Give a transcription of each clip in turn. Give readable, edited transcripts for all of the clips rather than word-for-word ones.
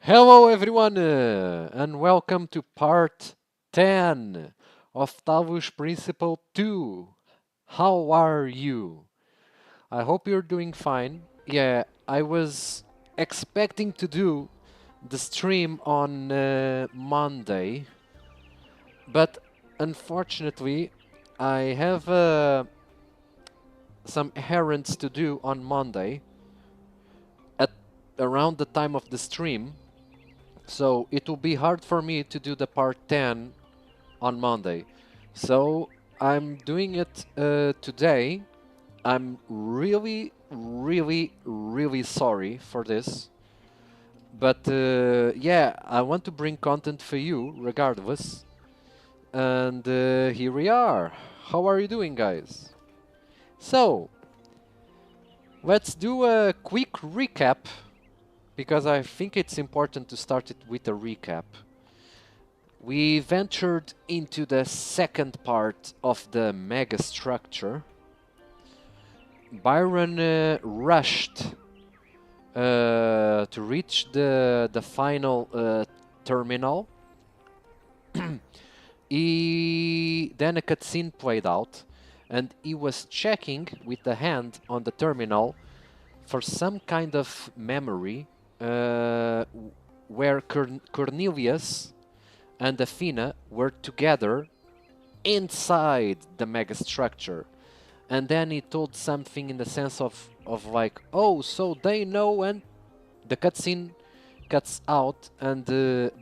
Hello everyone and welcome to part 10 of Talos Principle 2. How are you? I hope you're doing fine. Yeah, I was expecting to do the stream on Monday, but unfortunately I have some errands to do on Monday at around the time of the stream. So it will be hard for me to do the part 10 on Monday. So I'm doing it today. I'm really sorry for this. But yeah, I want to bring content for you regardless. And here we are. How are you doing, guys? So, let's do a quick recap because I think it's important to start it with a recap. We ventured into the second part of the mega structure. Byron rushed to reach the final terminal. Then a cutscene played out, and he was checking with the hand on the terminal for some kind of memory where Cornelius and Athena were together inside the mega structure. And then he told something in the sense of like, oh, so they know, and the cutscene cuts out, and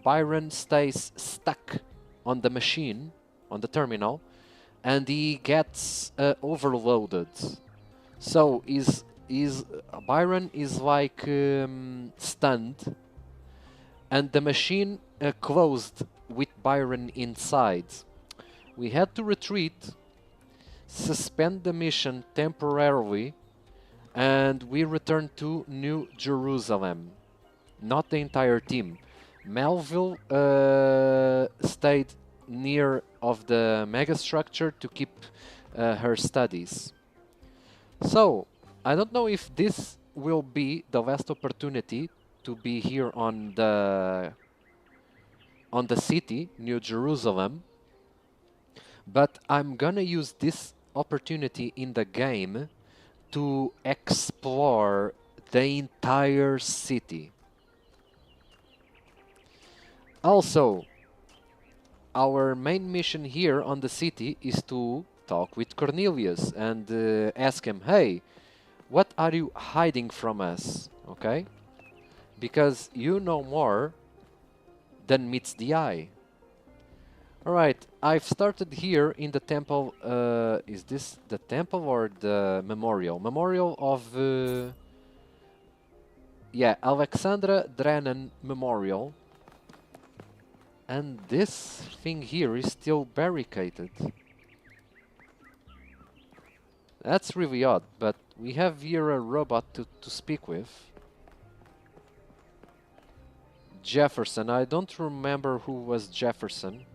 Byron stays stuck on the machine, on the terminal, and he gets overloaded. So Byron is like stunned, and the machine closed with Byron inside. We had to retreat, suspend the mission temporarily, and we returned to New Jerusalem. Not the entire team. Melville stayed near of the megastructure to keep her studies. So, I don't know if this will be the last opportunity to be here on the city, New Jerusalem, but I'm gonna use this opportunity in the game to explore the entire city. Also, our main mission here on the city is to talk with Cornelius and ask him, hey, what are you hiding from us? Okay? Because you know more than meets the eye. Alright, I've started here in the temple. Is this the temple or the memorial? Memorial of... yeah, Alexandra Drennan Memorial. And this thing here is still barricaded. That's really odd, but we have here a robot to speak with. Jefferson. I don't remember who was Jefferson.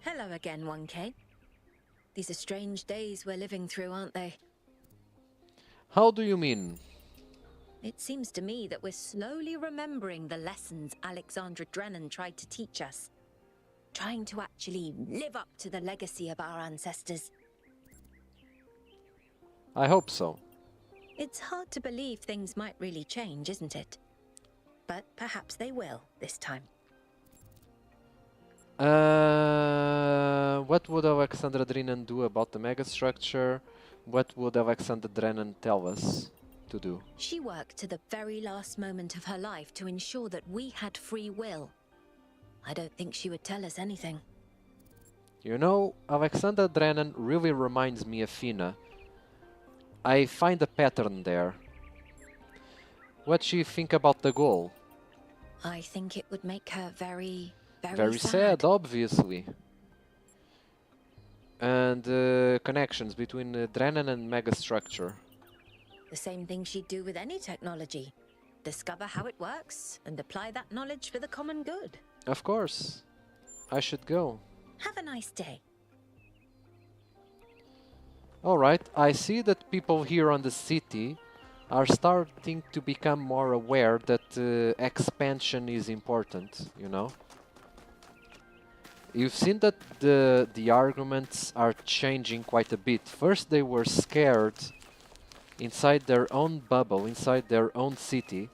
Hello again, 1K. These are strange days we're living through, aren't they? How do you mean? It seems to me that we're slowly remembering the lessons Alexandra Drennan tried to teach us. Trying to actually live up to the legacy of our ancestors. I hope so. It's hard to believe things might really change, isn't it? But perhaps they will this time. What would Alexandra Drennan do about the megastructure? What would Alexandra Drennan tell us to do? She worked to the very last moment of her life to ensure that we had free will. I don't think she would tell us anything. You know, Alexandra Drennan really reminds me of Athena. I find a pattern there. What do you think about the goal? I think it would make her very sad, obviously. And connections between Drennan and megastructure. The same thing she'd do with any technology. Discover how it works and apply that knowledge for the common good. Of course. I should go. Have a nice day. Alright, I see that people here on the city are starting to become more aware that expansion is important, you know? You've seen that the arguments are changing quite a bit. First they were scared inside their own bubble, inside their own city,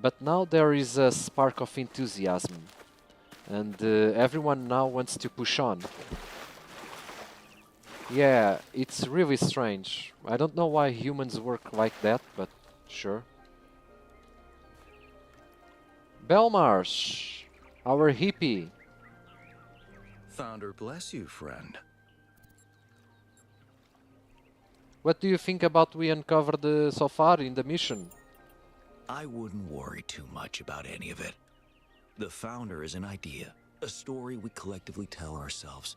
but now there is a spark of enthusiasm, and everyone now wants to push on. Yeah, it's really strange. I don't know why humans work like that, but sure. Belmarsh, our hippie. Founder bless you, friend. What do you think about we uncovered so far in the mission? I wouldn't worry too much about any of it. The Founder is an idea, a story we collectively tell ourselves.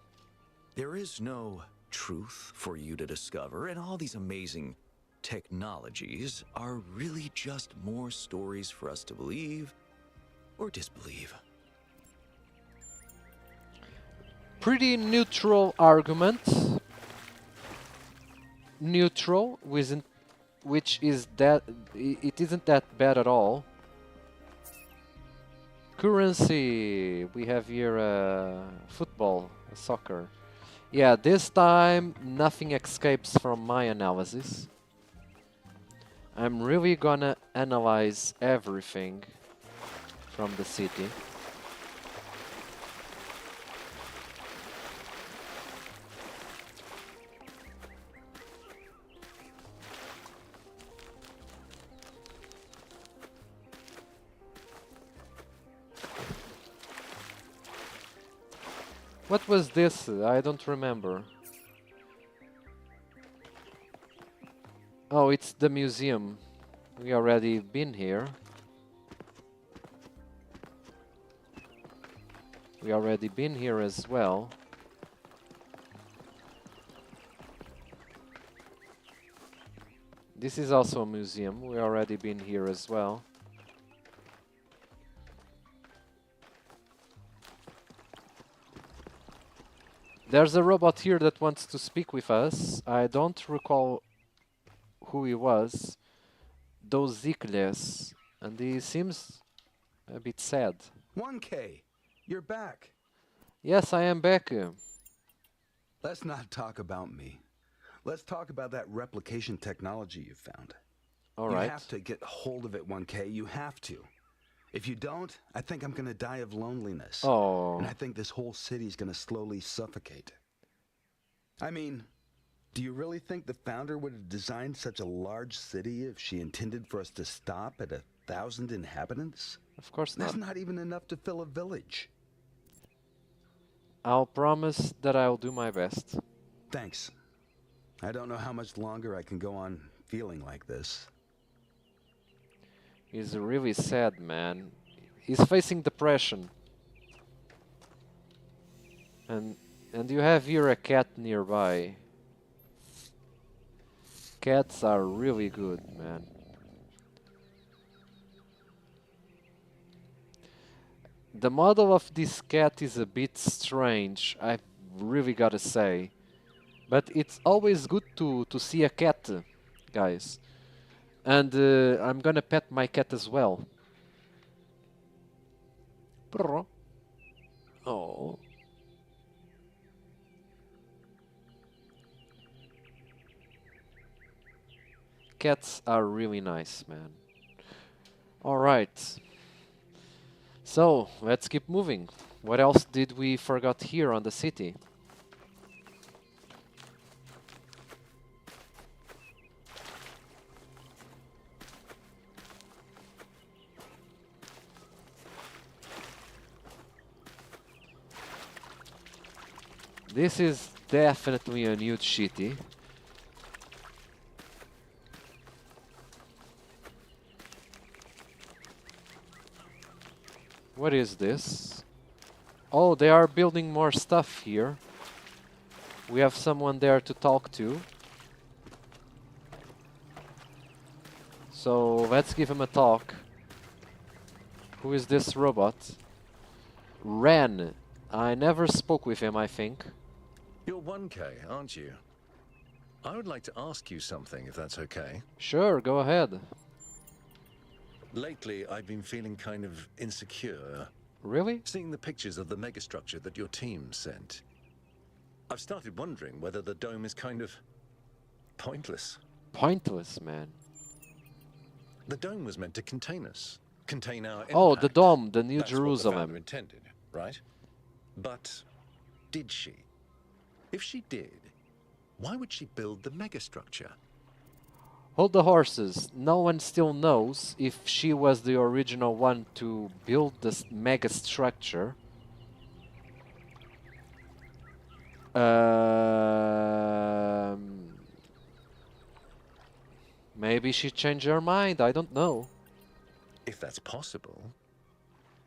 There is no truth for you to discover, and all these amazing technologies are really just more stories for us to believe or disbelieve. Pretty neutral argument. Neutral, which is that it isn't that bad at all. Currency, we have here football, soccer. Yeah, this time nothing escapes from my analysis. I'm really gonna analyze everything from the city. What was this? I don't remember. Oh, it's the museum. We already been here. We already been here as well. This is also a museum. We already been here as well. There's a robot here that wants to speak with us. I don't recall who he was. Dozicles. And he seems a bit sad. 1K, you're back. Yes, I am back. Let's not talk about me. Let's talk about that replication technology you found. Alright. You have to get hold of it, 1K. You have to. If you don't, I think I'm gonna die of loneliness. Oh. And I think this whole city's gonna slowly suffocate. I mean, do you really think the Founder would have designed such a large city if she intended for us to stop at 1,000 inhabitants? Of course not. That's not even enough to fill a village. I'll promise that I'll do my best. Thanks. I don't know how much longer I can go on feeling like this. He's really sad, man. He's facing depression. And you have here a cat nearby. Cats are really good, man. The model of this cat is a bit strange, I've really gotta say. But it's always good to see a cat, guys. And I'm gonna pet my cat as well. Brrr. Oh. Cats are really nice, man. Alright. So, let's keep moving. What else did we forgot here on the city? This is definitely a new city. What is this? Oh, they are building more stuff here. We have someone there to talk to. So let's give him a talk. Who is this robot? Ren. I never spoke with him, I think. You're 1K, aren't you? I would like to ask you something, if that's okay. Sure, go ahead. Lately, I've been feeling kind of insecure, Really? seeing the pictures of the megastructure that your team sent. I've started wondering whether the dome is kind of pointless. Pointless, man. The dome was meant to contain us, contain our impact. Oh, the dome, the New That's what the founder Jerusalem. intended, right? But did she? If she did, why would she build the megastructure? Hold the horses. No one still knows if she was the original one to build this mega structure. Maybe she changed her mind. I don't know. If that's possible,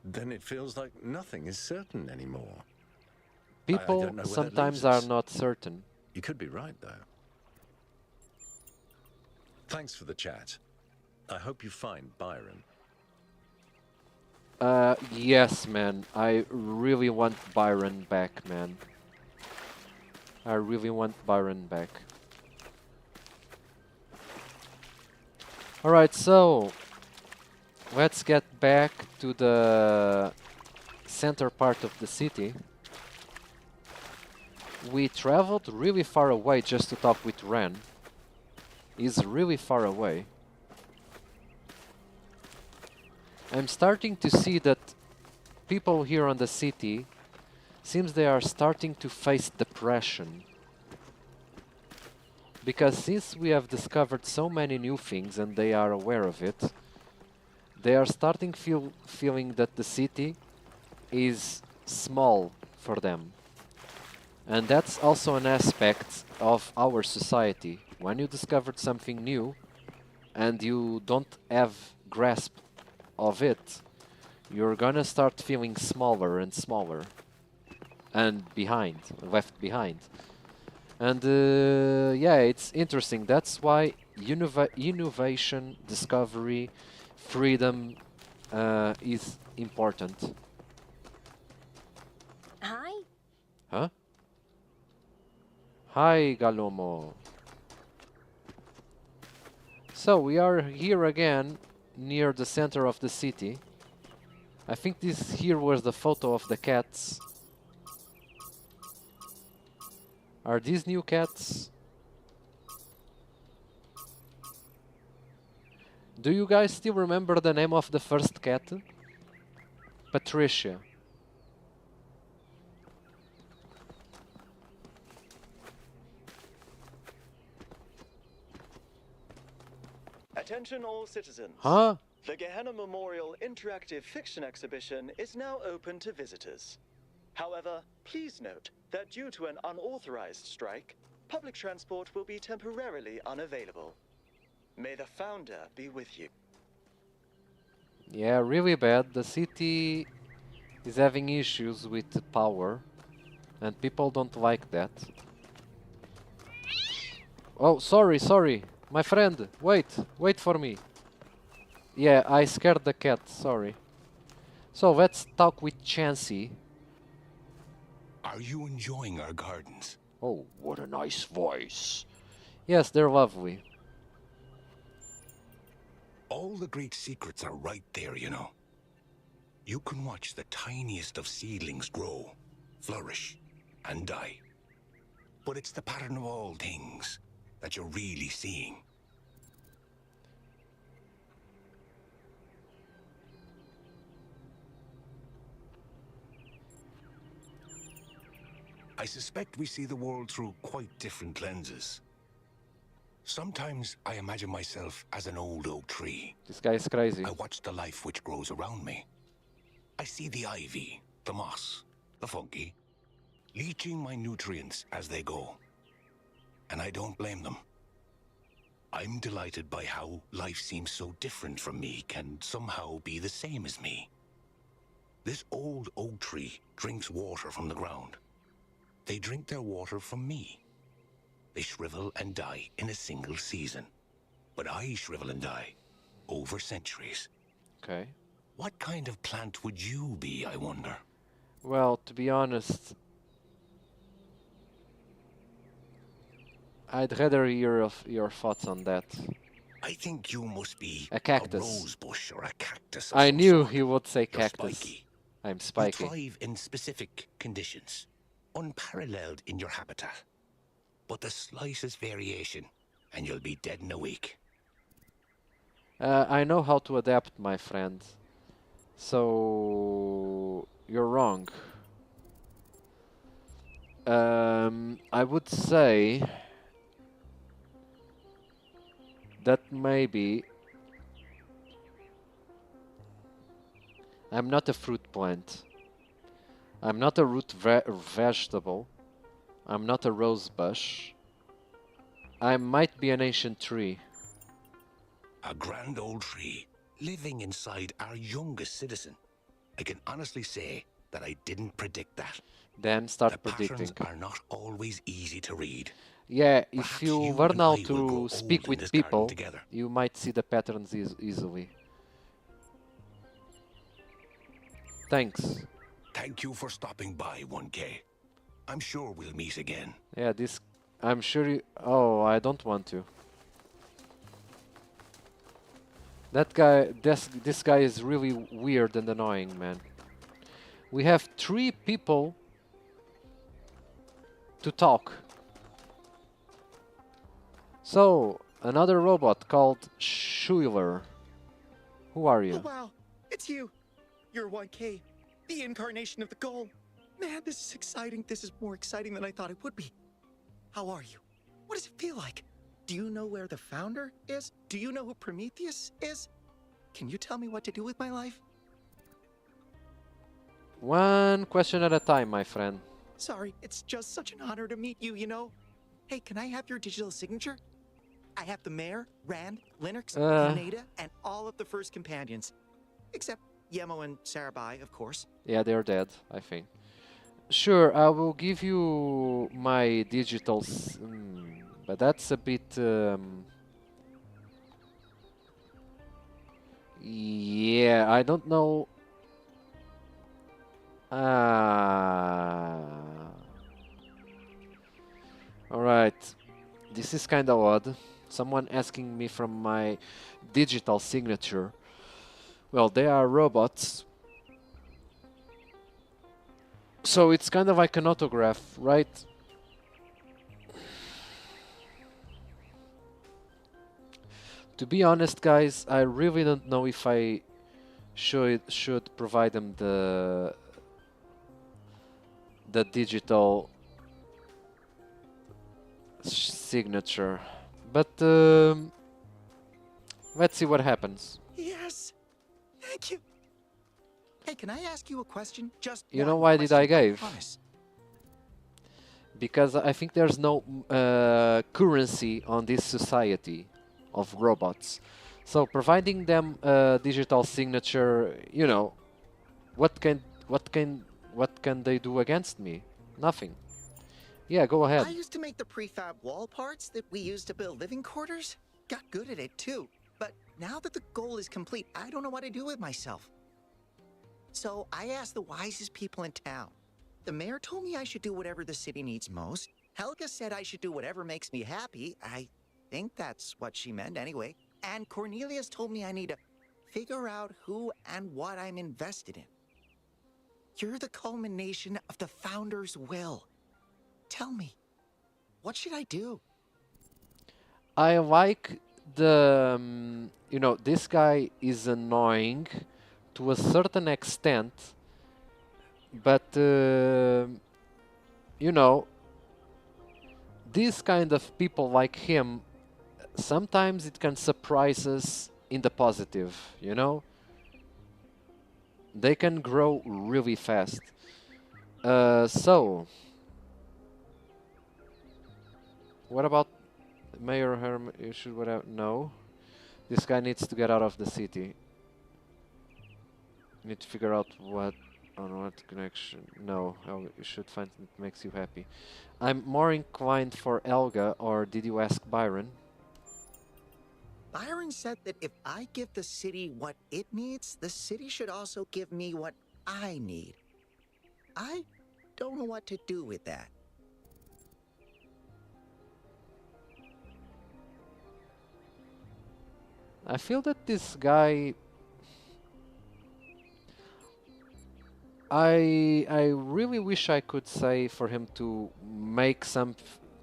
then it feels like nothing is certain anymore. I People don't know where that sometimes leaves are us. not certain. You could be right, though. Thanks for the chat. I hope you find Byron. Yes, man. I really want Byron back, man. I really want Byron back. Alright, so let's get back to the center part of the city. We traveled really far away just to talk with Ren. He's really far away. I'm starting to see that people here on the city seems they are starting to face depression. Because since we have discovered so many new things and they are aware of it, they are starting feeling that the city is small for them. And that's also an aspect of our society. When you discovered something new and you don't have grasp of it, you're gonna start feeling smaller and smaller and behind, left behind. And yeah, it's interesting. That's why innovation, discovery, freedom is important. Hi? Huh? Hi, Galomo. So we are here again, near the center of the city. I think this here was the photo of the cats. Are these new cats? Do you guys still remember the name of the first cat? Patricia. Attention all citizens. Huh? The Gehenna Memorial Interactive Fiction Exhibition is now open to visitors. However, please note that due to an unauthorized strike, public transport will be temporarily unavailable. May the founder be with you. Yeah, really bad. The city is having issues with the power, and people don't like that. Oh, sorry. My friend, wait for me. Yeah, I scared the cat, sorry. So let's talk with Chansey. Are you enjoying our gardens? Oh, what a nice voice. Yes, they're lovely. All the great secrets are right there, you know. You can watch the tiniest of seedlings grow, flourish, and die. But it's the pattern of all things that you're really seeing. I suspect we see the world through quite different lenses. Sometimes I imagine myself as an old oak tree. This guy is crazy. I watch the life which grows around me. I see the ivy, the moss, the fungi, leaching my nutrients as they go. And I don't blame them. I'm delighted by how life seems so different from me can somehow be the same as me. This old oak tree drinks water from the ground. They drink their water from me. They shrivel and die in a single season. But I shrivel and die over centuries. Okay. What kind of plant would you be, I wonder? Well, to be honest, I'd rather hear of your thoughts on that. I think you must be A a cactus. rose bush or a cactus of I some knew sort. he would say You're cactus. spiky. I'm You spiky. thrive in specific conditions, unparalleled in your habitat. But the slightest variation, and you'll be dead in a week. I know how to adapt, my friend. So you're wrong. I would say that maybe I'm not a fruit plant. I'm not a root vegetable. I'm not a rose bush. I might be an ancient tree. A grand old tree living inside our youngest citizen. I can honestly say that I didn't predict that. Then The start patterns predicting. are not always easy to read. Yeah, if Perhaps you you learn and how I will grow to speak old in with this garden people, together. you might see the patterns easily. Thanks. Thank you for stopping by, 1K. I'm sure we'll meet again. Yeah, this... I'm sure you... Oh, I don't want to. That guy... This guy is really weird and annoying, man. We have 3 people to talk. So, another robot called Schuler. Who are Oh, you? wow. It's you. You're 1K. The incarnation of the goal. Man, this is exciting. This is more exciting than I thought it would be. How are you? What does it feel like? Do you know where the founder is? Do you know who Prometheus is? Can you tell me what to do with my life? One question at a time, my friend. Sorry, it's just such an honor to meet you, you know? Hey, can I have your digital signature? I have the mayor, Rand, Linux, Pineda, and all of the first companions. Except Yemo and Sarabai, of course. Yeah, they're dead, I think. Sure, I will give you my digital... but that's a bit... yeah, I don't know... Alright, this is kinda odd. Someone asking me from my digital signature. Well, they are robots. So it's kind of like an autograph, right? To be honest, guys, I really don't know if I should provide them the digital signature, but let's see what happens. Yes. Thank you. Hey, can I ask you a question? Just You know one why did I question, give? promise. Because I think there's no currency on this society of robots. So providing them a digital signature, you know, what can they do against me? Nothing. Yeah, go ahead. I used to make the prefab wall parts that we used to build living quarters. Got good at it too. But now that the goal is complete, I don't know what to do with myself. So I asked the wisest people in town. The mayor told me I should do whatever the city needs most. Helga said I should do whatever makes me happy. I think that's what she meant anyway. And Cornelius told me I need to figure out who and what I'm invested in. You're the culmination of the founder's will. Tell me, what should I do? I like the you know, this guy is annoying to a certain extent, but you know, these kind of people like him, sometimes it can surprise us in the positive, you know? They can grow really fast. So, what about Mayor Herm? You should whatever. No, this guy needs to get out of the city. You need to figure out what on what connection. No, you should find something that makes you happy. I'm more inclined for Elga, or did you ask Byron? Byron said that if I give the city what it needs, the city should also give me what I need. I don't know what to do with that. I feel that this guy... I really wish I could say for him to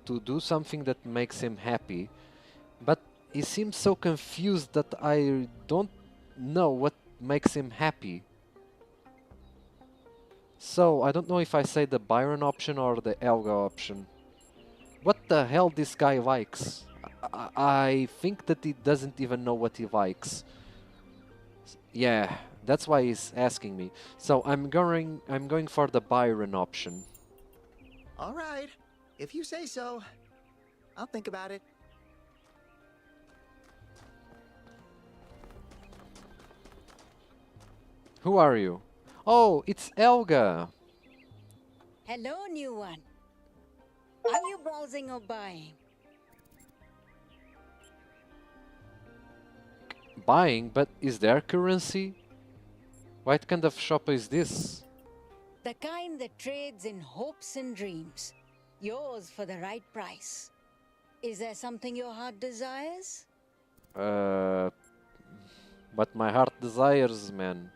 to do something that makes him happy, but he seems so confused that I don't know what makes him happy. So I don't know if I say the Byron option or the Elga option. What the hell this guy likes? I think that he doesn't even know what he likes. Yeah, that's why he's asking me. So I'm going for the Byron option. All right. If you say so, I'll think about it. Who are you? Oh, it's Elga. Hello, new one. Are you browsing or buying? Buying, but is there currency? What kind of shop is this? The kind that trades in hopes and dreams. Yours for the right price. Is there something your heart desires? What my heart desires, man.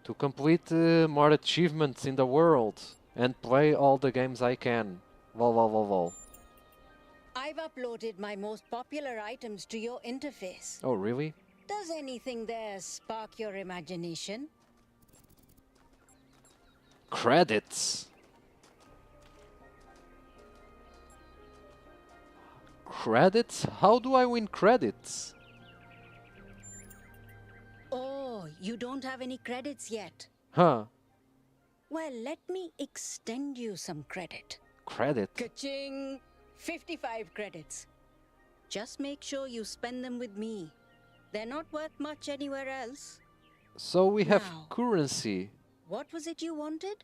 To complete more achievements in the world and play all the games I can. Lol. I've uploaded my most popular items to your interface. Oh, really? Does anything there spark your imagination? Credits. Credits? How do I win credits? Oh, you don't have any credits yet. Huh. Well, let me extend you some credit. Credit? Ka-ching! 55 credits. Just make sure you spend them with me. They're not worth much anywhere else. So we have Now. currency. What was it you wanted?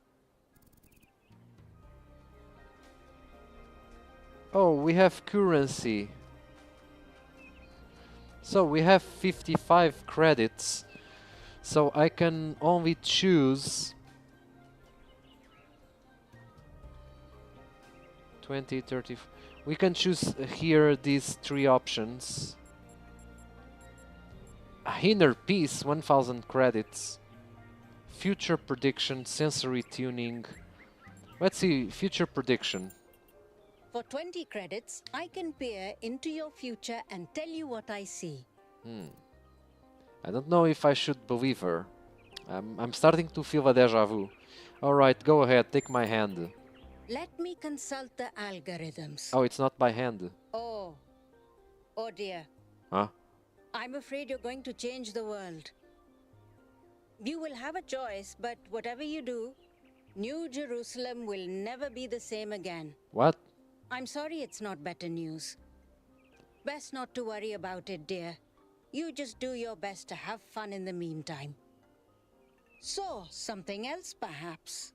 Oh, we have currency. So we have 55 credits. So I can only choose 20, 30. We can choose here these three options. Inner Peace, 1000 credits. Future Prediction, Sensory Tuning. Let's see, Future Prediction. For 20 credits, I can peer into your future and tell you what I see. I don't know if I should believe her. I'm starting to feel a deja vu. Alright, go ahead, take my hand. Let me consult the algorithms. Oh, it's not by hand. Oh. Oh dear. Huh? I'm afraid you're going to change the world. You will have a choice, but whatever you do, New Jerusalem will never be the same again. What? I'm sorry it's not better news. Best not to worry about it, dear. You just do your best to have fun in the meantime. So, something else perhaps?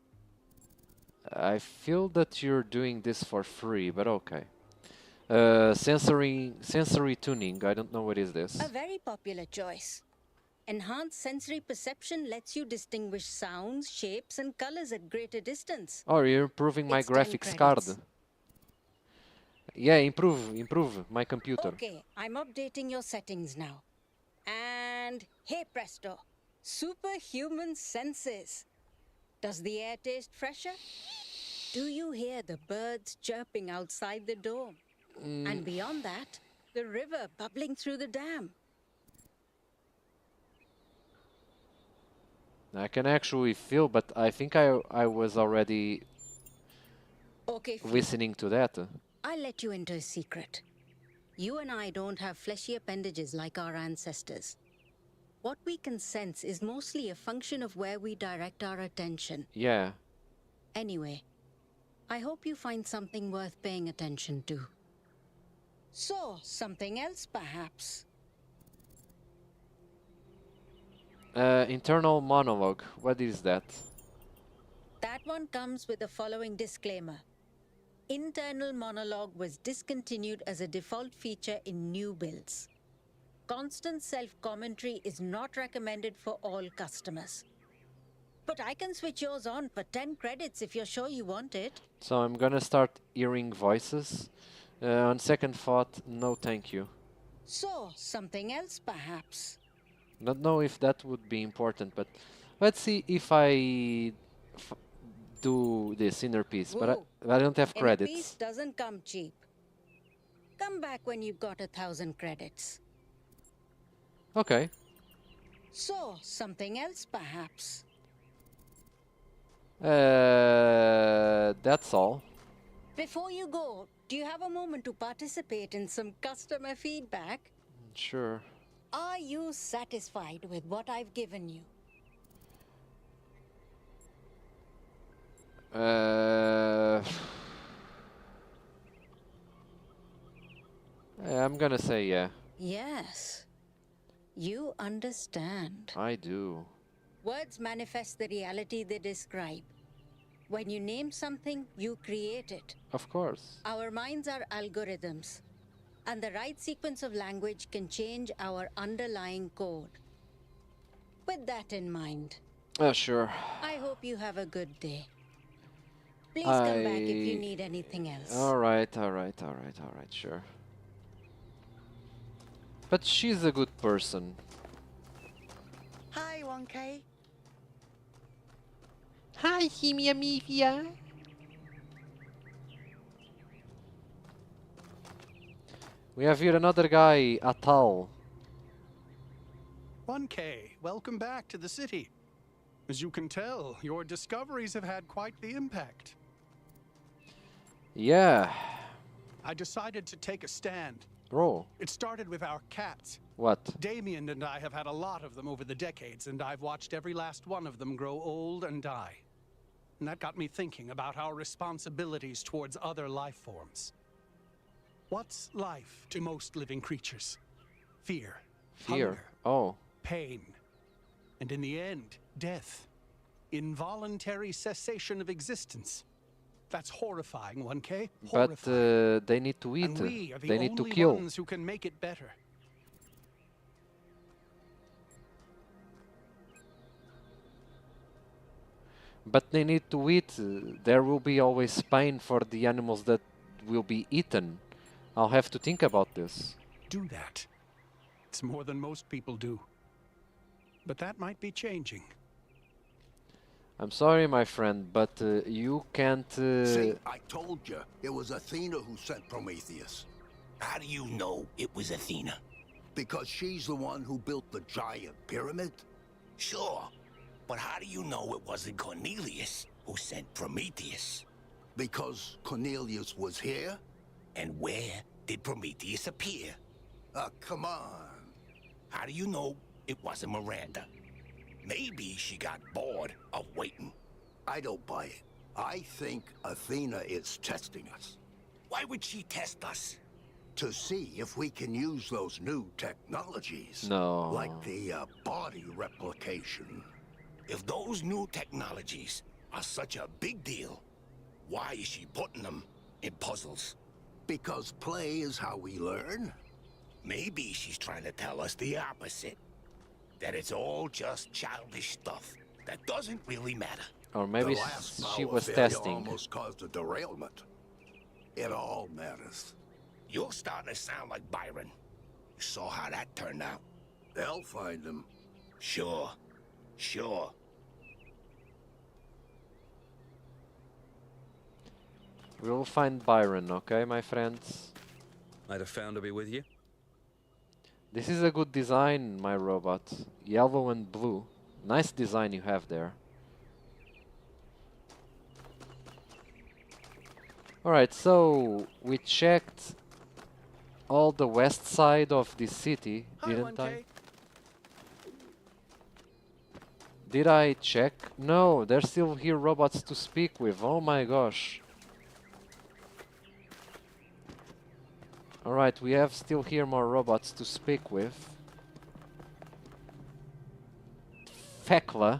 I feel that you're doing this for free, but okay. Sensory tuning. I don't know what is this. A very popular choice. Enhanced sensory perception lets you distinguish sounds, shapes, and colors at greater distance. Oh, you're improving my It's 10 graphics card. credits. Yeah, improve my computer. Okay, I'm updating your settings now. And hey presto, superhuman senses. Does the air taste fresher? Do you hear the birds chirping outside the dome? And beyond that, the river bubbling through the dam. I can actually feel, but I think I was already Okay, Phil, listening to that. I'll let you into a secret. You and I don't have fleshy appendages like our ancestors. What we can sense is mostly a function of where we direct our attention. Yeah. Anyway, I hope you find something worth paying attention to. So, something else perhaps? Internal monologue. What is that? That one comes with the following disclaimer. Internal monologue was discontinued as a default feature in new builds. Constant self-commentary is not recommended for all customers. But I can switch yours on for 10 credits if you're sure you want it. So I'm gonna start hearing voices. On second thought, no thank you. So, something else perhaps. Not know if that would be important, but let's see if I do this inner piece. But Whoa. I don't have Inner peace credits. doesn't come cheap. Come back when you've got 1,000 credits. Okay. So, something else perhaps. That's all. Before you go, do you have a moment to participate in some customer feedback? Sure. Are you satisfied with what I've given you? I'm gonna say yeah. Yes. You understand. I do. Words manifest the reality they describe. When you name something, you create it. Of course. Our minds are algorithms, and the right sequence of language can change our underlying code. With that in mind, Sure. I hope you have a good day. Please come back if you need anything else. Alright, sure. But she's a good person. Hi, 1K. Hi, Himia. We have here another guy, Atal. 1K, welcome back to the city. As you can tell, your discoveries have had quite the impact. Yeah. I decided to take a stand. Oh. It started with our cats. What? Damien and I have had a lot of them over the decades, and I've watched every last one of them grow old and die. And that got me thinking about our responsibilities towards other life forms. What's life to most living creatures? Fear. Fear. Hunger, Oh. pain. And in the end, death. Involuntary cessation of existence. That's horrifying, 1K. But Horrifying. they need to eat. And we are the They need to only kill. ones who can make it better. But they need to eat. There will be always pain for the animals that will be eaten. I'll have to think about this. Do that. It's more than most people do. But that might be changing. I'm sorry, my friend, but you can't... See, I told you, it was Athena who sent Prometheus. How do you know it was Athena? Because she's the one who built the giant pyramid. Sure, but how do you know it wasn't Cornelius who sent Prometheus? Because Cornelius was here? And where did Prometheus appear? Come on. How do you know it wasn't Miranda? Maybe she got bored of waiting. I don't buy it. I think Athena is testing us. Why would she test us? To see if we can use those new technologies. No. Like the body replication. If those new technologies are such a big deal, why is she putting them in puzzles? Because play is how we learn. Maybe she's trying to tell us the opposite. That it's all just childish stuff that doesn't really matter. Or maybe The last she power was failure testing. almost caused a derailment. It all matters. You're starting to sound like Byron. You saw how that turned out. They'll find him. Sure. We will find Byron, okay, my friends? Might have found to be with you. This is a good design, my robot. Yellow and blue. Nice design you have there. Alright, so we checked all the west side of this city, didn't I? Did I check? No, there's still here robots to speak with. Oh my gosh. Alright, we have still here more robots to speak with. Fekla.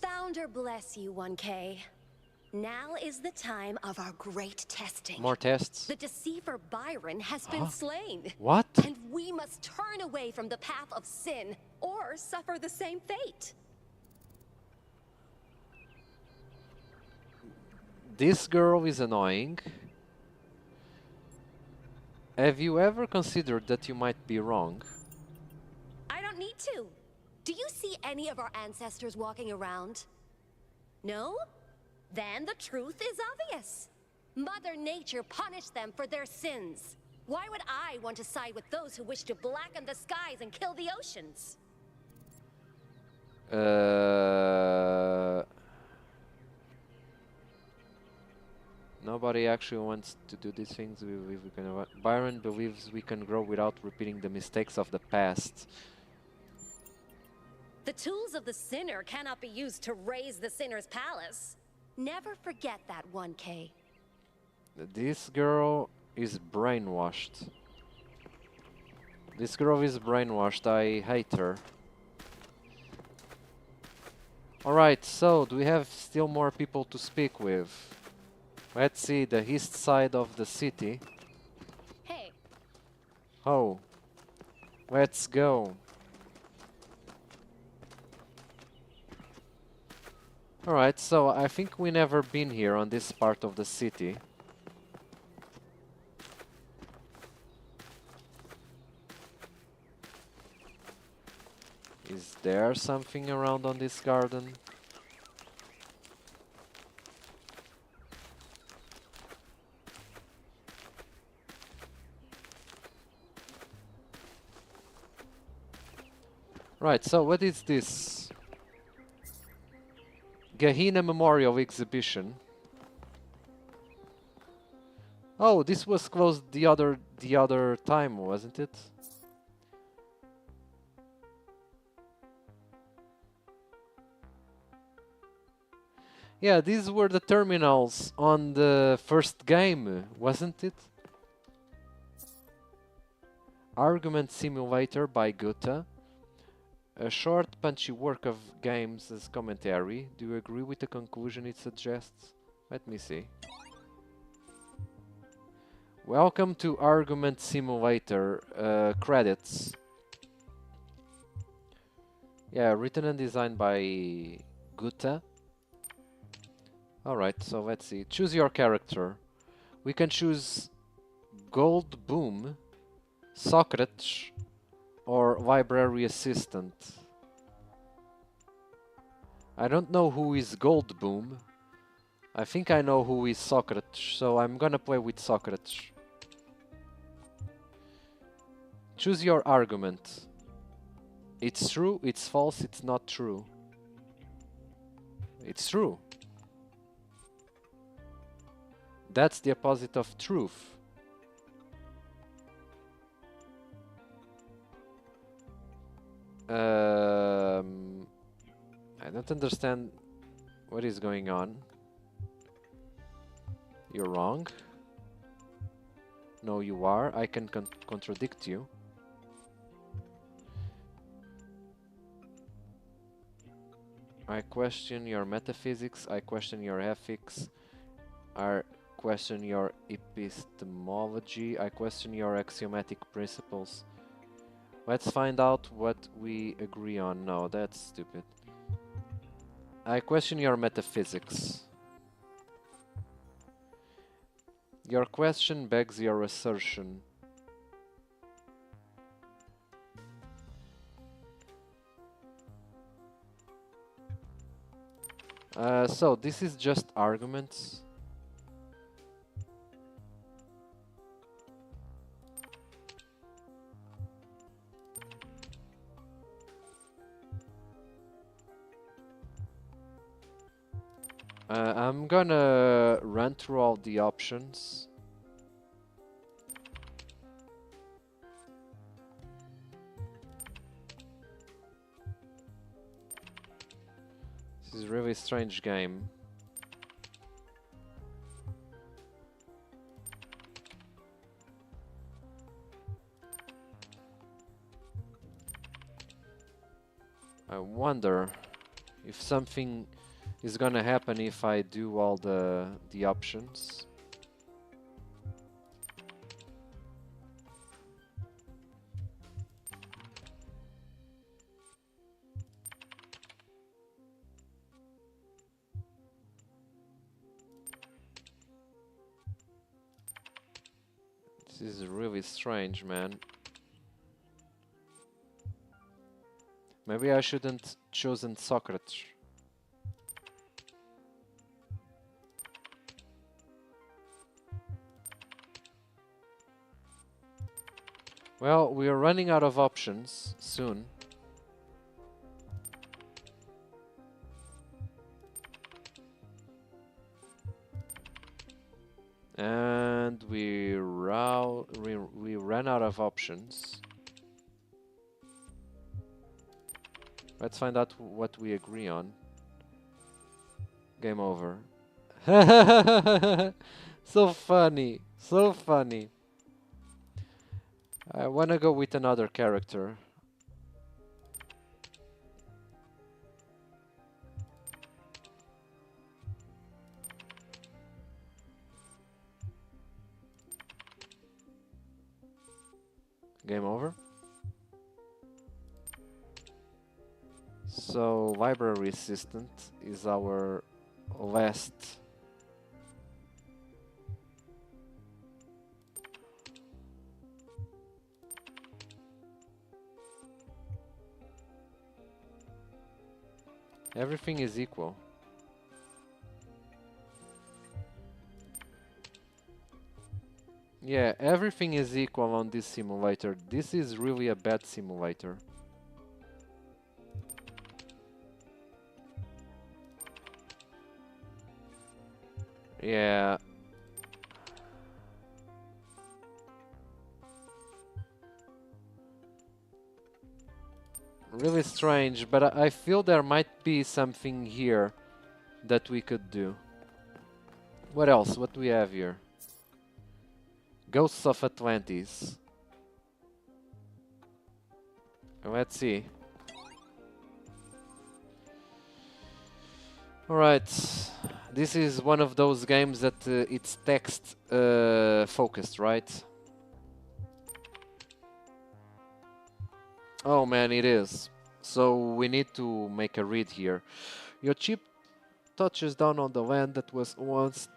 Founder bless you, 1K. Now is the time of our great testing. More tests. The deceiver Byron has been slain. What? And we must turn away from the path of sin or suffer the same fate. This girl is annoying. Have you ever considered that you might be wrong? I don't need to. Do you see any of our ancestors walking around? No? Then the truth is obvious. Mother Nature punished them for their sins. Why would I want to side with those who wish to blacken the skies and kill the oceans? Nobody actually wants to do these things. Byron believes we can grow without repeating the mistakes of the past. The tools of the sinner cannot be used to raise the sinner's palace. Never forget that, 1K. This girl is brainwashed. This girl is brainwashed. I hate her. Alright, so do we have still more people to speak with? Let's see the east side of the city. Hey. Oh. Let's go. Alright, so I think we never been here on this part of the city. Is there something around on this garden? Right, so what is this? Gehenna Memorial Exhibition. Oh, this was closed the other time, wasn't it? Yeah, these were the terminals on the first game, wasn't it? Argument Simulator by Gutta. A short, punchy work of games as commentary. Do you agree with the conclusion it suggests? Let me see. Welcome to Argument Simulator. Credits. Yeah, written and designed by Gutta. Alright, so let's see. Choose your character. We can choose Gold Boom, Socrates, or Library Assistant. I don't know who is Gold Boom. I think I know who is Socrates, so I'm gonna play with Socrates. Choose your argument. It's true, it's false, it's not true. It's true. That's the opposite of truth. I don't understand what is going on. You're wrong. No, you are. I can contradict you. I question your metaphysics. I question your ethics. I question your epistemology. I question your axiomatic principles. Let's find out what we agree on. No, that's stupid. I question your metaphysics. Your question begs your assertion. So this is just arguments. I'm gonna run through all the options. This is a really strange game. I wonder if something is gonna happen if I do all the options. This is really strange, man. Maybe I shouldn't chosen Socrates. Well, we are running out of options soon. And we ran out of options. Let's find out what we agree on. Game over. So funny. So funny. I wanna go with another character. Game over. So library assistant is our last. Everything is equal. Yeah, everything is equal on this simulator. This is really a bad simulator. Yeah. Really strange, but I feel there might be something here that we could do. What else? What do we have here? Ghosts of Atlantis. Let's see. Alright. This is one of those games that it's text focused, right? Oh man, it is. So we need to make a read here. Your ship touches down on the land that was once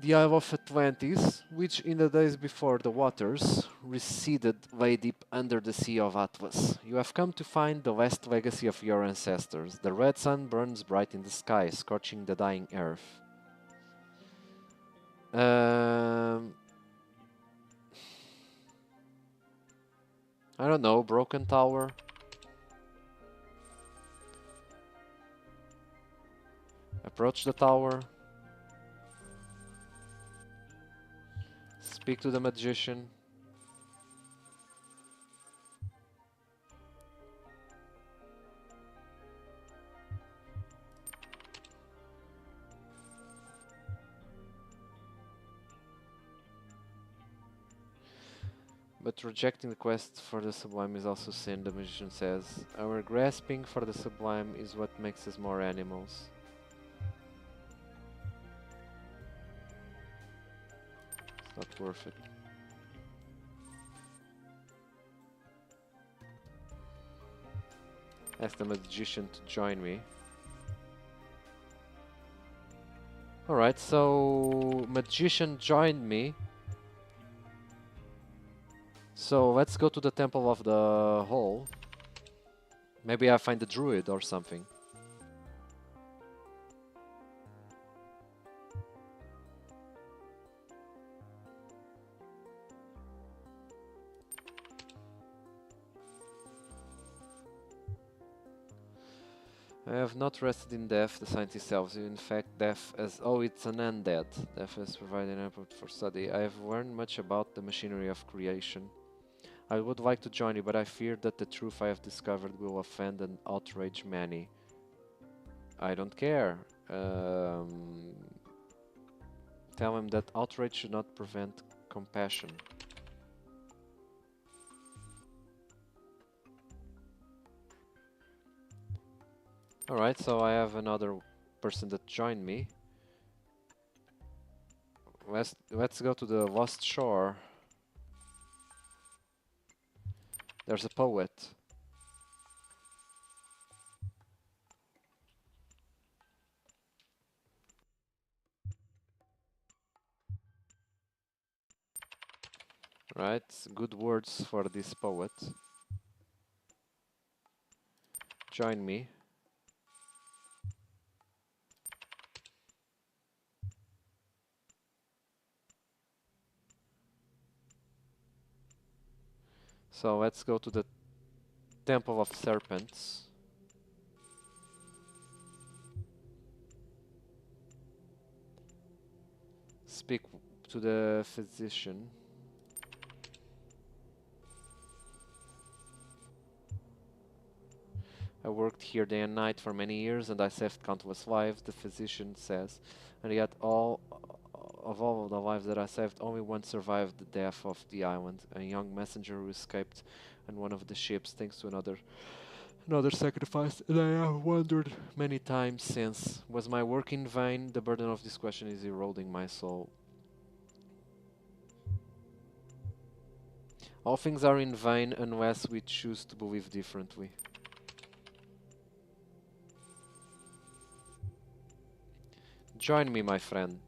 the Isle of Atlantis, which in the days before the waters receded lay deep under the Sea of Atlas. You have come to find the last legacy of your ancestors. The red sun burns bright in the sky, scorching the dying earth. I don't know, broken tower. Approach the tower. Speak to the magician. But rejecting the quest for the sublime is also sin, the magician says. Our grasping for the sublime is what makes us more animals. It's not worth it. Ask the magician to join me. Alright, so magician joined me. So let's go to the Temple of the Hole. Maybe I find a druid or something. I have not rested in death, the scientist tells you. In fact, death as... Oh, it's an undead. Death has provided input for study. I have learned much about the machinery of creation. I would like to join you, but I fear that the truth I have discovered will offend and outrage many. I don't care. Tell him that outrage should not prevent compassion. Alright, so I have another person that joined me. Let's go to the Lost Shore. There's a poet. Right, good words for this poet. Join me. So let's go to the Temple of Serpents. Speak to the physician. I worked here day and night for many years, and I saved countless lives, the physician says. And yet all of the lives that I saved, only one survived the death of the island. A young messenger who escaped on one of the ships, thanks to another sacrifice. And I have wondered many times since, was my work in vain? The burden of this question is eroding my soul. All things are in vain unless we choose to believe differently. Join me, my friend.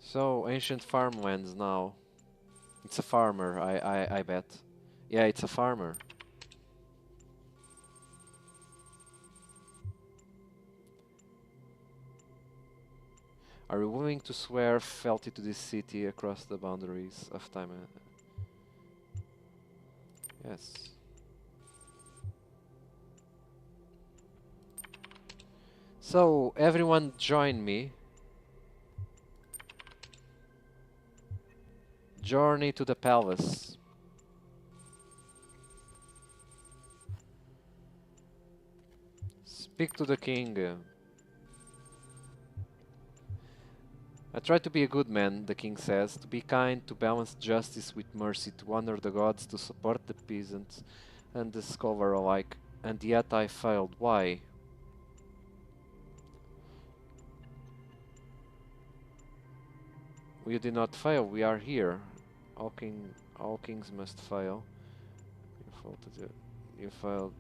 So, ancient farmlands now. It's a farmer, I bet. Yeah, it's a farmer. Are you willing to swear fealty to this city across the boundaries of time? Yes. So, everyone join me. Journey to the palace. Speak to the king. I try to be a good man, the king says, to be kind, to balance justice with mercy, to honor the gods, to support the peasants and the scholar alike. And yet I failed. Why? We did not fail, we are here. All kings must fail. You failed.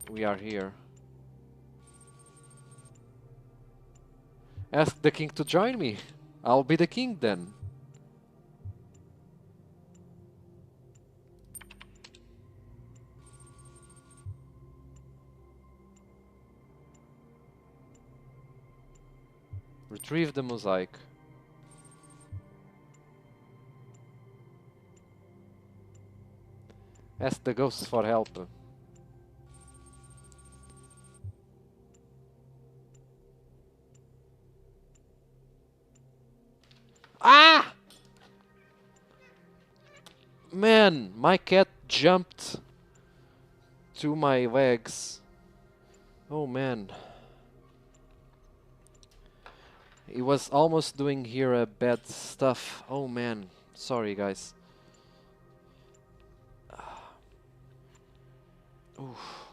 We are here. Ask the king to join me. I'll be the king then. Retrieve the mosaic. Ask the ghosts for help. Ah! Man, my cat jumped to my legs. Oh man. He was almost doing here a bad stuff. Oh man. Sorry guys. Oof.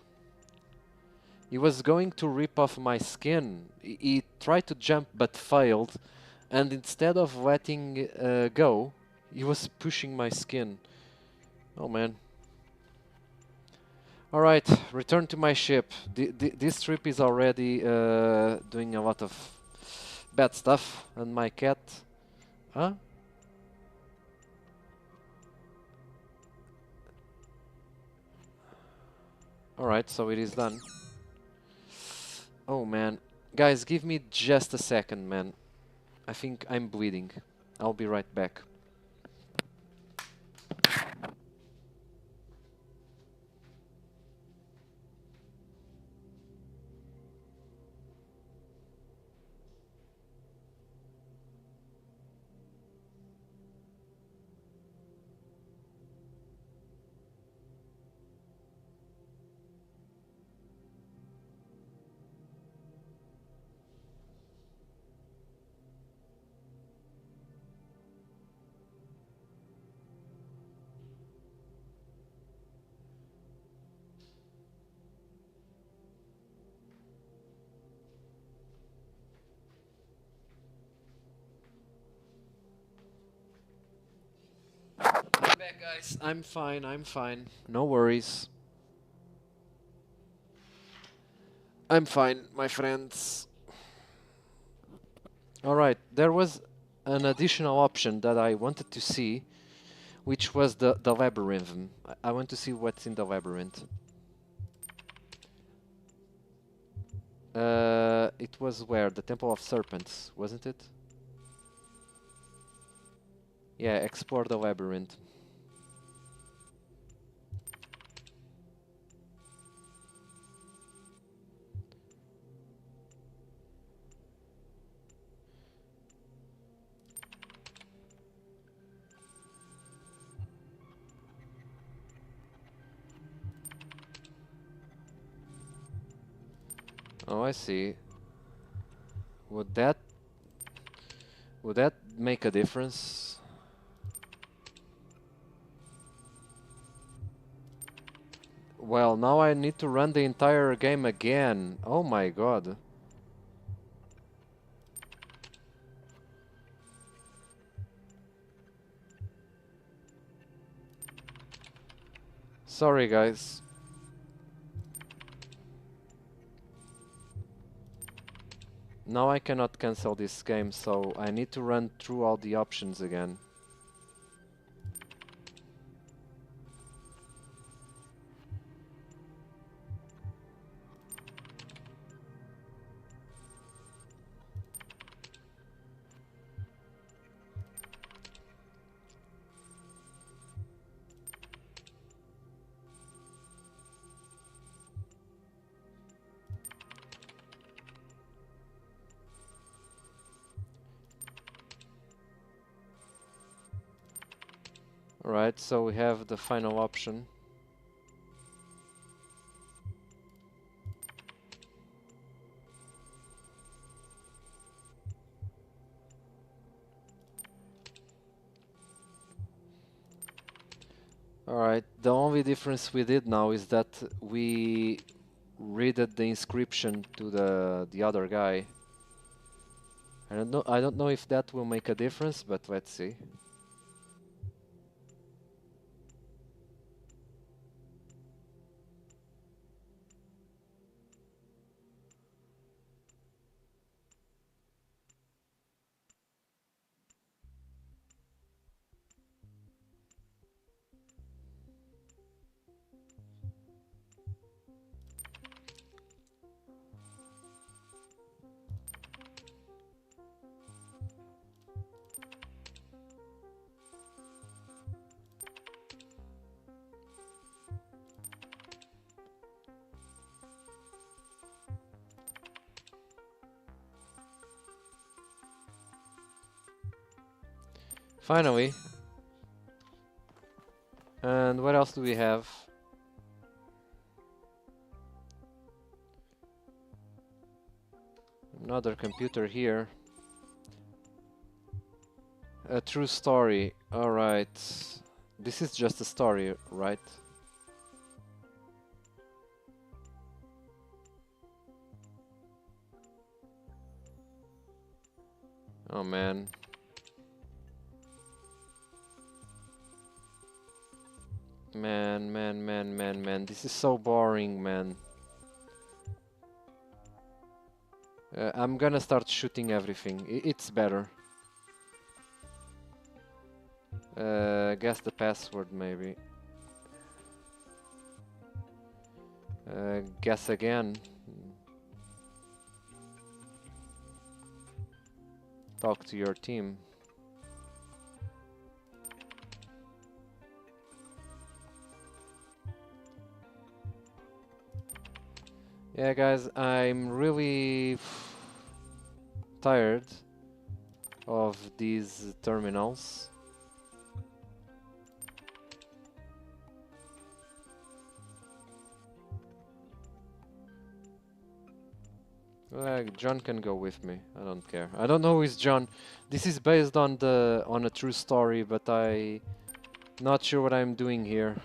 He was going to rip off my skin. He tried to jump but failed. And instead of letting go, he was pushing my skin. Oh man. Alright, return to my ship. This trip is already doing a lot of bad stuff. And my cat... Huh? Alright, so it is done. Oh man. Guys, give me just a second, man. I think I'm bleeding. I'll be right back. I'm back, guys. I'm fine, I'm fine. No worries. I'm fine, my friends. Alright, there was an additional option that I wanted to see, which was the labyrinth. I want to see what's in the labyrinth. It was where? The Temple of Serpents, wasn't it? Yeah, explore the labyrinth. Oh, I see. Would that make a difference? Well, now I need to run the entire game again. Oh my god. Sorry, guys. Now I cannot cancel this game, so I need to run through all the options again. Alright, so we have the final option. Alright, the only difference we did now is that we read the inscription to the other guy. I don't know if that will make a difference, but let's see. Finally. And what else do we have? Another computer here. A true story. Alright. This is just a story, right? Oh man. Man. This is so boring, man. I'm gonna start shooting everything. It's better. Guess the password, maybe. Guess again. Talk to your team. Yeah, guys, I'm really tired of these terminals. John can go with me. I don't care. I don't know who is John. This is based on a true story, but I'm not sure what I'm doing here.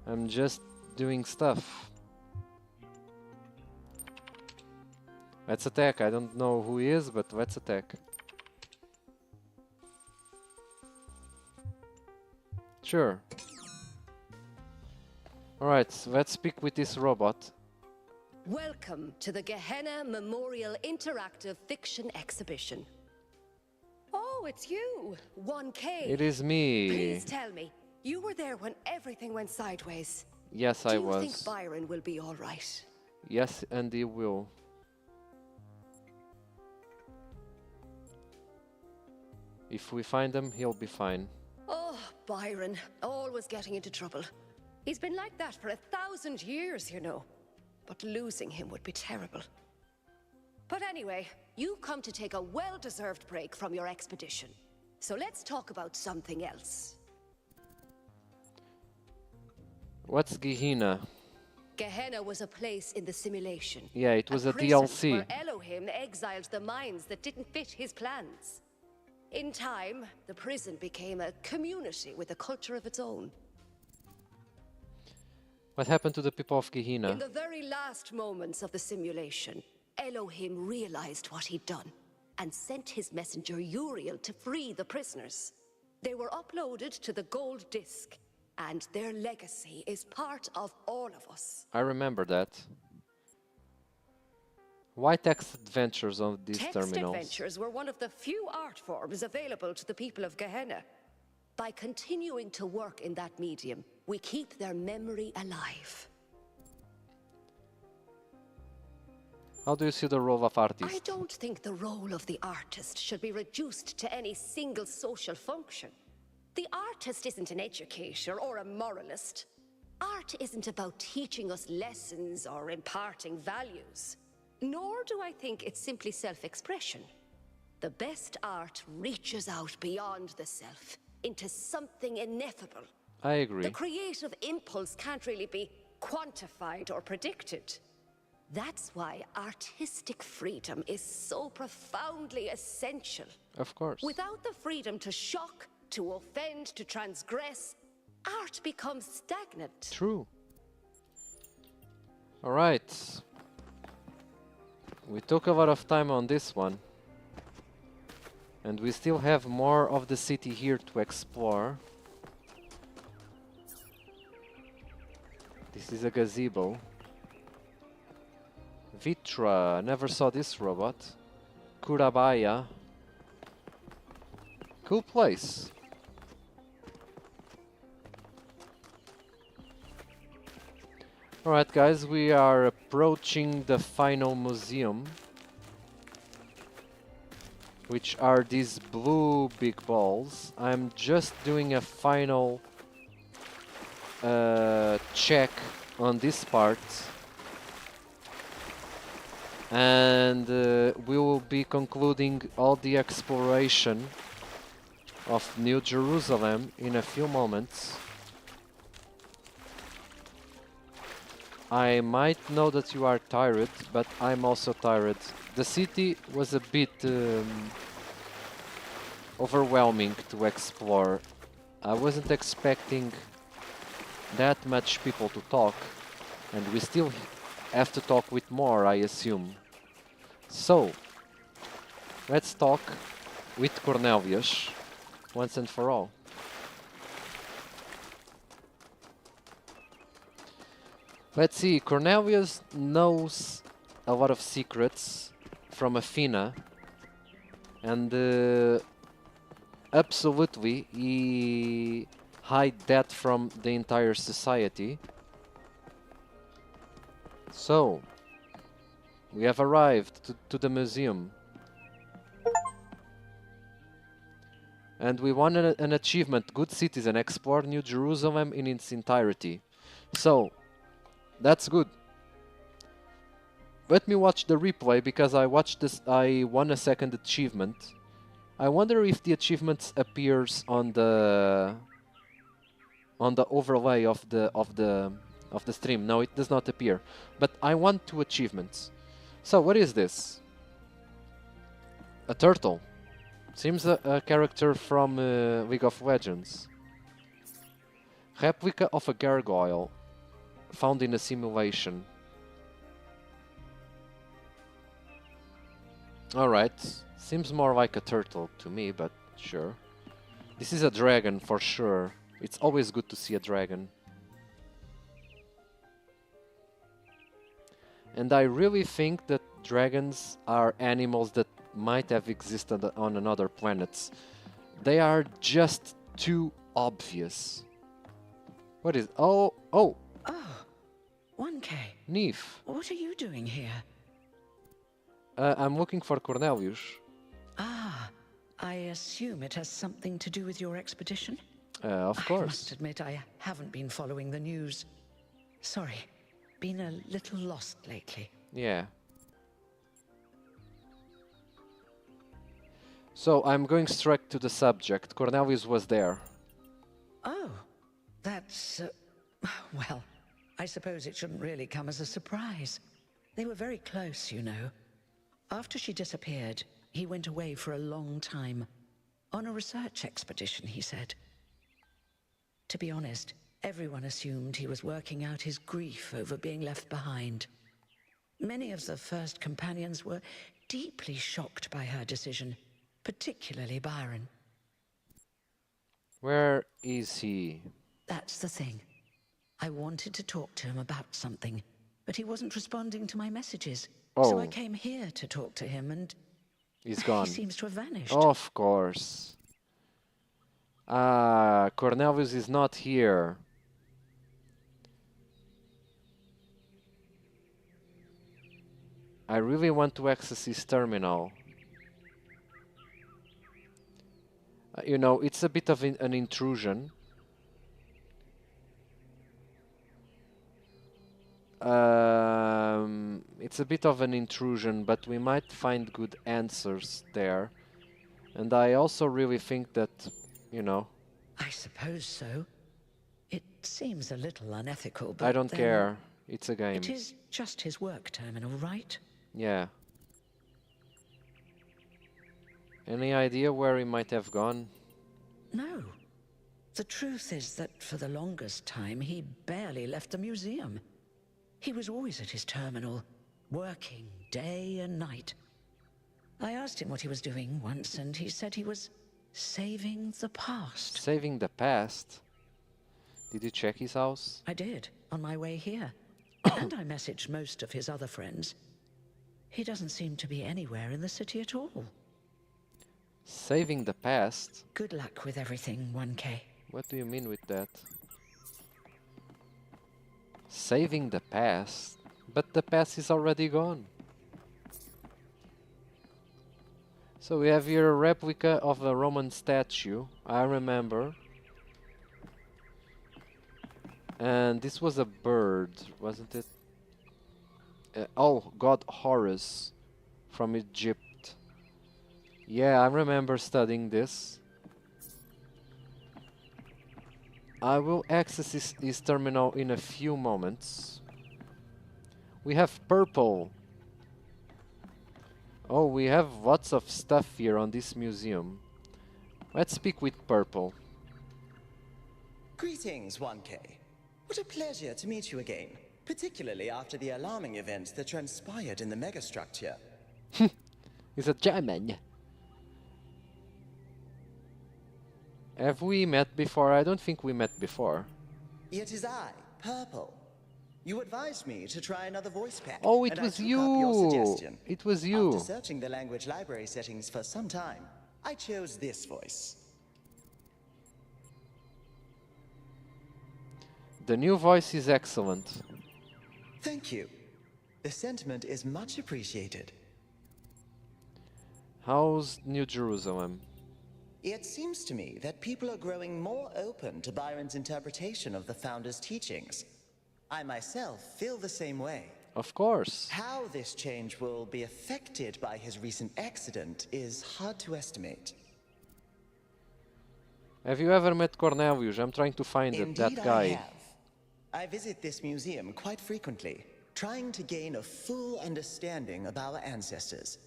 I'm just doing stuff. Let's attack. I don't know who he is, but let's attack. Sure. Alright, so let's speak with this robot. Welcome to the Gehenna Memorial Interactive Fiction Exhibition. Oh, it's you, 1K. It is me. Please tell me, you were there when everything went sideways. Yes, Do I you was. think Byron will be all right? Yes, and he will. If we find him, he'll be fine. Oh, Byron, always getting into trouble. He's been like that for 1,000 years, you know. But losing him would be terrible. But anyway, you've come to take a well-deserved break from your expedition. So let's talk about something else. What's Gehenna? Gehenna was a place in the simulation. Yeah, it was a prison DLC. where Elohim exiled the minds that didn't fit his plans. In time, the prison became a community with a culture of its own. What happened to the people of Gehenna? In the very last moments of the simulation, Elohim realized what he'd done and sent his messenger Uriel to free the prisoners. They were uploaded to the gold disc, and their legacy is part of all of us. I remember that. Why text adventures on these Text terminals? adventures were one of the few art forms available to the people of Gehenna. By continuing to work in that medium, we keep their memory alive. How do you see the role of artist? I don't think the role of the artist should be reduced to any single social function. The artist isn't an educator or a moralist. Art isn't about teaching us lessons or imparting values. Nor do I think it's simply self-expression. The best art reaches out beyond the self, into something ineffable. I agree. The creative impulse can't really be quantified or predicted. That's why artistic freedom is so profoundly essential. Of course. Without the freedom to shock, to offend, to transgress, art becomes stagnant. True. All right. We took a lot of time on this one. And we still have more of the city here to explore. This is a gazebo. Vitra, never saw this robot. Kurabaya. Cool place. Alright guys, we are approaching the final museum, which are these blue big balls. I'm just doing a final check on this part, and we will be concluding all the exploration of New Jerusalem in a few moments. I might know that you are tired, but I'm also tired. The city was a bit overwhelming to explore. I wasn't expecting that much people to talk, and we still have to talk with more, I assume. So, let's talk with Cornelius once and for all. Let's see, Cornelius knows a lot of secrets from Athena, and absolutely he hide that from the entire society. So, we have arrived to the museum. And we won an achievement, Good Citizen, explore New Jerusalem in its entirety. So, that's good. Let me watch the replay because I watched this. I won a second achievement. I wonder if the achievements appears on the overlay of the stream. No, it does not appear. But I won 2 achievements. So what is this? A turtle. Seems a character from League of Legends. Replica of a gargoyle. Found in a simulation. Alright, seems more like a turtle to me, but sure. This is a dragon for sure. It's always good to see a dragon. And I really think that dragons are animals that might have existed on another planets. They are just too obvious. What is... Oh! Oh, 1K. Neef. What are you doing here? I'm looking for Cornelius. Ah, I assume it has something to do with your expedition? Of I course. must admit I haven't been following the news. Sorry, been a little lost lately. Yeah. So I'm going straight to the subject. Cornelius was there. Oh, that's... well, I suppose it shouldn't really come as a surprise. They were very close, you know. After she disappeared, he went away for a long time. On a research expedition, he said. To be honest, everyone assumed he was working out his grief over being left behind. Many of the first companions were deeply shocked by her decision, particularly Byron. Where is he? That's the thing. I wanted to talk to him about something, but he wasn't responding to my messages. So I came here to talk to him, and he's gone. He seems to have vanished. Of course. Ah, Cornelius is not here. I really want to access his terminal. You know, it's a bit of an intrusion. It's a bit of an intrusion, but we might find good answers there. And I also really think that, you know... I suppose so. It seems a little unethical, but I don't care. It's a game. It is just his work terminal, right? Yeah. Any idea where he might have gone? No. The truth is that for the longest time, he barely left the museum. He was always at his terminal, working day and night. I asked him what he was doing once, and he said he was saving the past. Saving the past? Did you check his house? I did, on my way here. And I messaged most of his other friends. He doesn't seem to be anywhere in the city at all. Saving the past? Good luck with everything, 1K. What do you mean with that? Saving the past? But the past is already gone. So we have here a replica of a Roman statue, I remember. And this was a bird, wasn't it? Oh, God Horus from Egypt. Yeah, I remember studying this. I will access his terminal in a few moments. We have purple. Oh, we have lots of stuff here on this museum. Let's speak with purple. Greetings, 1K. What a pleasure to meet you again, particularly after the alarming events that transpired in the megastructure. He's a German. Have we met before? I don't think we met before. It is I, Purple. You advised me to try another voice pack. Oh, it and was I took up your you! suggestion. It was you. After searching the language library settings for some time, I chose this voice. The new voice is excellent. Thank you. The sentiment is much appreciated. How's New Jerusalem? It seems to me that people are growing more open to Byron's interpretation of the Founder's teachings. I myself feel the same way. Of course. How this change will be affected by his recent accident is hard to estimate. Have you ever met Cornelius? I'm trying to find that guy. I have. I visit this museum quite frequently, trying to gain a full understanding of our ancestors.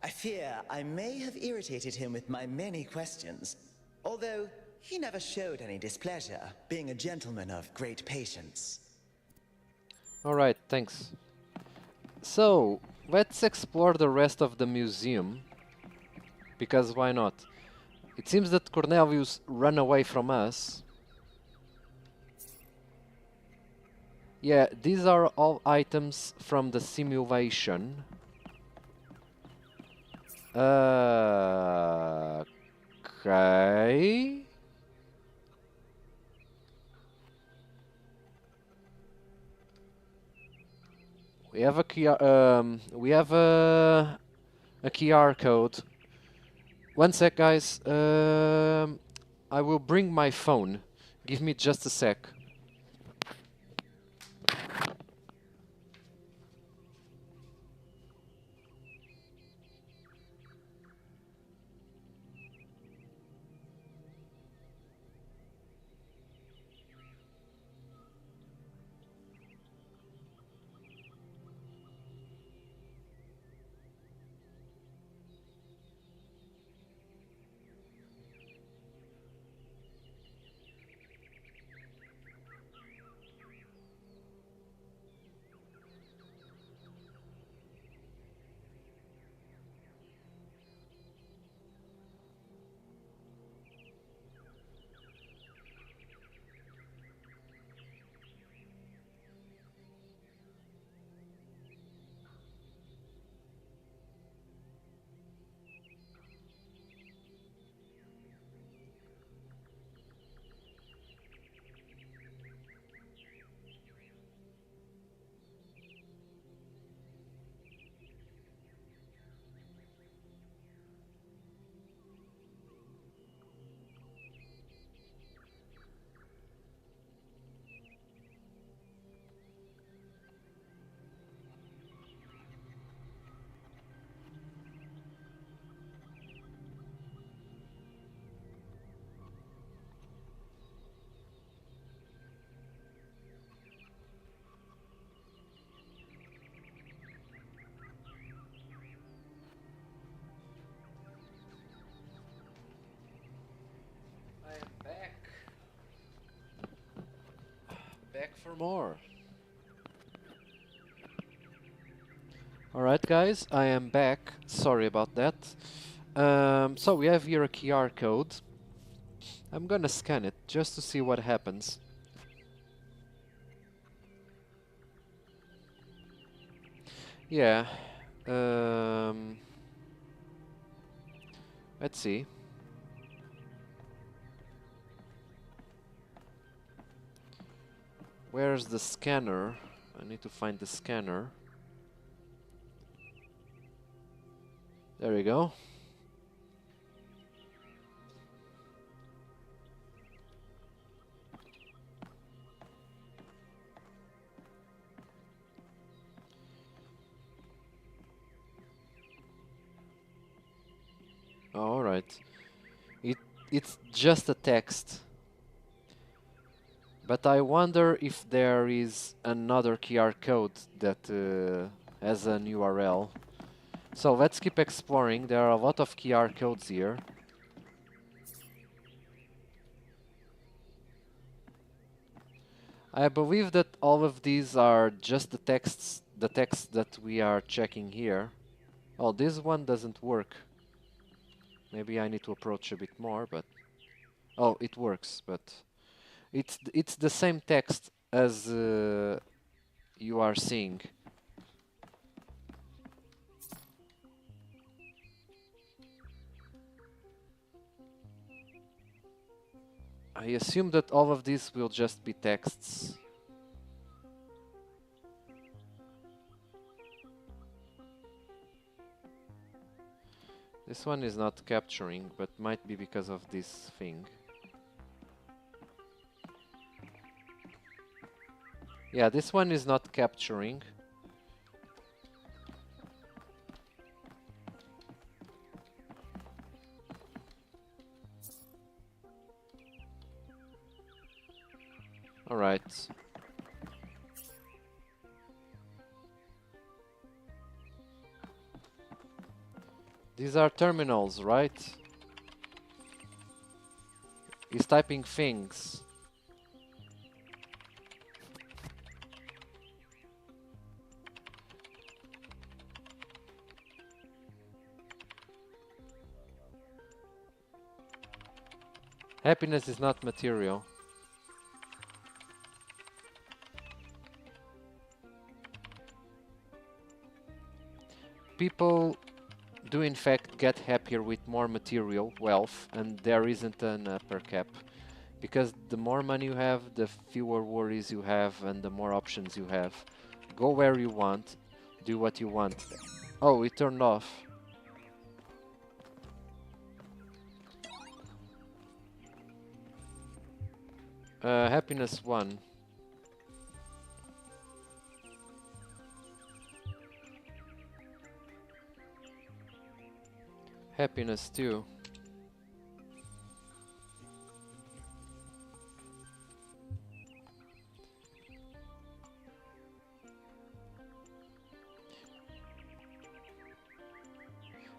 I fear I may have irritated him with my many questions, although he never showed any displeasure, being a gentleman of great patience. Alright, thanks. So, let's explore the rest of the museum, because why not? It seems that Cornelius ran away from us. Yeah, these are all items from the simulation. Okay. We have a QR code. One sec, guys. I will bring my phone. Give me just a sec. I am back. Back for more. Alright guys, I am back. Sorry about that. So we have here a QR code. I'm gonna scan it just to see what happens. Yeah. Let's see. Where's the scanner? I need to find the scanner. There we go. All right. It's just a text. But I wonder if there is another QR code that has an URL. So let's keep exploring. There are a lot of QR codes here. I believe that all of these are just the text that we are checking here. Oh, this one doesn't work. Maybe I need to approach a bit more, but... Oh, it works, but... It's the same text as you are seeing. I assume that all of these will just be texts. This one is not capturing, but might be because of this thing. Yeah, this one is not capturing. All right. These are terminals, right? He's typing things. Happiness is not material. people do in fact get happier with more material wealth, and there isn't an upper cap. Because the more money you have, the fewer worries you have, and the more options you have. Go where you want, do what you want. Oh, it turned off. Happiness 1. Happiness 2.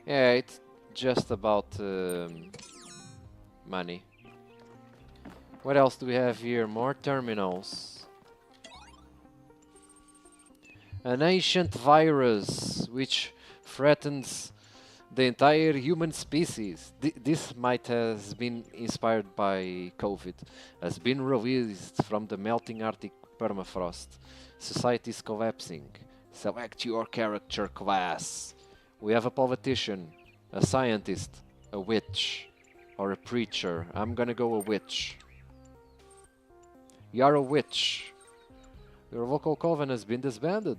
Yeah, it's just about money. What else do we have here? More terminals. An ancient virus which threatens the entire human species. This might has been inspired by COVID. Has been released from the melting Arctic permafrost. Society is collapsing. Select your character class. We have a politician, a scientist, a witch, or a preacher. I'm gonna go a witch. You are a witch. Your local coven has been disbanded.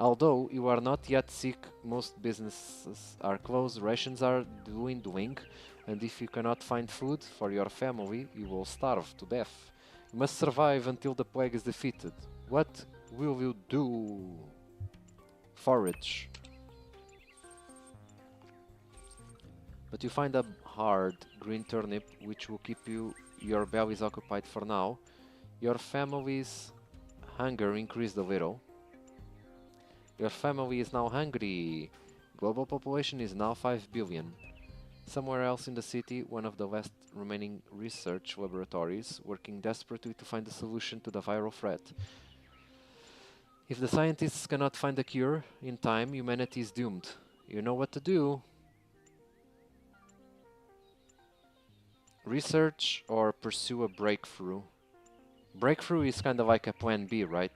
Although you are not yet sick, most businesses are closed, rations are dwindling, and if you cannot find food for your family, you will starve to death. You must survive until the plague is defeated. What will you do? Forage. But you find a hard green turnip which will keep your bellies occupied for now. Your family's hunger increased a little. Your family is now hungry. Global population is now 5 billion. Somewhere else in the city, one of the last remaining research laboratories working desperately to find a solution to the viral threat. If the scientists cannot find a cure in time, humanity is doomed. You know what to do. Research or pursue a breakthrough. Breakthrough is kind of like a plan B, right?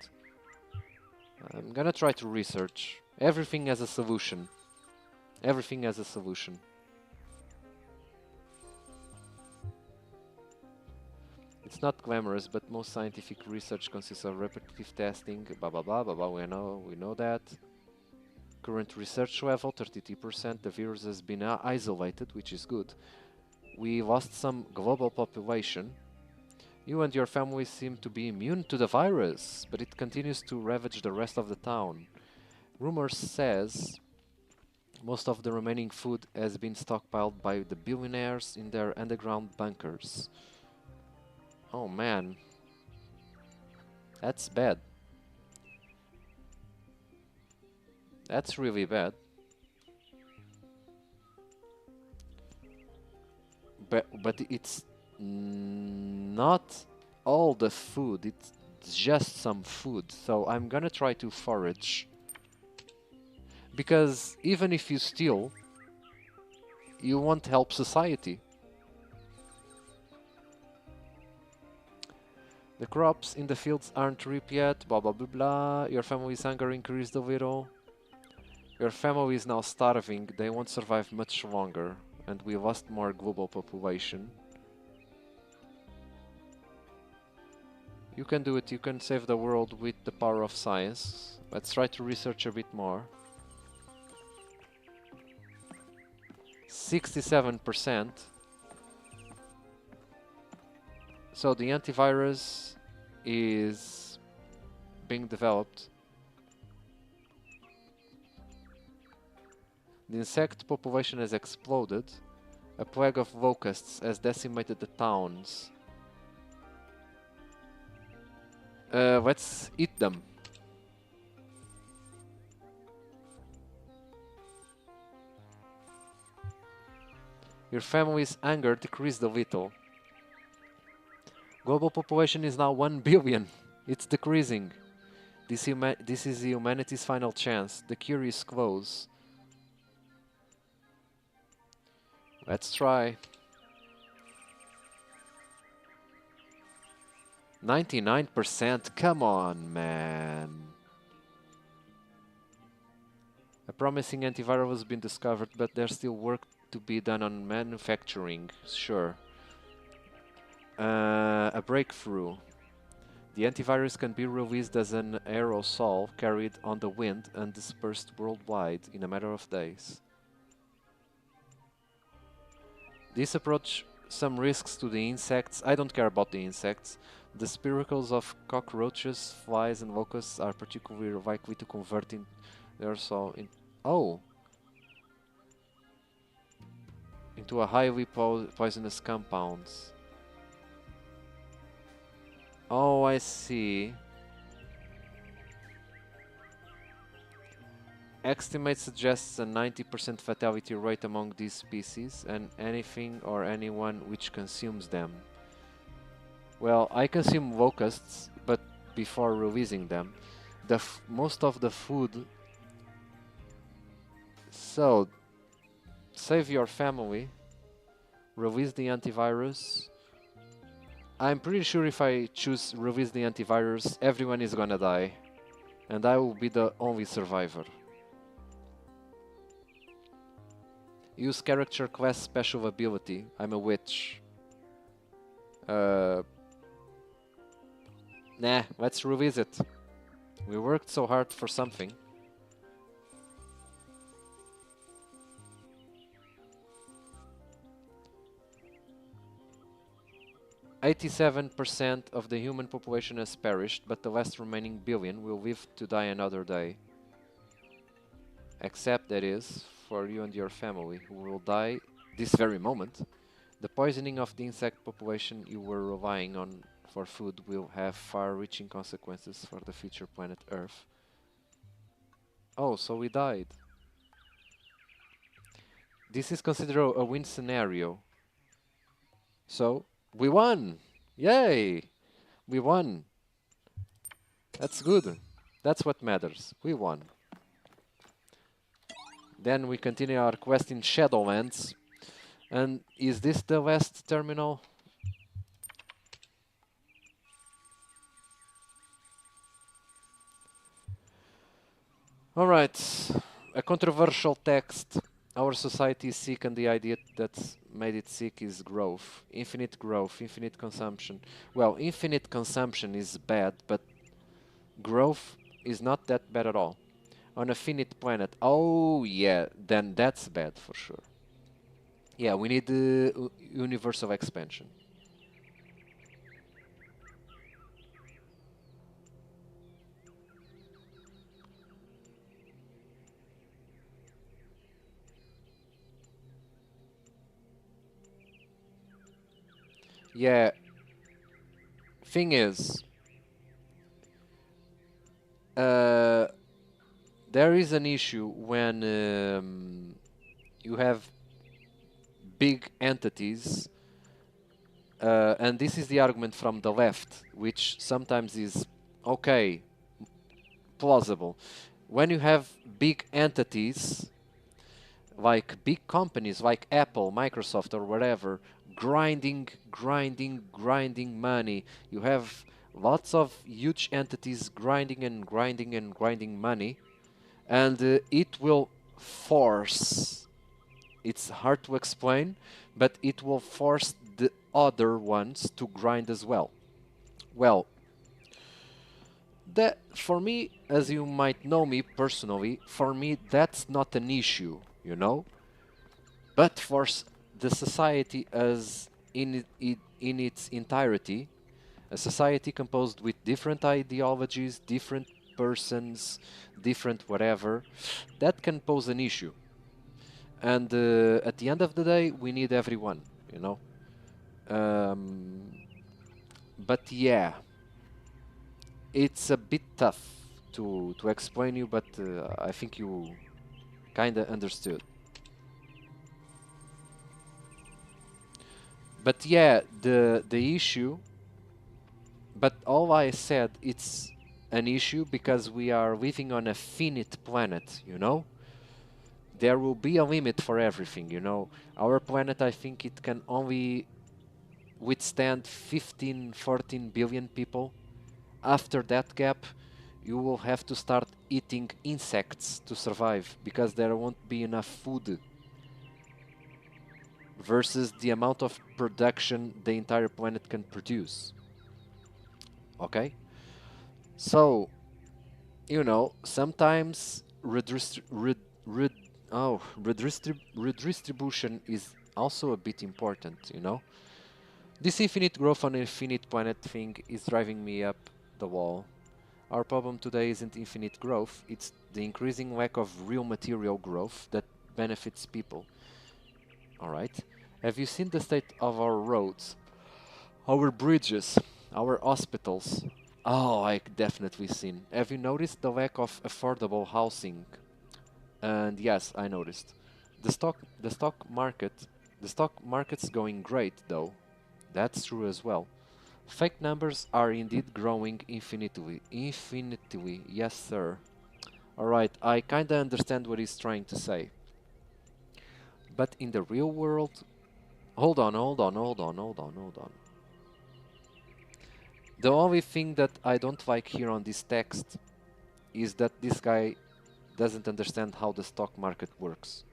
I'm gonna try to research. Everything has a solution. Everything has a solution. It's not glamorous, but most scientific research consists of repetitive testing, blah blah blah blah blah, we know that. Current research level, 32%, the virus has been isolated, which is good. We lost some global population. You and your family seem to be immune to the virus, but it continues to ravage the rest of the town. Rumors says most of the remaining food has been stockpiled by the billionaires in their underground bunkers. Oh man. That's bad. That's really bad. But it's not all the food, it's just some food. So I'm gonna try to forage. Because even if you steal, you won't help society. The crops in the fields aren't ripe yet, blah blah blah blah. Your family's hunger increased a little. Your family is now starving, they won't survive much longer. And we lost more global population. You can do it, you can save the world with the power of science. Let's try to research a bit more. 67%. So the antivirus is being developed. The insect population has exploded. A plague of locusts has decimated the towns. Let's eat them. Your family's anger decreased a little. Global population is now 1 billion. It's decreasing. This is humanity's final chance. The cure is close. Let's try. 99%? Come on, man. A promising antiviral has been discovered, but there's still work to be done on manufacturing. Sure. A breakthrough. The antivirus can be released as an aerosol carried on the wind and dispersed worldwide in a matter of days. This approach some risks to the insects. I don't care about the insects. The spiracles of cockroaches, flies and locusts are particularly likely to convert in aerosol into a highly poisonous compounds. Oh, I see. Estimate suggests a 90% fatality rate among these species and anything or anyone which consumes them. Well, I consume locusts, but before releasing them, most of the food. So, save your family, release the antivirus. I'm pretty sure if I choose release the antivirus, everyone is gonna die, and I will be the only survivor. Use character class special ability. I'm a witch. Nah, let's release it. We worked so hard for something. "87% of the human population has perished, but the last remaining billion will live to die another day. Except, that is, for you and your family, who will die this very moment. The poisoning of the insect population you were relying on for food will have far-reaching consequences for the future planet Earth." Oh, so we died. This is considered a win scenario. So, we won! Yay! We won! That's good. That's what matters. We won. Then we continue our quest in Shadowlands. And is this the last terminal? Alright. A controversial text. Our society is sick, and the idea that's made it sick is growth, infinite consumption. Well, infinite consumption is bad, but growth is not that bad at all. On a finite planet, oh yeah, then that's bad for sure. Yeah, we need the universal expansion. Yeah. Thing is, there is an issue when you have big entities, and this is the argument from the left, which sometimes is okay, plausible. When you have big entities, like big companies like Apple, Microsoft, or whatever, grinding money. You have lots of huge entities grinding money, and it will force. It's hard to explain, but it will force the other ones to grind as well. Well, that for me, as you might know me personally, for me that's not an issue, you know. But for the society as in its entirety, a society composed with different ideologies, different persons, different whatever, that can pose an issue. And at the end of the day, we need everyone, you know. But yeah, it's a bit tough to explain you, but I think you kinda understood. But yeah, the issue. But all I said, it's an issue because we are living on a finite planet, you know. There will be a limit for everything, you know. Our planet, I think it can only withstand 15, 14 billion people. After that gap, you will have to start eating insects to survive because there won't be enough food versus the amount of production the entire planet can produce. Okay? So, you know, sometimes redistribution is also a bit important, you know? This infinite growth on infinite planet thing is driving me up the wall. Our problem today isn't infinite growth, it's the increasing lack of real material growth that benefits people. Alright? Have you seen the state of our roads? Our bridges? Our hospitals? Oh, I definitely seen. Have you noticed the lack of affordable housing? And yes, I noticed. The stock market's going great though. That's true as well. Fake numbers are indeed growing infinitely. Infinitely, yes sir. Alright, I kinda understand what he's trying to say. But in the real world... Hold on. The only thing that I don't like here on this text is that this guy doesn't understand how the stock market works.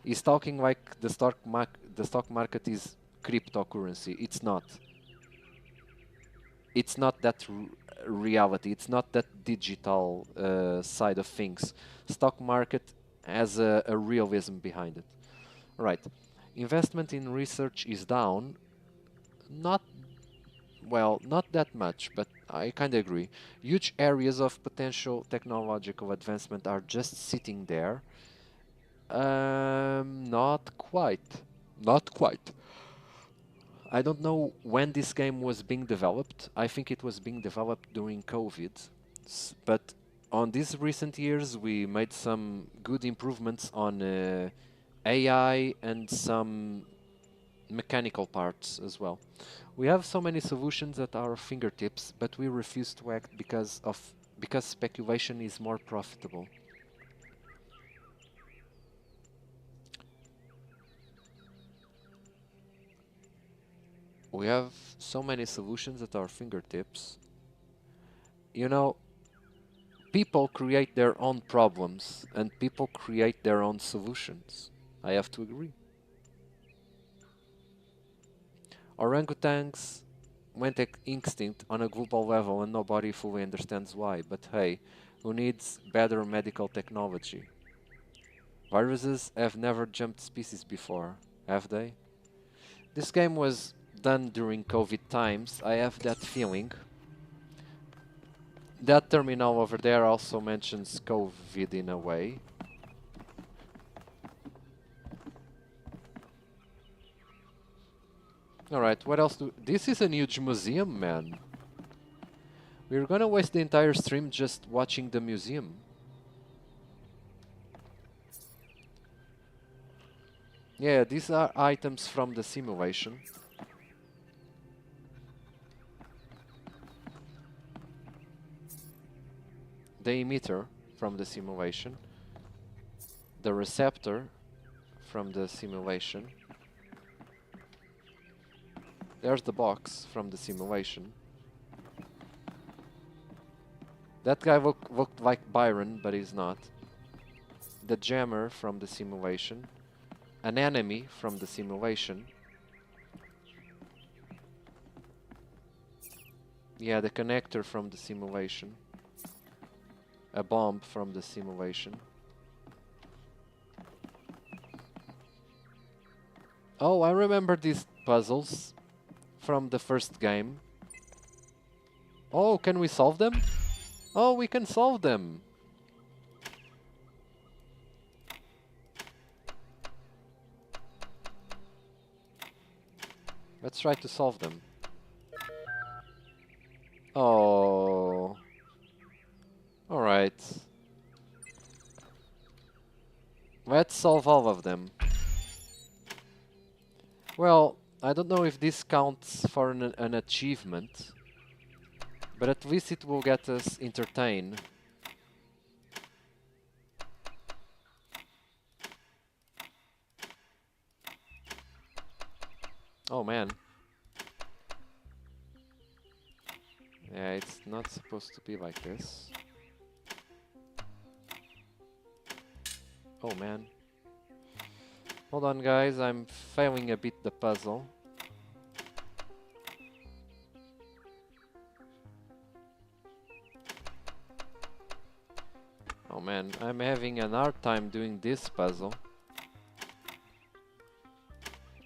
He's talking like the stock market is cryptocurrency. It's not. It's not that reality. It's not that digital side of things. Stock market has a realism behind it. Right. Investment in research is down. Not well, not that much, but I kind of agree. Huge areas of potential technological advancement are just sitting there. Not quite. Not quite. I don't know when this game was being developed. I think it was being developed during COVID. But on these recent years, we made some good improvements on AI and some mechanical parts as well. We have so many solutions at our fingertips, but we refuse to act because speculation is more profitable. We have so many solutions at our fingertips. You know, people create their own problems and people create their own solutions. I have to agree. Orangutans went extinct on a global level and nobody fully understands why. But hey, who needs better medical technology? Viruses have never jumped species before, have they? This game was done during COVID times, I have that feeling. That terminal over there also mentions COVID in a way. Alright, what else do... This is a huge museum, man. We're gonna waste the entire stream just watching the museum. Yeah, these are items from the simulation. The emitter from the simulation. The receptor from the simulation. There's the box from the simulation. That guy looked like Byron, but he's not. The jammer from the simulation. An enemy from the simulation. Yeah, the connector from the simulation. A bomb from the simulation. Oh, I remember these puzzles from the first game. Oh, can we solve them? Oh, we can solve them. Let's try to solve them. Oh. Alright. Let's solve all of them. Well, I don't know if this counts for an achievement, but at least it will get us entertained. Oh man. Yeah, it's not supposed to be like this. Oh man. Hold on guys, I'm failing a bit the puzzle. Oh man, I'm having an hard time doing this puzzle.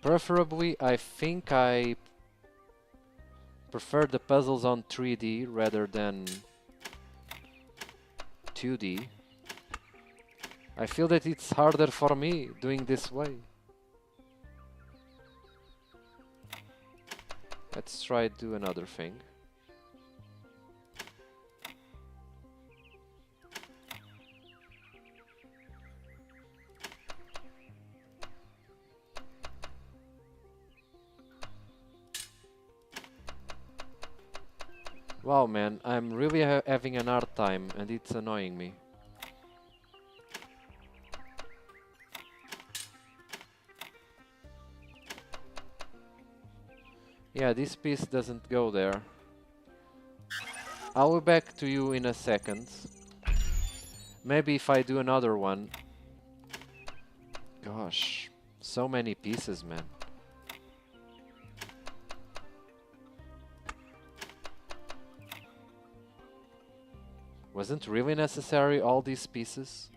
Preferably, I think I prefer the puzzles on 3D rather than 2D. I feel that it's harder for me doing this way. Let's try do another thing. Wow man, I'm really having an hard time and it's annoying me. Yeah, this piece doesn't go there. I'll be back to you in a second. Maybe if I do another one. Gosh, so many pieces, man. Wasn't really necessary all these pieces?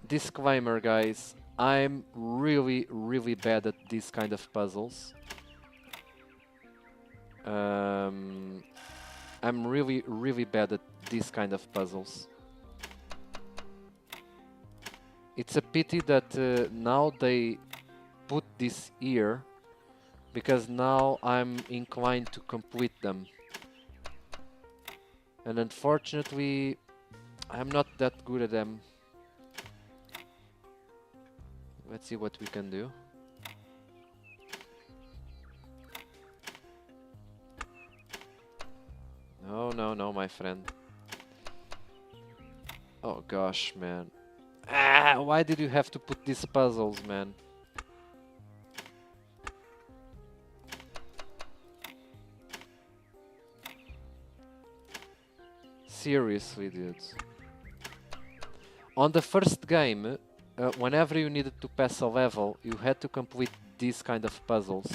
Disclaimer guys, I'm really bad at these kind of puzzles. I'm really bad at these kind of puzzles. It's a pity that now they put this here, because now I'm inclined to complete them. And unfortunately, I'm not that good at them. Let's see what we can do. No, my friend. Oh gosh, man. Why did you have to put these puzzles, man? Seriously, dudes. On the first game, whenever you needed to pass a level, you had to complete these kind of puzzles.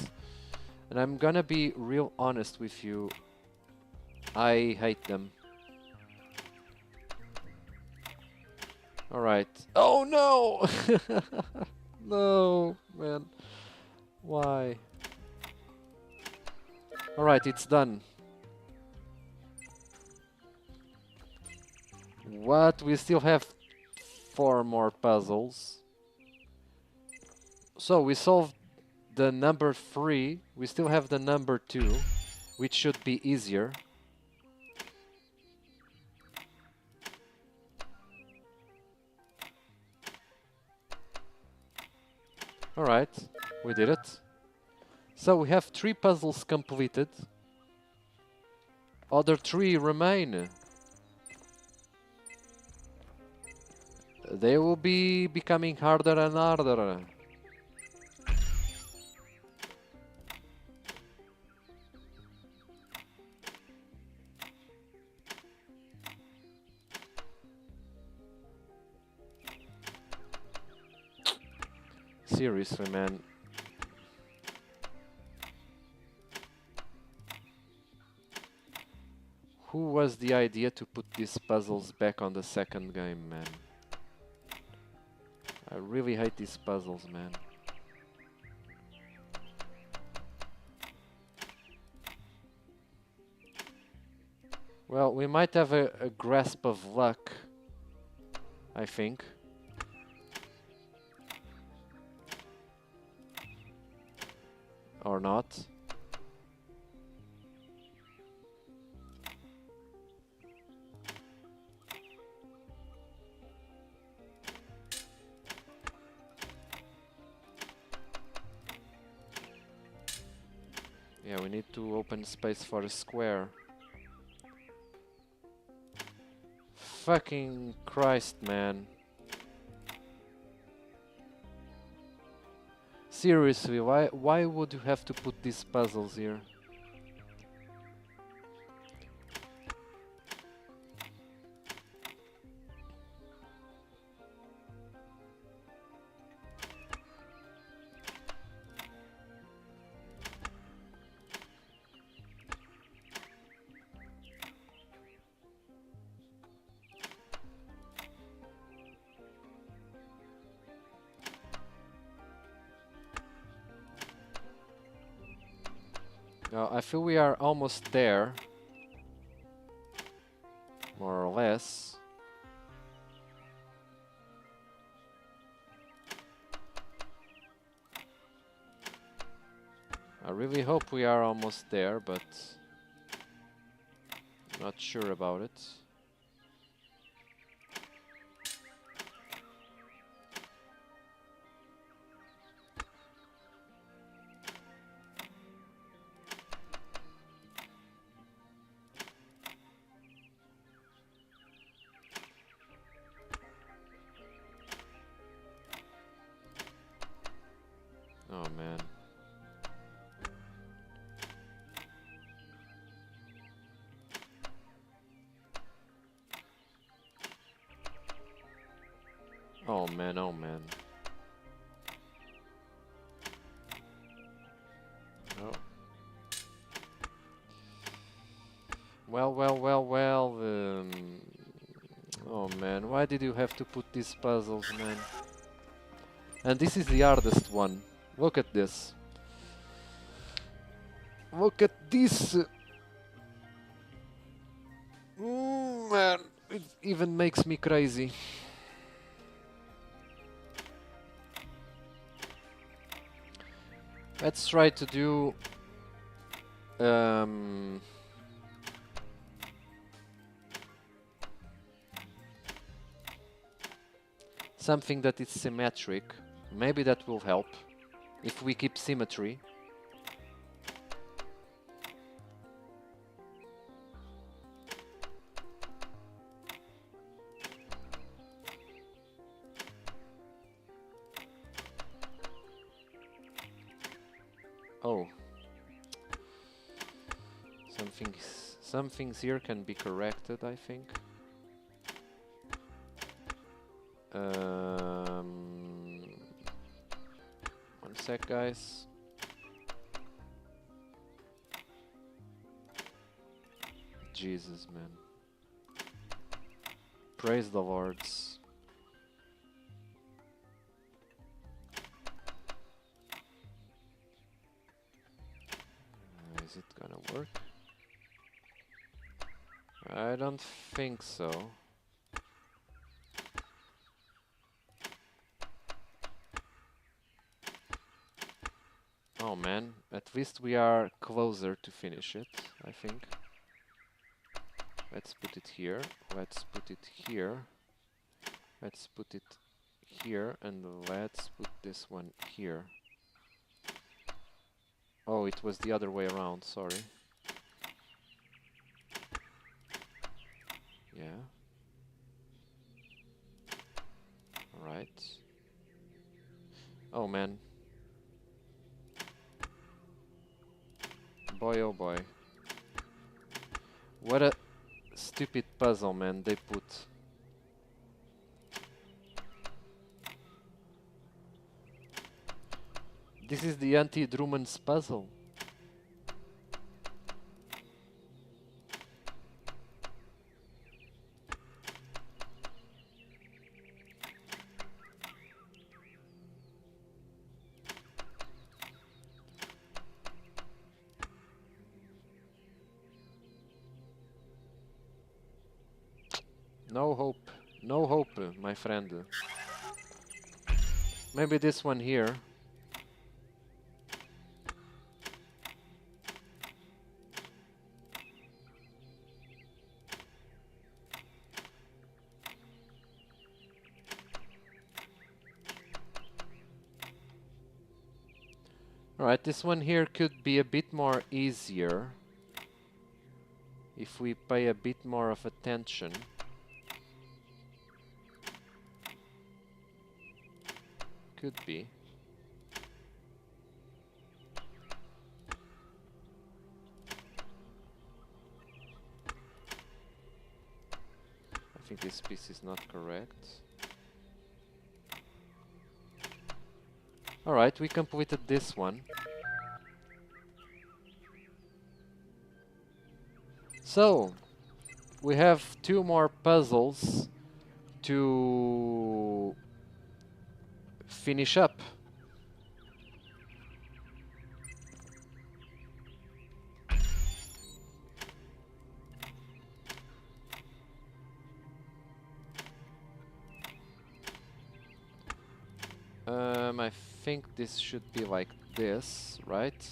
And I'm gonna be real honest with you, I hate them. Alright. Oh no! No, man. Why? Alright, it's done. What? We still have 4 more puzzles. So we solved the number 3. We still have the number 2, which should be easier. Alright, we did it. So we have 3 puzzles completed. Other 3 remain. They will be becoming harder and harder. Seriously, man. Who was the idea to put these puzzles back on the second game, man? I really hate these puzzles, man. Well, we might have a grasp of luck, I think. Or not. Yeah, we need to open space for a square. fucking Christ, man. Seriously, why would you have to put these puzzles here? I feel we are almost there, more or less. I really hope we are almost there, but not sure about it. Oh man. Oh man, oh man. Oh. Well. Oh man, why did you have to put these puzzles, man? And this is the hardest one. Look at this. Look at this. Man, it even makes me crazy. Let's try to do something that is symmetric. Maybe that will help if we keep symmetry. Oh. Some things here can be corrected, I think. One sec, guys. Jesus, man. Praise the Lords. Is it gonna work? I don't think so. Oh man, at least we are closer to finish it, I think. Let's put it here, let's put it here, let's put it here, and let's put this one here. Oh, it was the other way around, sorry. Yeah. Alright. Oh man. Boy oh boy. What a stupid puzzle, man, they put. This is the anti-Drummond's puzzle. No hope, my friend. Maybe this one here. Alright, this one here could be a bit more easier if we pay a bit more of attention. could be. I think this piece is not correct. Alright, we completed this one. So, we have 2 more puzzles to finish up. I think this should be like this, right?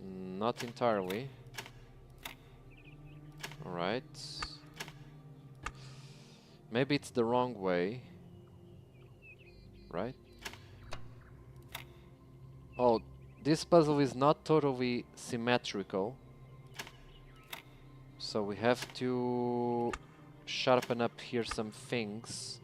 Not entirely. Alright. Maybe it's the wrong way. Right? Oh, this puzzle is not totally symmetrical. So we have to sharpen up here some things.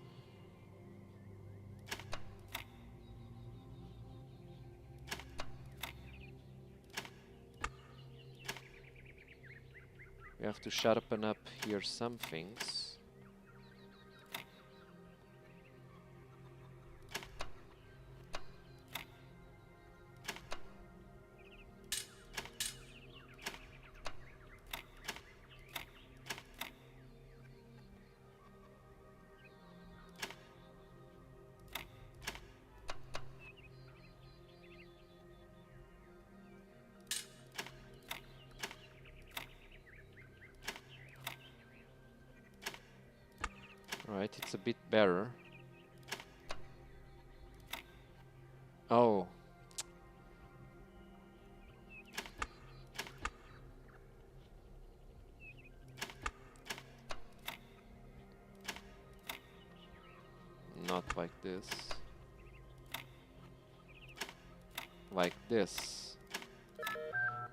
We have to sharpen up here some things. Right, it's a bit better. Oh. Not like this. Like this.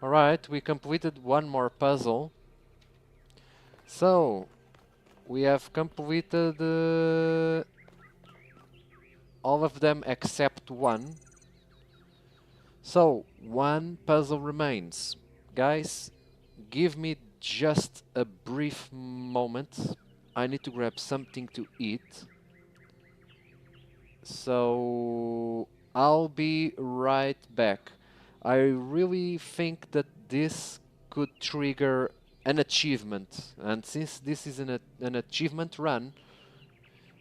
Alright, we completed one more puzzle. So, we have completed all of them except one. So, one puzzle remains. Guys, give me just a brief moment. I need to grab something to eat. So, I'll be right back. I really think that this could trigger an achievement. And since this is an achievement run,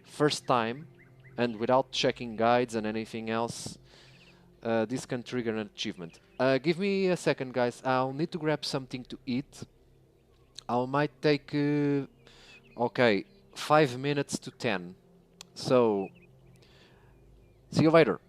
first time, and without checking guides and anything else, this can trigger an achievement. Give me a second, guys. I'll need to grab something to eat. I might take, okay, 5 minutes to 10. So, see you later.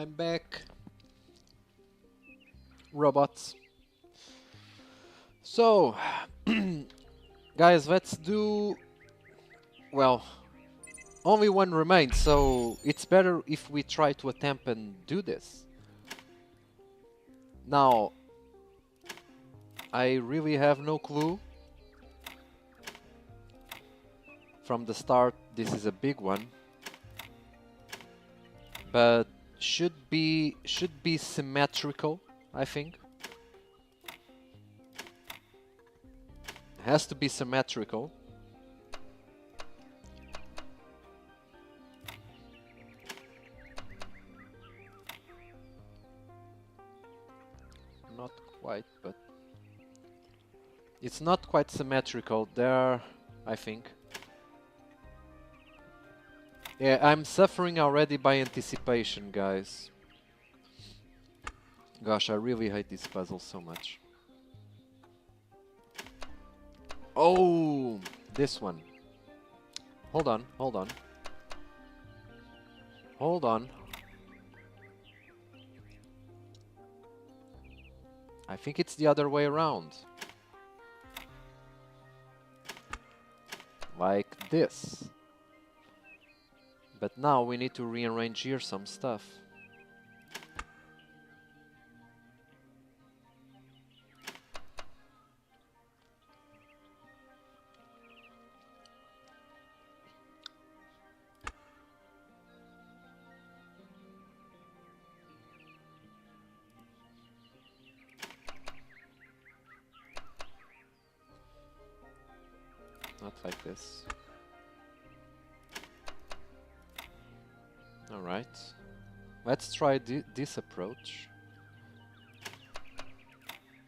I'm back. Robots. So, guys, let's do... Well, only one remains, so it's better if we try to attempt and do this. Now, I really have no clue. From the start, this is a big one. But should be symmetrical, I think. Has to be symmetrical. Not quite, but it's not quite symmetrical there, I think. Yeah, I'm suffering already by anticipation, guys. Gosh, I really hate these puzzles so much. Oh, this one. Hold on, hold on. Hold on. I think it's the other way around. Like this. But now we need to rearrange here some stuff. Not like this. Alright. Let's try this approach.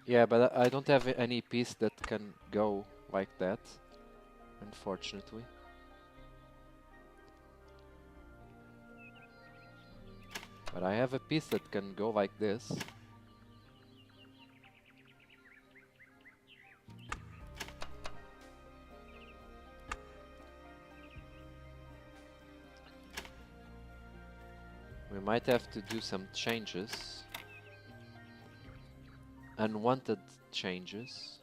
Yeah, but I don't have any piece that can go like that, unfortunately. But I have a piece that can go like this. We might have to do some changes. Unwanted changes.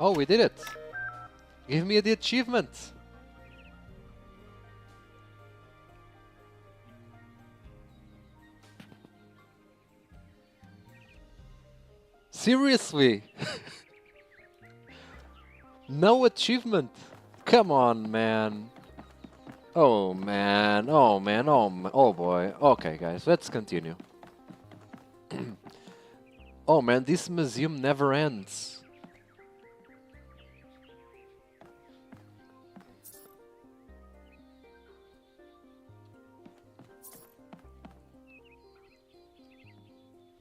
Oh, we did it! Give me the achievement! Seriously? No achievement? Come on, man. Oh, man. Oh, man. Oh, boy. Okay, guys. Let's continue. Oh, man. This museum never ends.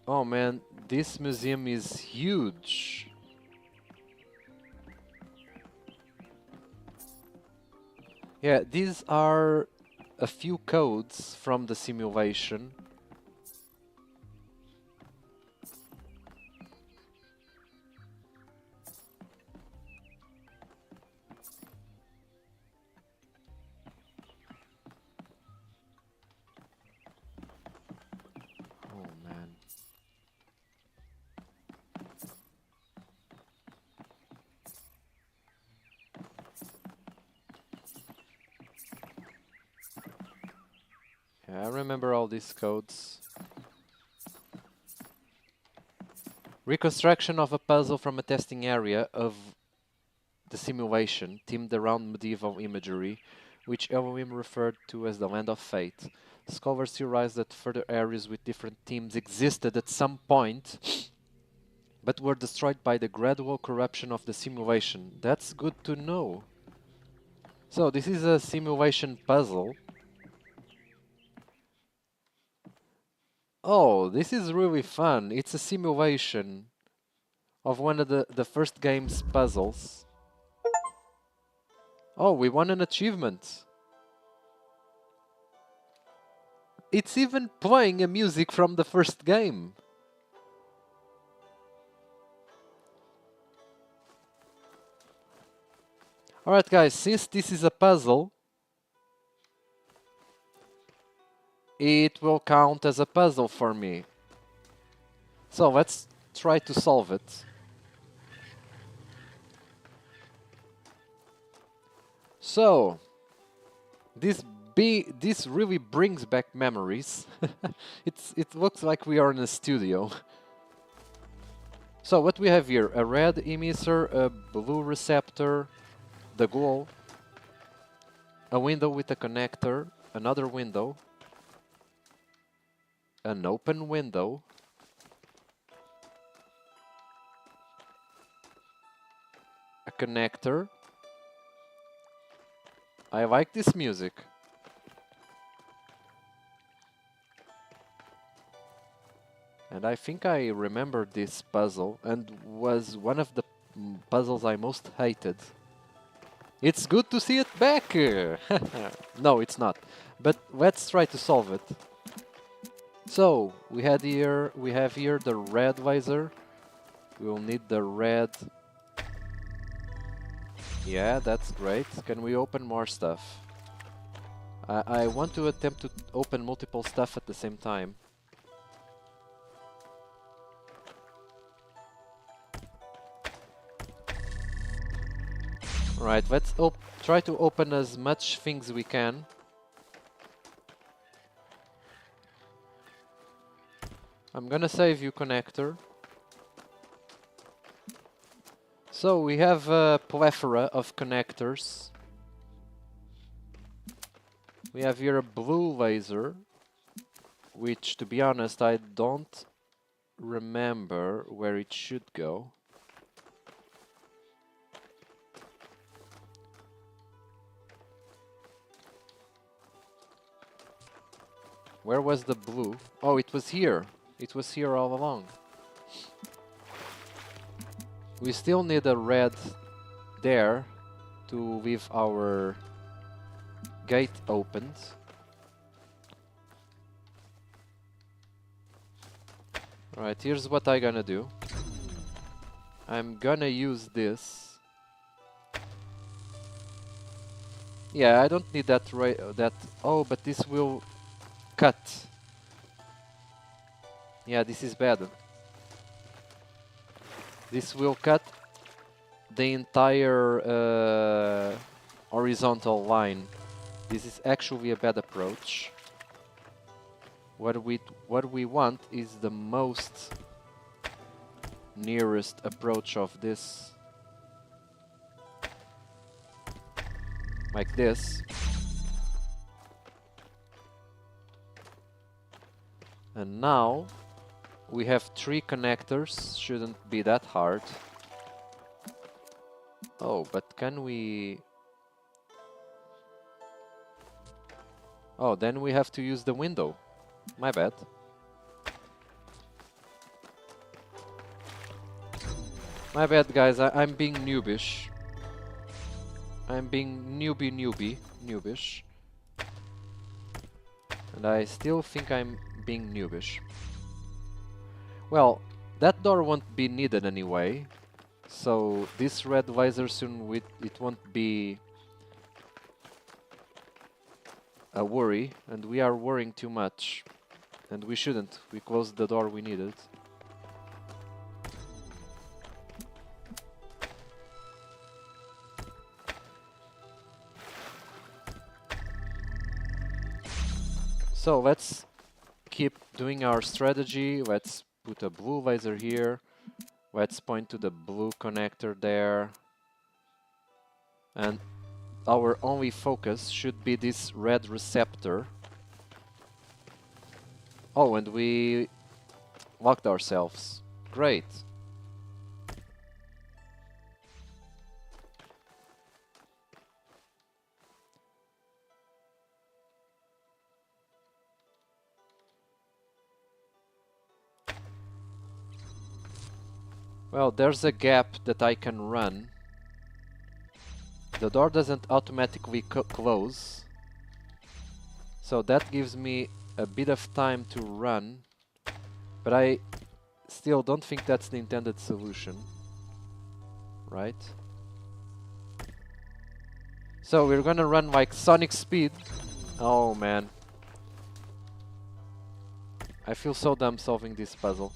Oh, man. This museum is huge. Yeah, these are a few codes from the simulation. Oh, man. Yeah, I remember all these codes. Reconstruction of a puzzle from a testing area of the simulation, themed around medieval imagery, which Elohim referred to as the Land of Fate. Scholars theorize that further areas with different themes existed at some point, but were destroyed by the gradual corruption of the simulation. That's good to know. So, this is a simulation puzzle. Oh, this is really fun. It's a simulation of one of the first game's puzzles. Oh, we won an achievement. It's even playing a music from the first game. Alright guys, since this is a puzzle, it will count as a puzzle for me. So let's try to solve it. So, this really brings back memories. It looks like we are in a studio. So what we have here, a red emitter, a blue receptor, the goal, a window with a connector, another window, an open window, connector. I like this music. And I think I remember this puzzle and was one of the puzzles I most hated. It's good to see it back! No, it's not. But let's try to solve it. So, we have here the red laser. We will need the red. Yeah, that's great. Can we open more stuff? I want to attempt to open multiple stuff at the same time. Right, let's try to open as much things we can. I'm gonna save you, connector. So we have a plethora of connectors. We have here a blue laser, which, to be honest, I don't remember where it should go. Where was the blue? Oh, it was here. It was here all along. We still need a red there to leave our gate opened. Alright, here's what I'm gonna do. I'm gonna use this. Yeah, I don't need that oh, but this will cut. Yeah, this is bad. This will cut the entire horizontal line. This is actually a bad approach. What we want is the most nearest approach of this. Like this. And now we have 3 connectors, shouldn't be that hard. Oh, but can we... Oh, then we have to use the window. My bad. My bad, guys, I'm being noobish. I'm being noobish. And I still think I'm being noobish. Well, that door won't be needed anyway, so this red laser soon it won't be a worry, and we are worrying too much, and we shouldn't. We closed the door we needed. So let's keep doing our strategy. Let's put a blue laser here. Let's point to the blue connector there. And our only focus should be this red receptor. Oh, and we locked ourselves. Great. Well, there's a gap that I can run. The door doesn't automatically close, so that gives me a bit of time to run, but I still don't think that's the intended solution, right? So we're gonna run like Sonic speed. Oh man. I feel so dumb solving this puzzle.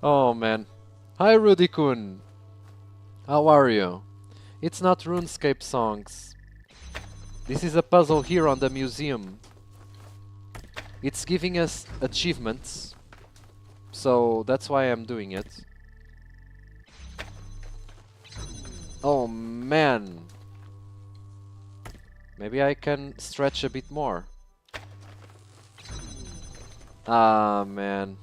Oh man. Hi Rudy-kun. How are you? It's not RuneScape songs. This is a puzzle here on the museum. It's giving us achievements, so that's why I'm doing it. Oh man. Maybe I can stretch a bit more. Ah man.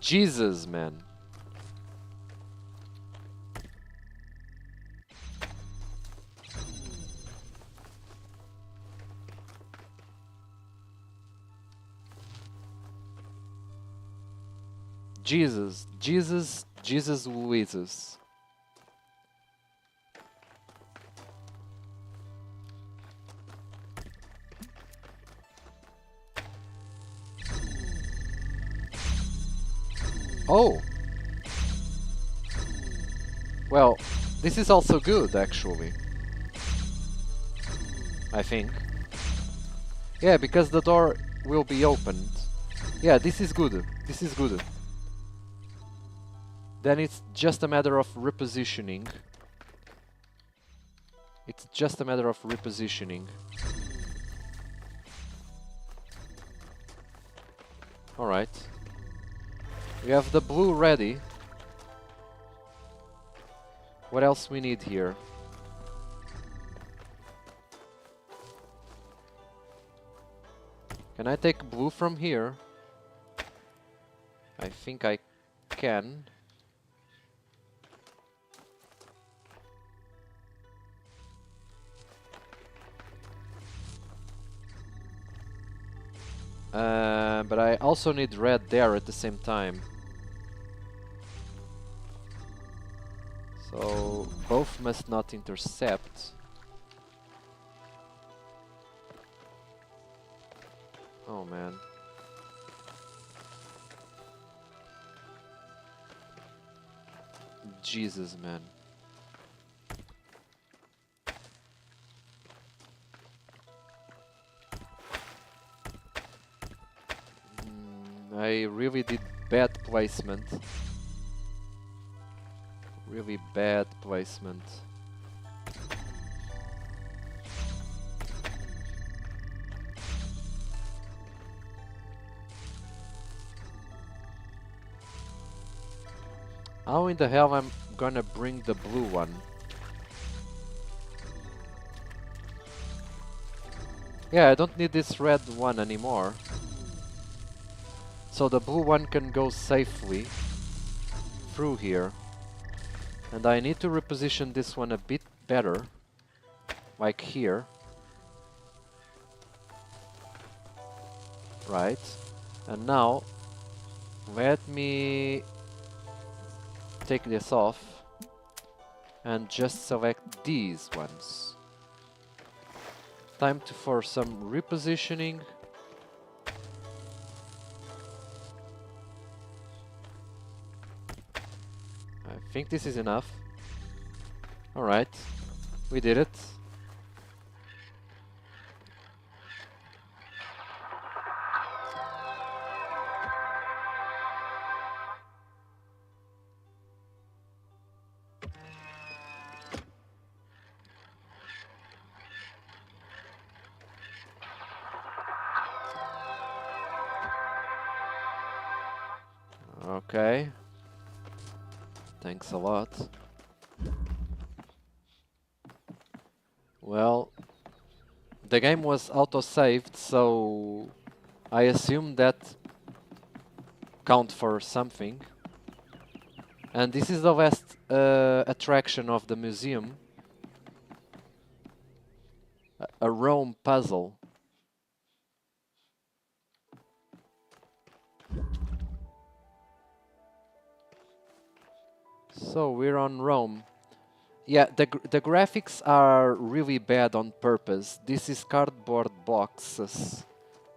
Jesus, man. Jesus, Jesus, Jesus Louises. Oh! Well, this is also good, actually. I think. Yeah, because the door will be opened. Yeah, this is good. This is good. Then it's just a matter of repositioning. It's just a matter of repositioning. Alright. We have the blue ready. What else we need here? Can I take blue from here? I think I can. But I also need red there at the same time. So both must not intercept. Oh man. Jesus, man. I really did bad placement. Really bad placement. How in the hell I'm gonna bring the blue one? Yeah, I don't need this red one anymore. So the blue one can go safely through here. And I need to reposition this one a bit better. Like here. Right. And now, let me take this off and just select these ones. Time for some repositioning. I think this is enough. Alright, we did it. Okay. Thanks a lot. Well, the game was auto-saved, so I assume that count for something. And this is the last attraction of the museum. A Rome puzzle. So we're on Rome. Yeah, the graphics are really bad on purpose. This is cardboard boxes,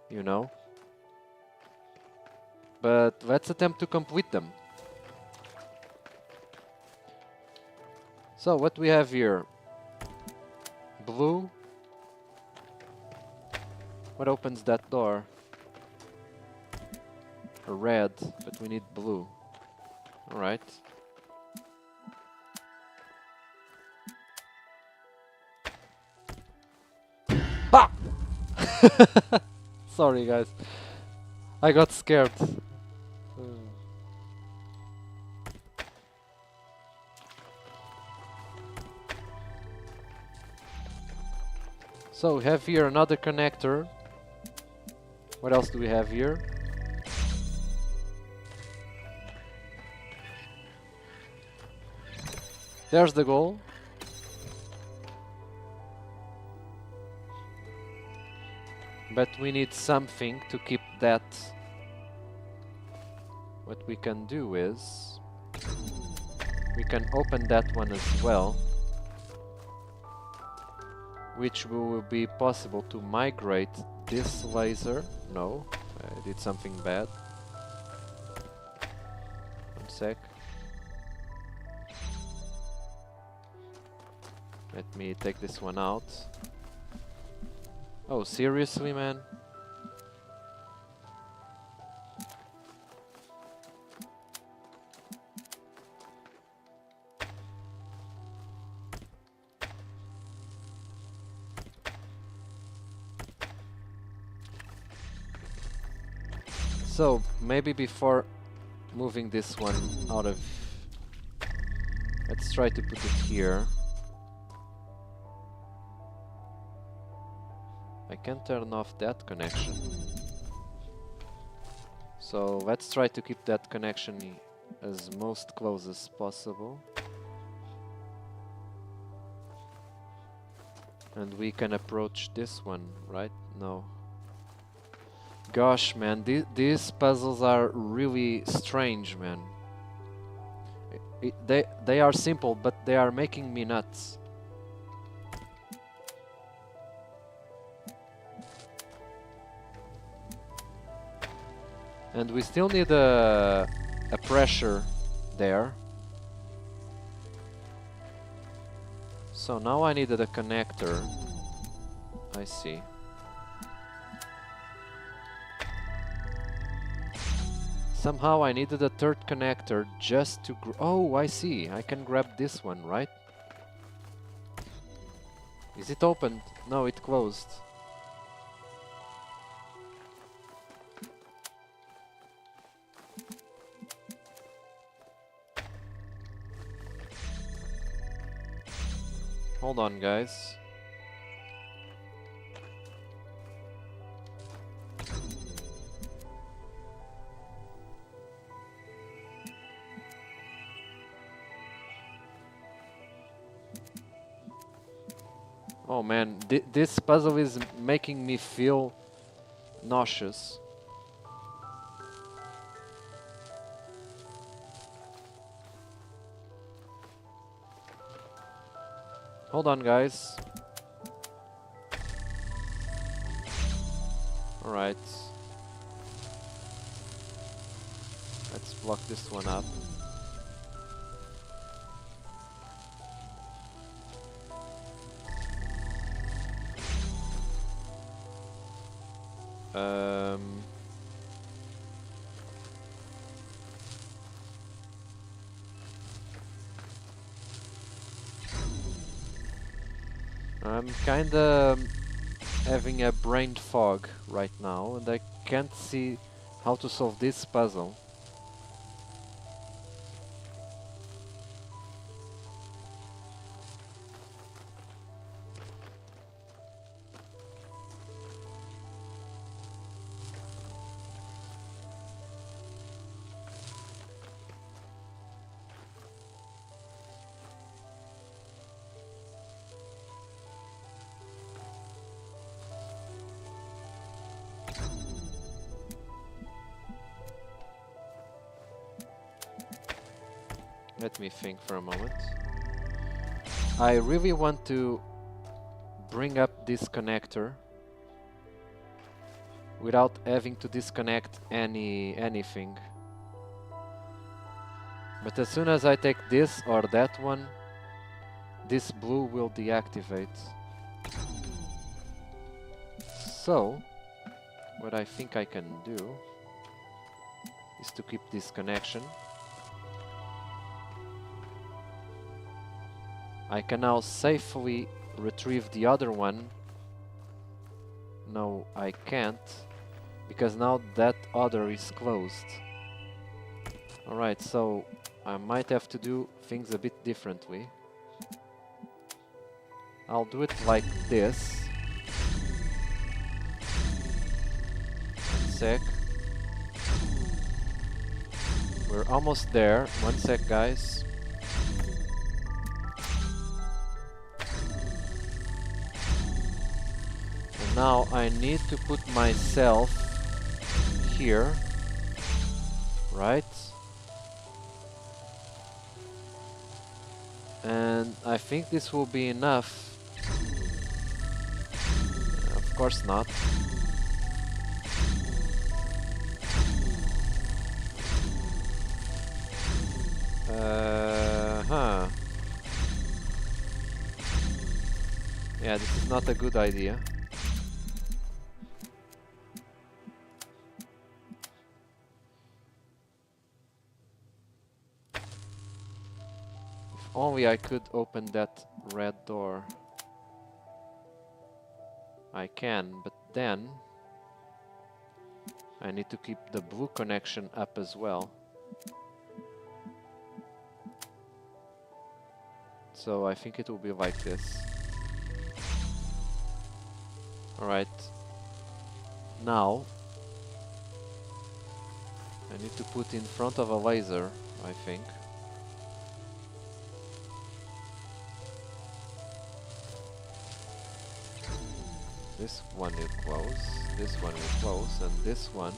you know. But let's attempt to complete them. So what we have here? Blue. What opens that door? A red, but we need blue. Alright. Ah! Sorry guys. I got scared. So we have here another connector. What else do we have here? There's the goal. But we need something to keep that. What we can do is we can open that one as well, which will be possible to migrate this laser. No, I did something bad. One sec. Let me take this one out. Oh, seriously, man? So, maybe before moving this one out of... Let's try to put it here. I can turn off that connection. So let's try to keep that connection as most close as possible. And we can approach this one, right? No. Gosh, man, these puzzles are really strange, man. They are simple, but they are making me nuts. And we still need a pressure there. So now I needed a connector. I see. Somehow I needed a third connector just to... Oh, I see. I can grab this one, right? Is it opened? No, it closed. Hold on, guys. Oh man, this puzzle is making me feel nauseous. Hold on, guys. Alright. Let's block this one up. I'm kinda having a brain fog right now, and I can't see how to solve this puzzle. Let me think for a moment. I really want to bring up this connector without having to disconnect anything. But as soon as I take this or that one, this blue will deactivate. So, what I think I can do is to keep this connection. I can now safely retrieve the other one. No, I can't, because now that other is closed. Alright, so I might have to do things a bit differently. I'll do it like this. One sec. We're almost there. One sec, guys. Now I need to put myself here, right? And I think this will be enough. Of course not. Huh. Yeah, this is not a good idea. If only I could open that red door. I can, but then I need to keep the blue connection up as well. So I think it will be like this. Alright. Now I need to put in front of a laser, I think. This one will close, this one will close, and this one...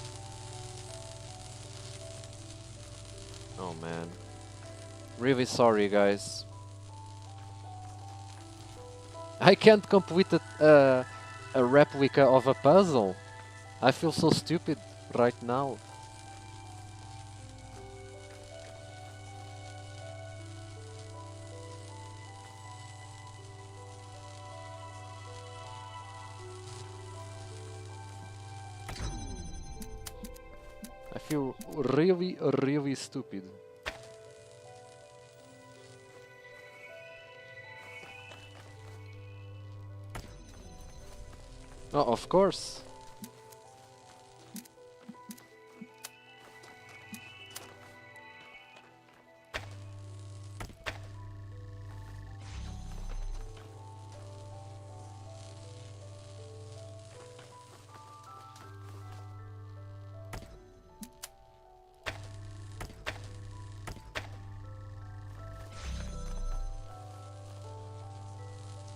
Oh man. Really sorry, guys. I can't complete a replica of a puzzle. I feel so stupid right now. I feel really, really stupid. Oh, of course.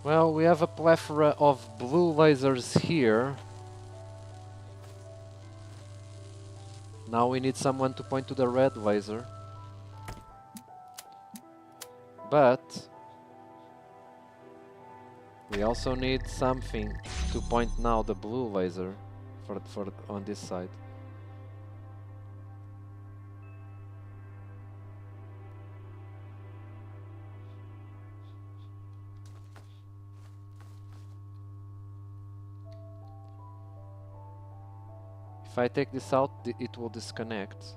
Well, we have a plethora of blue lasers here. Now we need someone to point to the red laser. But we also need something to point now the blue laser for on this side. If I take this out, it will disconnect.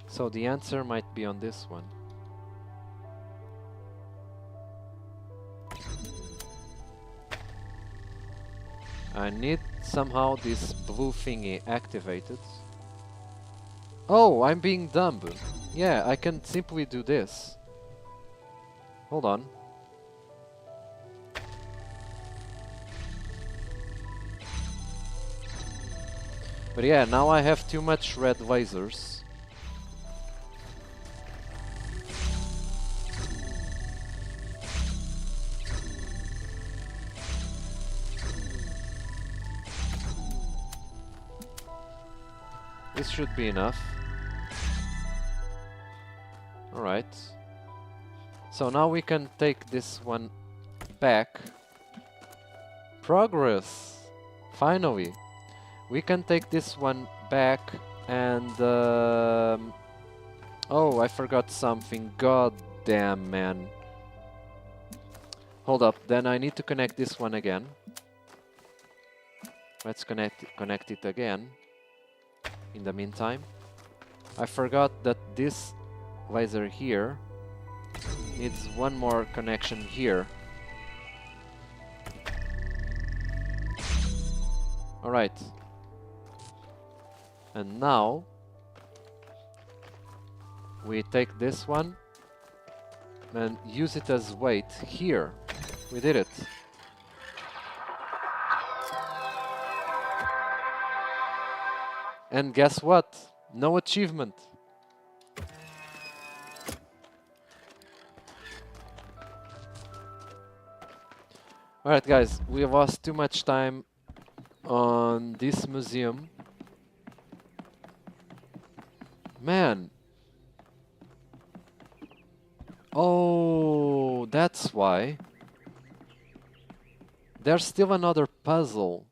So the answer might be on this one. I need somehow this blue thingy activated. Oh, I'm being dumb. Yeah, I can simply do this. Hold on. But yeah, now I have too much red lasers. This should be enough. Alright. So now we can take this one back. Progress! Finally! We can take this one back and... oh, I forgot something. God damn, man. Hold up, then I need to connect this one again. Let's connect it again. In the meantime, I forgot that this laser here needs one more connection here. Alright. And now we take this one and use it as weight here. We did it. And guess what? No achievement. Alright guys, we have lost too much time on this museum. Man. Oh, that's why. There's still another puzzle.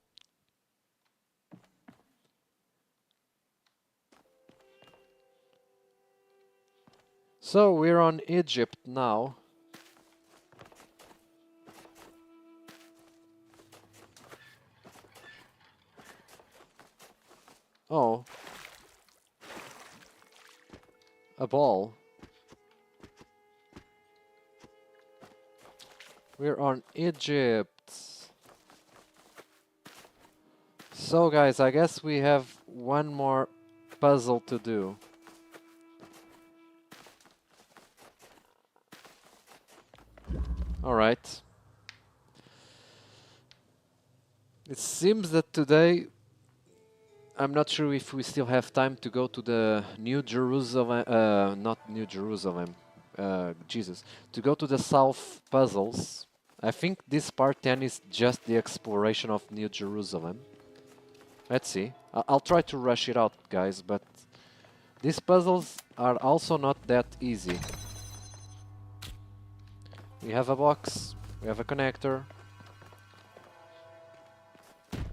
So we're on Egypt now. Oh. A ball. We're on Egypt. So guys, I guess we have one more puzzle to do. Alright. It seems that today, I'm not sure if we still have time to go to the New Jerusalem, not New Jerusalem, Jesus, to go to the South puzzles. I think this part 10 is just the exploration of New Jerusalem. Let's see. I'll try to rush it out, guys, but these puzzles are also not that easy. We have a box, we have a connector,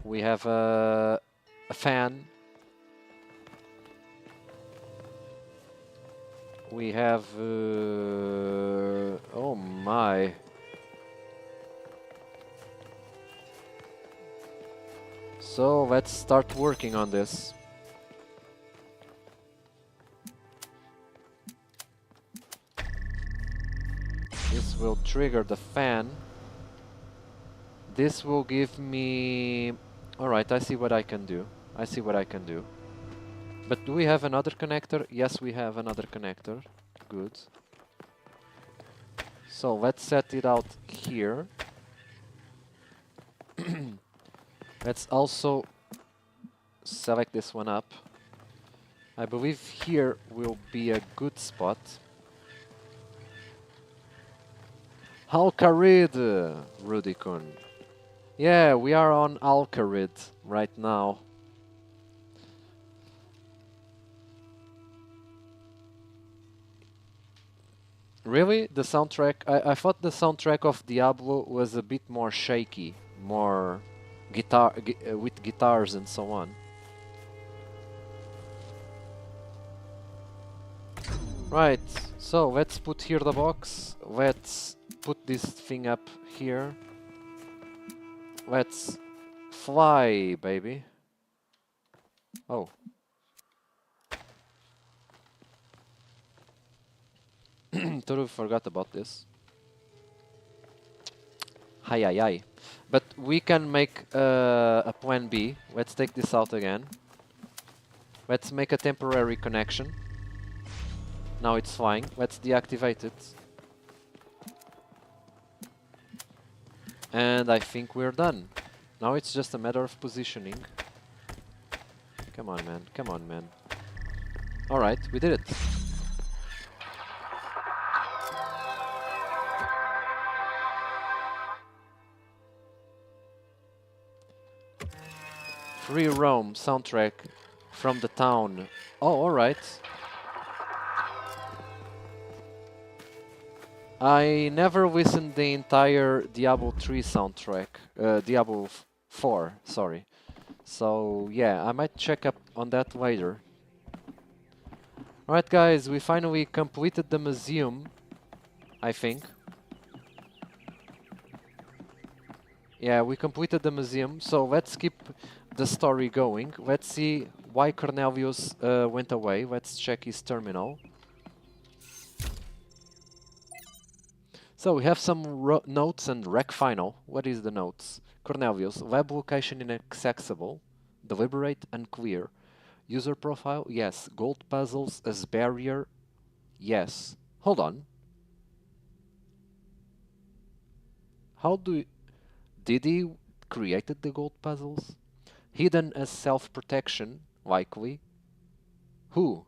we have a fan, we have... oh my... So let's start working on this. This will trigger the fan. This will give me... Alright, I see what I can do. I see what I can do. But do we have another connector? Yes, we have another connector. Good. So let's set it out here. Let's also select this one up. I believe here will be a good spot. Al-Kharid, Rudikun. Yeah, we are on Al-Kharid right now. Really? The soundtrack? I thought the soundtrack of Diablo was a bit more shaky, more with guitars and so on. Right, so let's put here the box. Let's put this thing up here. Let's fly, baby. Oh. Totally forgot about this. Hi, hi, hi. But we can make a plan B. Let's take this out again. Let's make a temporary connection. Now it's flying. Let's deactivate it. And I think we're done. Now it's just a matter of positioning. Come on, man. Come on, man. Alright, we did it. Free roam soundtrack from the town. Oh, alright. I never listened the entire Diablo 3 soundtrack. Diablo 4, sorry. So, yeah, I might check up on that later. Alright guys, we finally completed the museum, I think. Yeah, we completed the museum, so let's keep the story going. Let's see why Cornelius went away. Let's check his terminal. So we have some notes and rec final. What is the notes? Cornelius, lab location inaccessible, deliberate, unclear. User profile, yes. Gold puzzles as barrier, yes. Hold on. How do... Did he created the gold puzzles? Hidden as self-protection, likely. Who?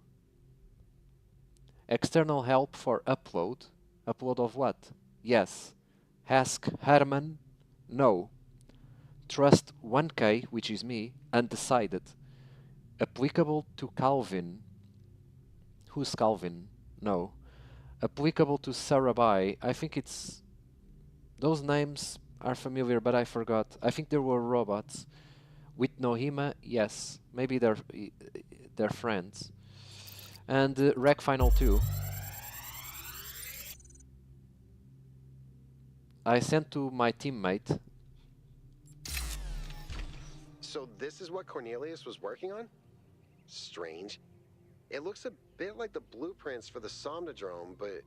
External help for upload. Upload of what? Yes. Ask Herman. No. Trust 1K, which is me, undecided. Applicable to Calvin. Who's Calvin? No. Applicable to Sarabai. I think it's... Those names are familiar, but I forgot. I think there were robots. With Nohima, yes. Maybe they're friends. And Rec Final 2. I sent to my teammate. So this is what Cornelius was working on? Strange. It looks a bit like the blueprints for the Somnodrome, but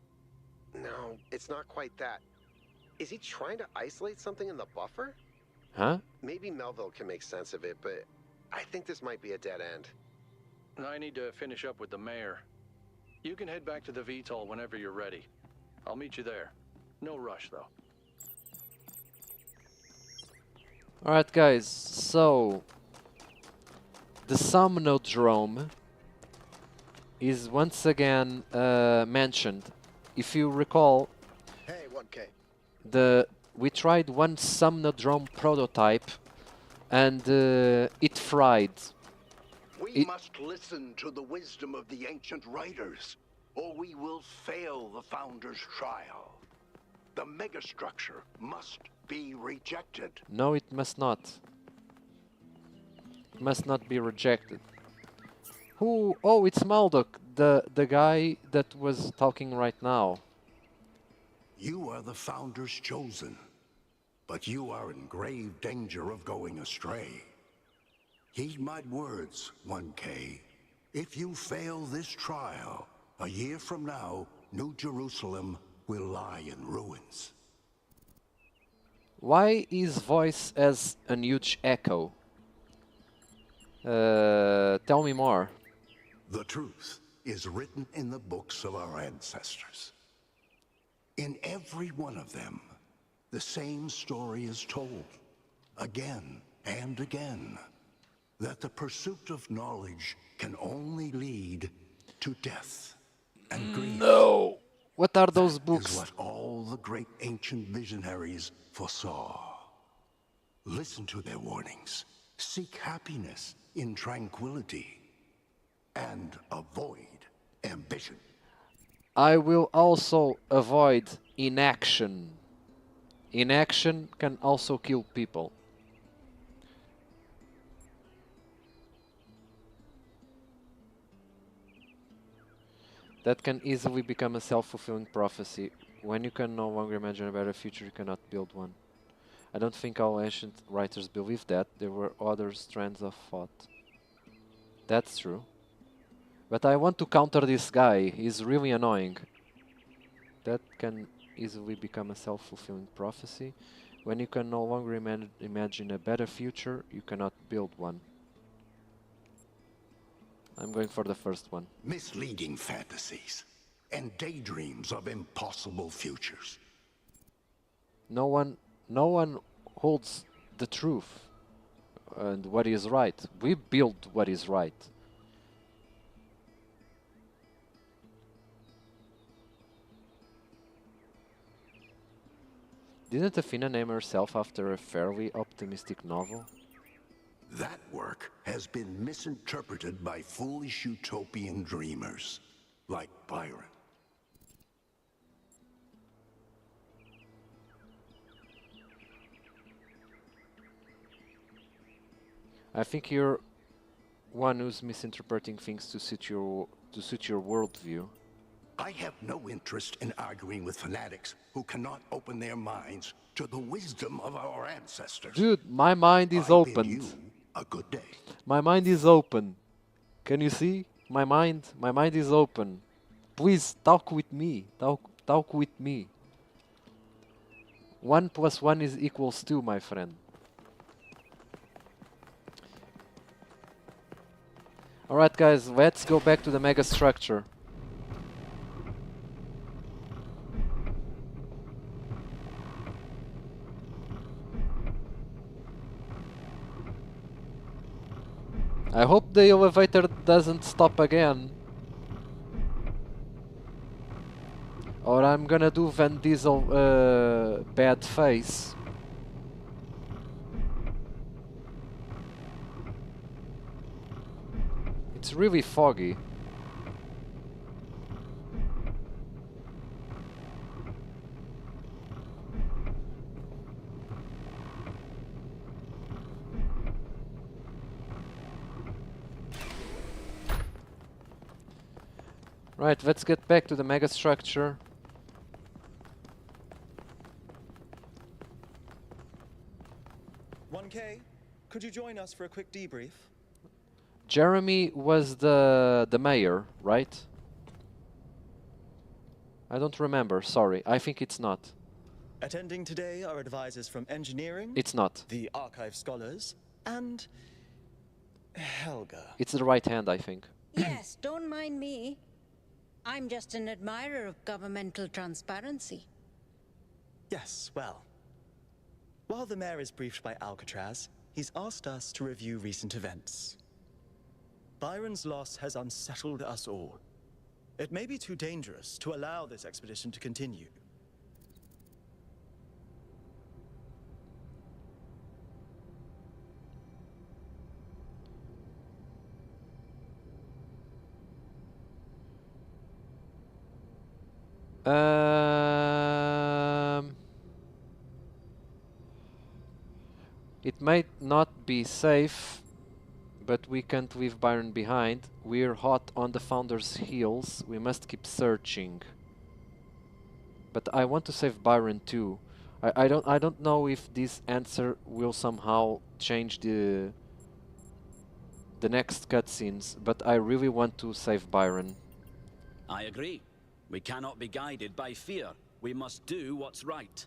no, it's not quite that. Is he trying to isolate something in the buffer? Huh? Maybe Melville can make sense of it, but I think this might be a dead end. I need to finish up with the mayor. You can head back to the VTOL whenever you're ready. I'll meet you there. No rush, though. Alright guys, so the Somnodrome is once again mentioned. If you recall, Hey, 1K. We tried one Somnodrome prototype and it fried. We must listen to the wisdom of the ancient writers, or we will fail the Founder's trial. The megastructure must be rejected. No, it must not. It must not be rejected. Who? Oh, it's Maldok, the guy that was talking right now. You are the Founder's chosen, but you are in grave danger of going astray. Heed my words, 1K. If you fail this trial, a year from now, New Jerusalem will lie in ruins. Why his voice has a huge echo? Tell me more. The truth is written in the books of our ancestors. In every one of them, the same story is told, again and again, that the pursuit of knowledge can only lead to death and grief. No! What are those That books? is what all the great ancient visionaries foresaw. Listen to their warnings. Seek happiness in tranquility. And avoid ambition. I will also avoid inaction. Inaction can also kill people. That can easily become a self-fulfilling prophecy. When you can no longer imagine a better future, you cannot build one. I don't think all ancient writers believed that. There were other strands of thought. That's true. But I want to counter this guy. He's really annoying. That can easily become a self-fulfilling prophecy. When you can no longer imagine a better future, you cannot build one. I'm going for the first one. Misleading fantasies and daydreams of impossible futures. No one holds the truth and what is right. We build what is right. Didn't Athena name herself after a fairly optimistic novel? That work has been misinterpreted by foolish utopian dreamers, like Byron. I think you're one who's misinterpreting things to suit your worldview. I have no interest in arguing with fanatics who cannot open their minds to the wisdom of our ancestors. Dude, my mind is I bid opened. you a good day. My mind is open. Can you see? My mind is open. Please talk with me. Talk with me. 1 + 1 is equals 2, my friend. Alright guys, let's go back to the mega structure. I hope the elevator doesn't stop again. Or I'm gonna do Van Diesel bad face. It's really foggy. Right, let's get back to the megastructure. "1K, could you join us for a quick debrief?" Jeremy was the mayor, right? I don't remember, sorry. I think it's not. Attending today are advisors from engineering, It's not. the archive scholars, and Helga. It's the right hand, I think. Yes, don't mind me. I'm just an admirer of governmental transparency. Yes, well. While the mayor is briefed by Alcatraz, he's asked us to review recent events. Byron's loss has unsettled us all. It may be too dangerous to allow this expedition to continue. It might not be safe, but we can't leave Byron behind. We're hot on the Founder's heels. We must keep searching. But I want to save Byron too. I don't know if this answer will somehow change the next cutscenes, but I really want to save Byron. I agree. We cannot be guided by fear. We must do what's right.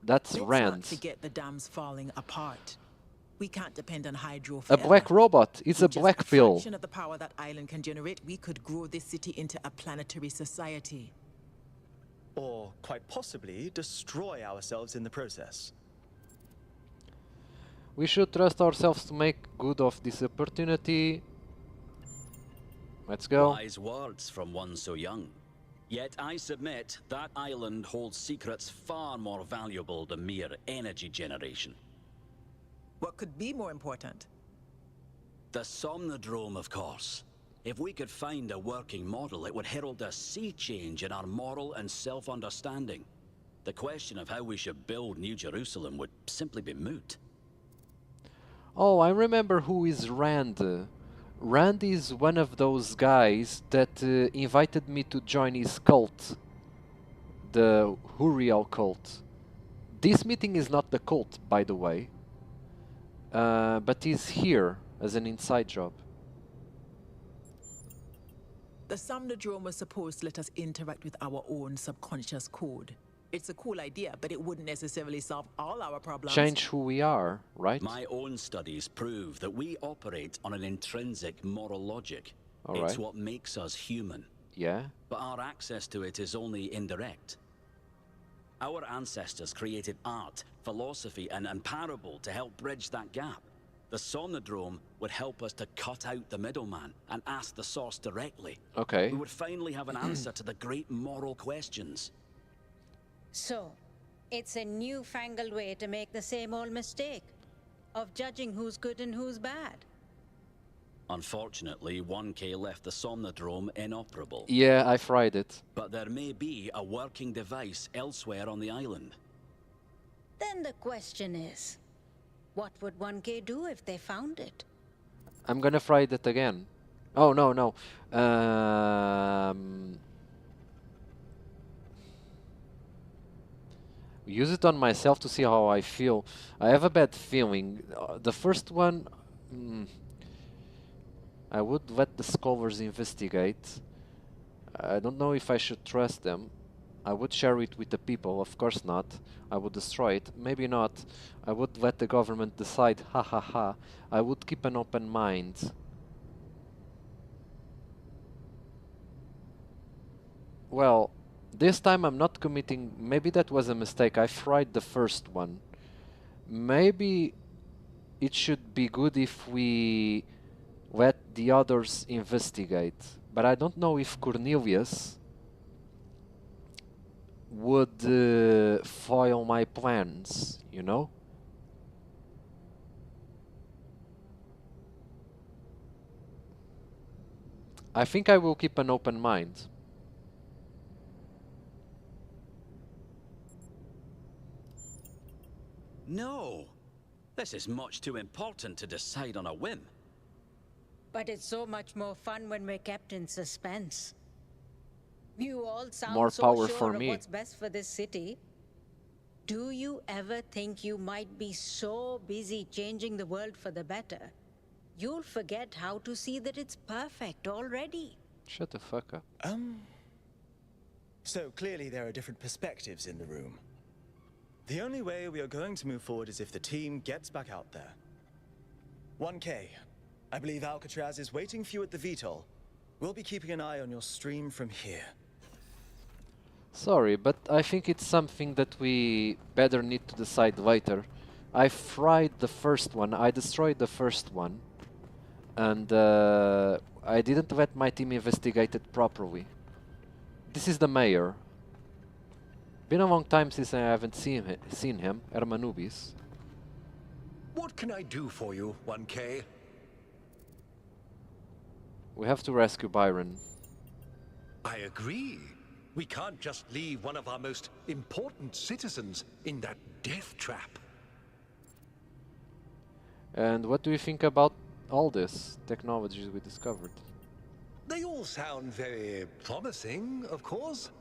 That's Let's Rand. not forget the dam's falling apart. We can't depend on hydro A forever. black robot. It's a With just black a pill. fraction of the power that island can generate, we could grow this city into a planetary society. Or, quite possibly, destroy ourselves in the process. We should trust ourselves to make good of this opportunity. Let's go. Wise words from one so young. Yet I submit that island holds secrets far more valuable than mere energy generation. What could be more important? The Somnodrome, of course. If we could find a working model, it would herald a sea change in our moral and self-understanding. The question of how we should build New Jerusalem would simply be moot. Oh, I remember who is Rand. Rand is one of those guys that invited me to join his cult. The Huriel cult. This meeting is not the cult, by the way. But he's here as an inside job. The Somnodrome was supposed to let us interact with our own subconscious code. It's a cool idea, but it wouldn't necessarily solve all our problems. Change who we are, right? My own studies prove that we operate on an intrinsic moral logic. All It's right. what makes us human. Yeah. But our access to it is only indirect. Our ancestors created art, philosophy, and parable to help bridge that gap. The Somnodrome would help us to cut out the middleman and ask the source directly. Okay. We would finally have an answer to the great moral questions. So, it's a newfangled way to make the same old mistake of judging who's good and who's bad. Unfortunately, 1K left the Somnodrome inoperable. Yeah, I fried it. But there may be a working device elsewhere on the island. Then the question is, what would 1K do if they found it? I'm gonna fry it again. Oh, no, no. Use it on myself to see how I feel. I have a bad feeling. The first one... I would let the scholars investigate. I don't know if I should trust them. I would share it with the people, of course not. I would destroy it, maybe not. I would let the government decide, ha ha ha. I would keep an open mind. Well, this time I'm not committing... Maybe that was a mistake. I fried the first one. Maybe it should be good if we let the others investigate. But I don't know if Cornelius would foil my plans, you know? I think I will keep an open mind. No! This is much too important to decide on a whim. But it's so much more fun when we're kept in suspense. You all sound More so power sure for of me. what's best for this city. Do you ever think you might be so busy changing the world for the better, you'll forget how to see that it's perfect already? Shut the fuck up. So clearly there are different perspectives in the room. The only way we are going to move forward is if the team gets back out there. 1K, I believe Alcatraz is waiting for you at the VTOL. We'll be keeping an eye on your stream from here. Sorry, but I think it's something that we better need to decide later. I fried the first one, I destroyed the first one, and I didn't let my team investigate it properly. This is the mayor. Been a long time since I haven't seen him, Hermanubis. What can I do for you, 1K? We have to rescue Byron. I agree. We can't just leave one of our most important citizens in that death trap. And what do you think about all this technologies we discovered? They all sound very promising, of course.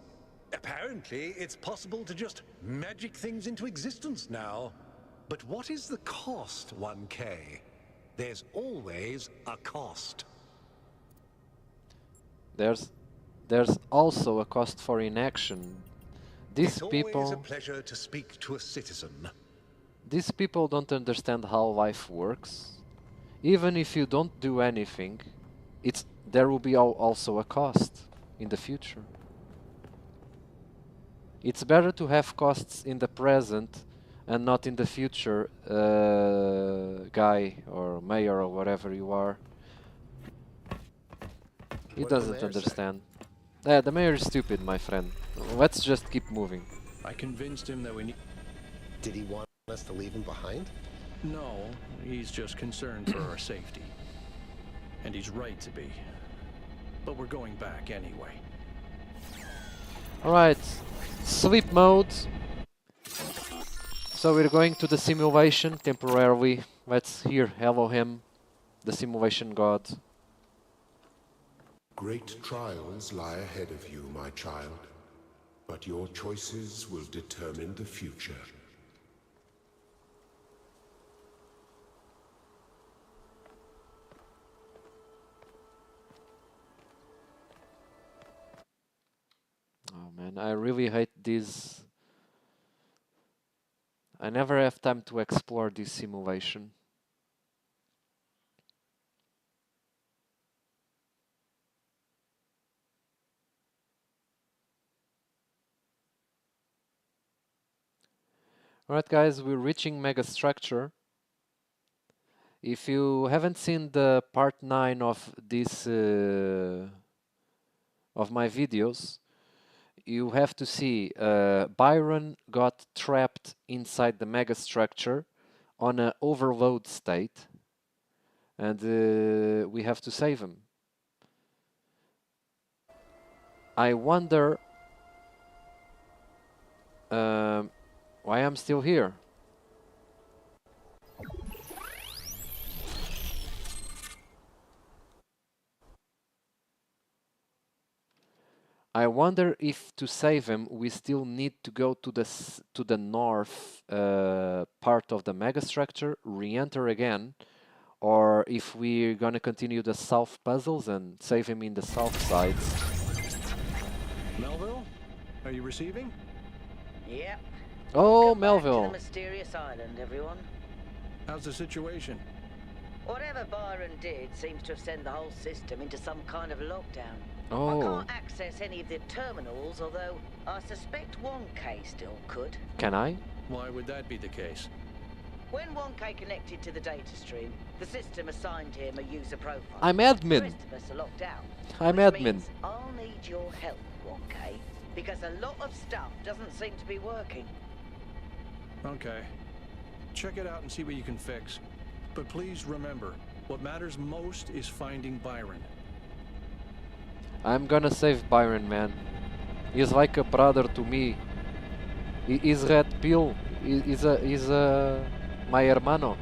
Apparently, it's possible to just magic things into existence now. But what is the cost, 1K? There's always a cost. There's also a cost for inaction. These It's people... always a pleasure to speak to a citizen. These people don't understand how life works. Even if you don't do anything, there will be also a cost in the future. It's better to have costs in the present and not in the future, guy or mayor or whatever you are. He doesn't understand. Yeah, the mayor is stupid, my friend. Let's just keep moving. I convinced him that we need... Did he want us to leave him behind? No, he's just concerned for our safety. And he's right to be. But we're going back anyway. Alright, sleep mode. So we're going to the simulation temporarily. Let's hear Elohim, the simulation god. Great trials lie ahead of you, my child, but your choices will determine the future. Oh man, I really hate this. I never have time to explore this simulation. Alright guys, we're reaching Megastructure. If you haven't seen the part 9 of this of my videos, you have to see Byron got trapped inside the megastructure on an overload state, and we have to save him. I wonder why I'm still here. I wonder if to save him we still need to go to the north part of the megastructure, re-enter again, or if we're gonna continue the south puzzles and save him in the south sides. Melville? Are you receiving? Yep. Oh, Welcome back Melville. to the mysterious island, everyone. How's the situation? Whatever Byron did seems to have sent the whole system into some kind of lockdown. Oh. I can't access any of the terminals, although I suspect 1K still could. Can I? Why would that be the case? When 1K connected to the data stream, the system assigned him a user profile. I'm The admin. rest of us are locked out. I'm which admin. means I'll need your help, 1K, because a lot of stuff doesn't seem to be working. Okay. Check it out and see what you can fix. But please remember, what matters most is finding Byron. I'm gonna save Byron, man. He's like a brother to me. He's Red Pill. He's my hermano.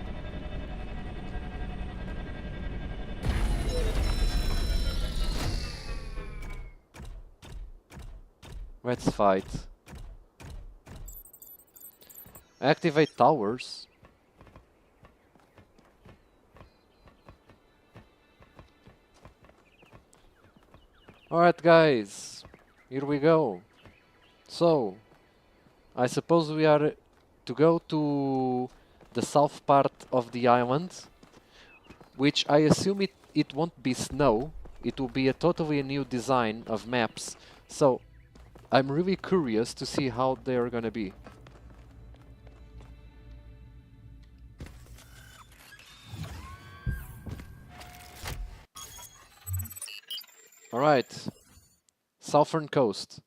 Let's fight. Activate towers. Alright guys, here we go. So, I suppose we are to go to the south part of the island, which I assume it won't be snow. It will be a totally new design of maps. So, I'm really curious to see how they're gonna be. Alright, southern coast.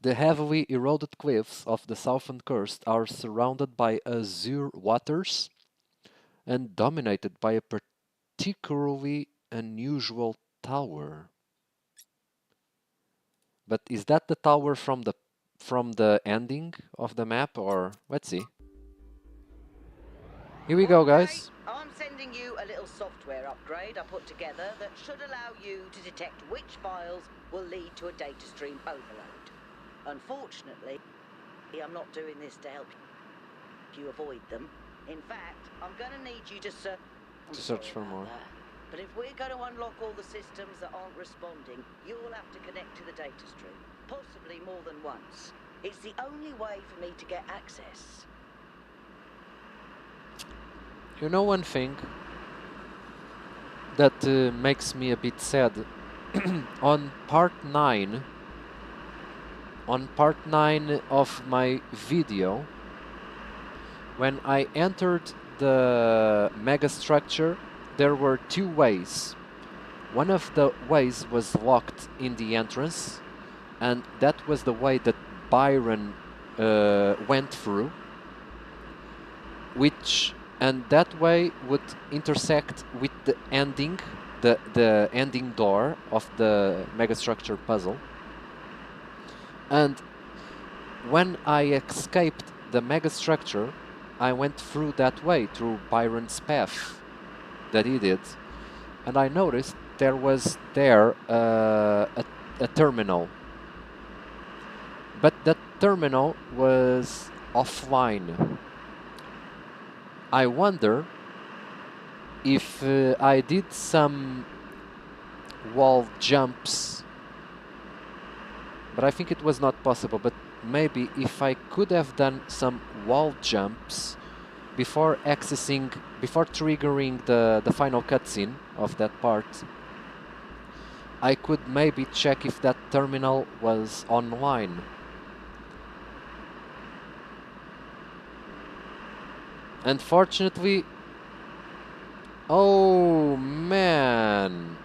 The heavily eroded cliffs of the southern coast are surrounded by azure waters and dominated by a particularly unusual tower. But is that the tower from the ending of the map, or let's see. Here we go, guys. I'm sending you a little software upgrade I put together that should allow you to detect which files will lead to a data stream overload. Unfortunately, I'm not doing this to help you avoid them. In fact, I'm going to need you to search for more. But if we're going to unlock all the systems that aren't responding, you'll have to connect to the data stream, possibly more than once. It's the only way for me to get access. You know one thing that makes me a bit sad? On part 9 of my video, when I entered the megastructure, there were two ways. One of the ways was locked in the entrance, and that was the way that Byron went through, and that way would intersect with the ending, the ending door of the megastructure puzzle. And when I escaped the megastructure, I went through that way, through Byron's path that he did, and I noticed there was a terminal, but that terminal was offline. I wonder if I did some wall jumps, but I think it was not possible. But maybe if I could have done some wall jumps before triggering the final cutscene of that part, I could maybe check if that terminal was online. Unfortunately, oh man.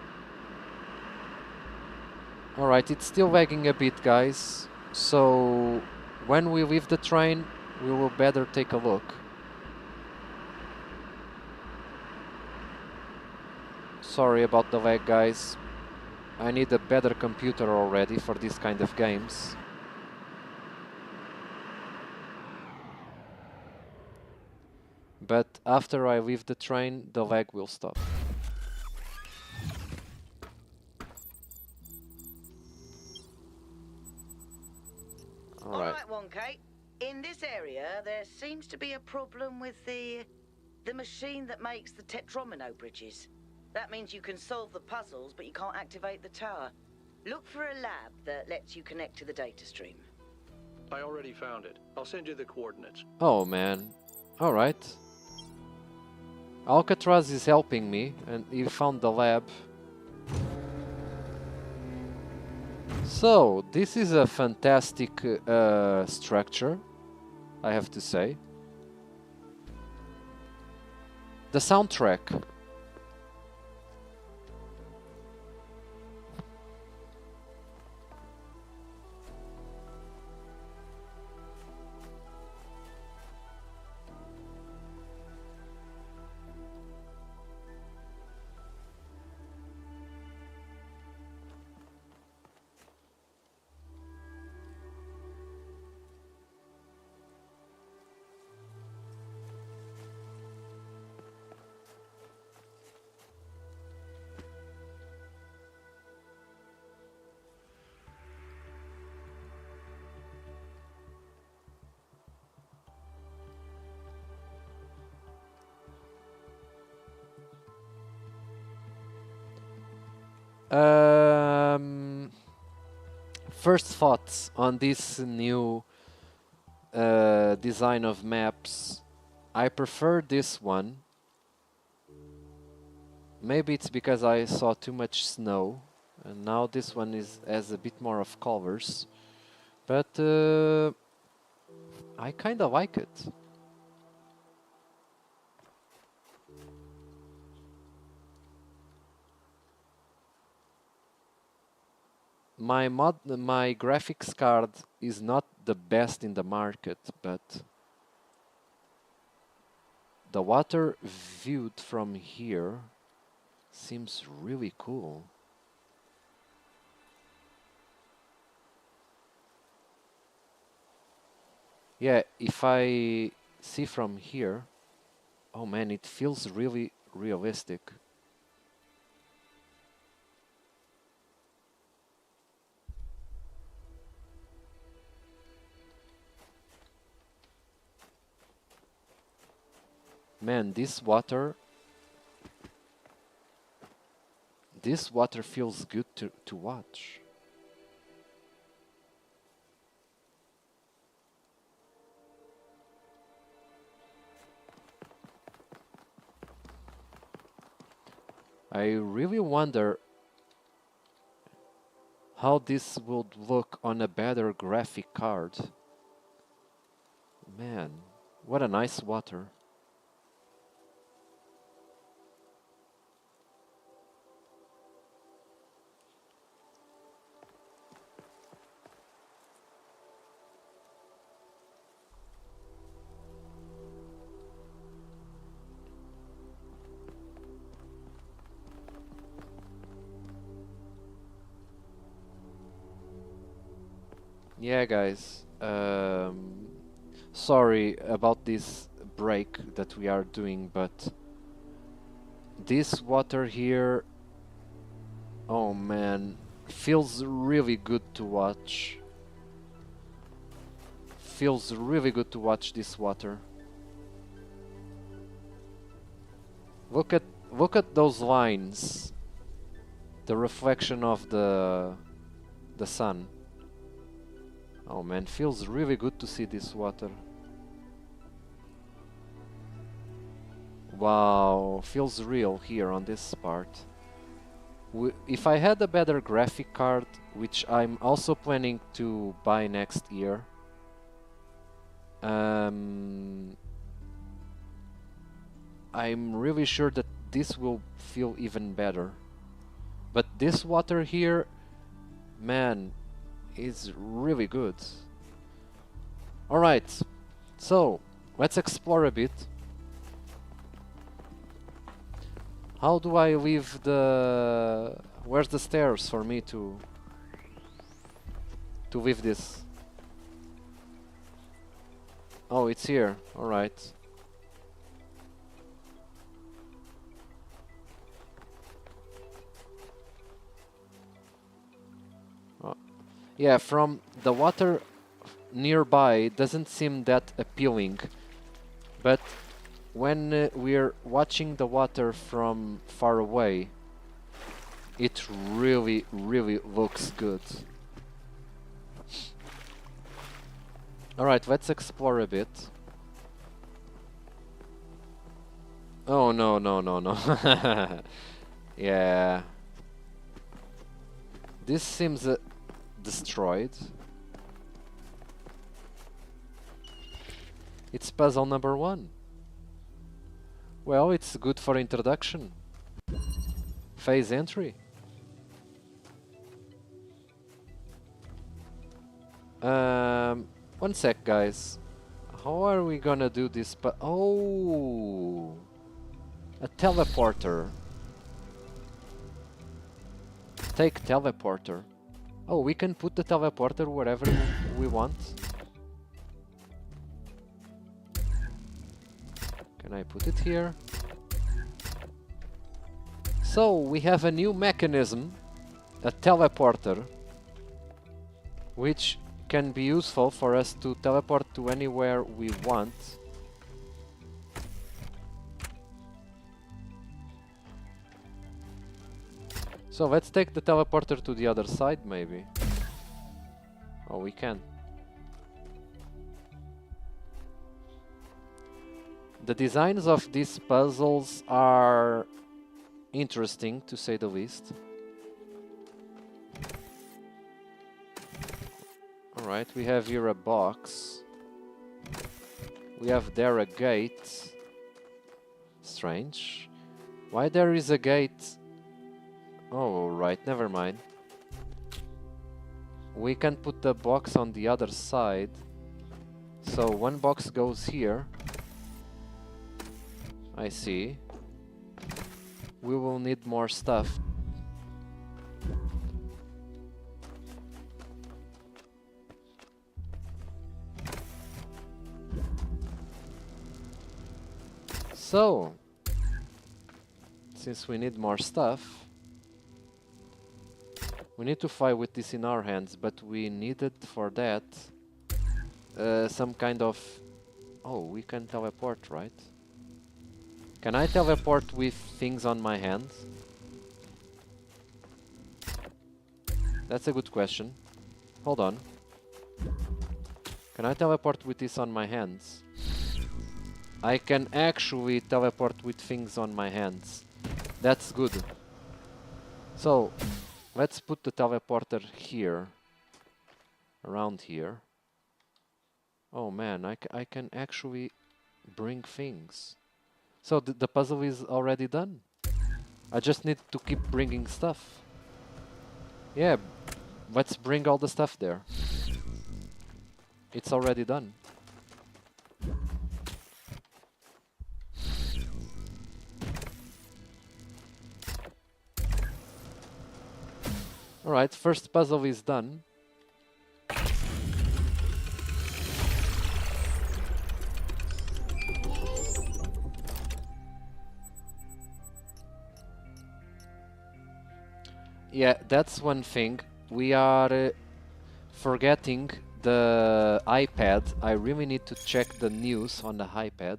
Alright, it's still lagging a bit, guys. So when we leave the train, we will better take a look. Sorry about the lag, guys. I need a better computer already for this kind of games. But after I leave the train, the lag will stop. All right, 1K. In this area, there seems to be a problem with the machine that makes the tetromino bridges. That means you can solve the puzzles, but you can't activate the tower. Look for a lab that lets you connect to the data stream. I already found it. I'll send you the coordinates. Oh man. Alright. Alcatraz is helping me, and he found the lab. So, this is a fantastic structure, I have to say. The soundtrack. First thoughts on this new design of maps. I prefer this one. Maybe it's because I saw too much snow, and now this one has a bit more of colors. But I kind of like it. My graphics card is not the best in the market, but the water viewed from here seems really cool. Yeah, if I see from here, oh man, it feels really realistic. Man, this water feels good to watch. I really wonder how this would look on a better graphic card. Man, what a nice water. Yeah, guys. Sorry about this break that we are doing, but this water here, oh man, feels really good to watch. Feels really good to watch this water. Look at those lines. The reflection of the sun. Oh man, feels really good to see this water. Wow, feels real here on this part. If I had a better graphic card, which I'm also planning to buy next year, I'm really sure that this will feel even better. But this water here, man, is really good. Alright, so let's explore a bit. How do I leave the... Where's the stairs for me to leave this? Oh, it's here. Alright. Oh. Yeah, from the water nearby it doesn't seem that appealing, but when we're watching the water from far away, it really looks good. Alright, let's explore a bit. Oh no. Yeah. This seems destroyed. It's puzzle number 1. Well, it's good for introduction. Phase entry. One sec, guys. How are we gonna do this? Oh, a teleporter. Take teleporter. Oh, we can put the teleporter wherever we want. Can I put it here? So we have a new mechanism, a teleporter, which can be useful for us to teleport to anywhere we want. So let's take the teleporter to the other side, maybe. Oh, we can. The designs of these puzzles are interesting, to say the least. Alright, we have here a box. We have there a gate. Strange. Why there is a gate? Oh, right, never mind. We can put the box on the other side. So one box goes here. I see. We will need more stuff. So, since we need more stuff, we need to fight with this in our hands, but we needed for that some kind of... Oh, we can teleport, right? Can I teleport with things on my hands? That's a good question. Hold on. Can I teleport with this on my hands? I can actually teleport with things on my hands. That's good. So, let's put the teleporter here. Around here. Oh man, I can actually bring things. So the puzzle is already done. I just need to keep bringing stuff. Yeah, let's bring all the stuff there. It's already done. Alright, first puzzle is done. Yeah, that's one thing. We are forgetting the iPad. I really need to check the news on the iPad.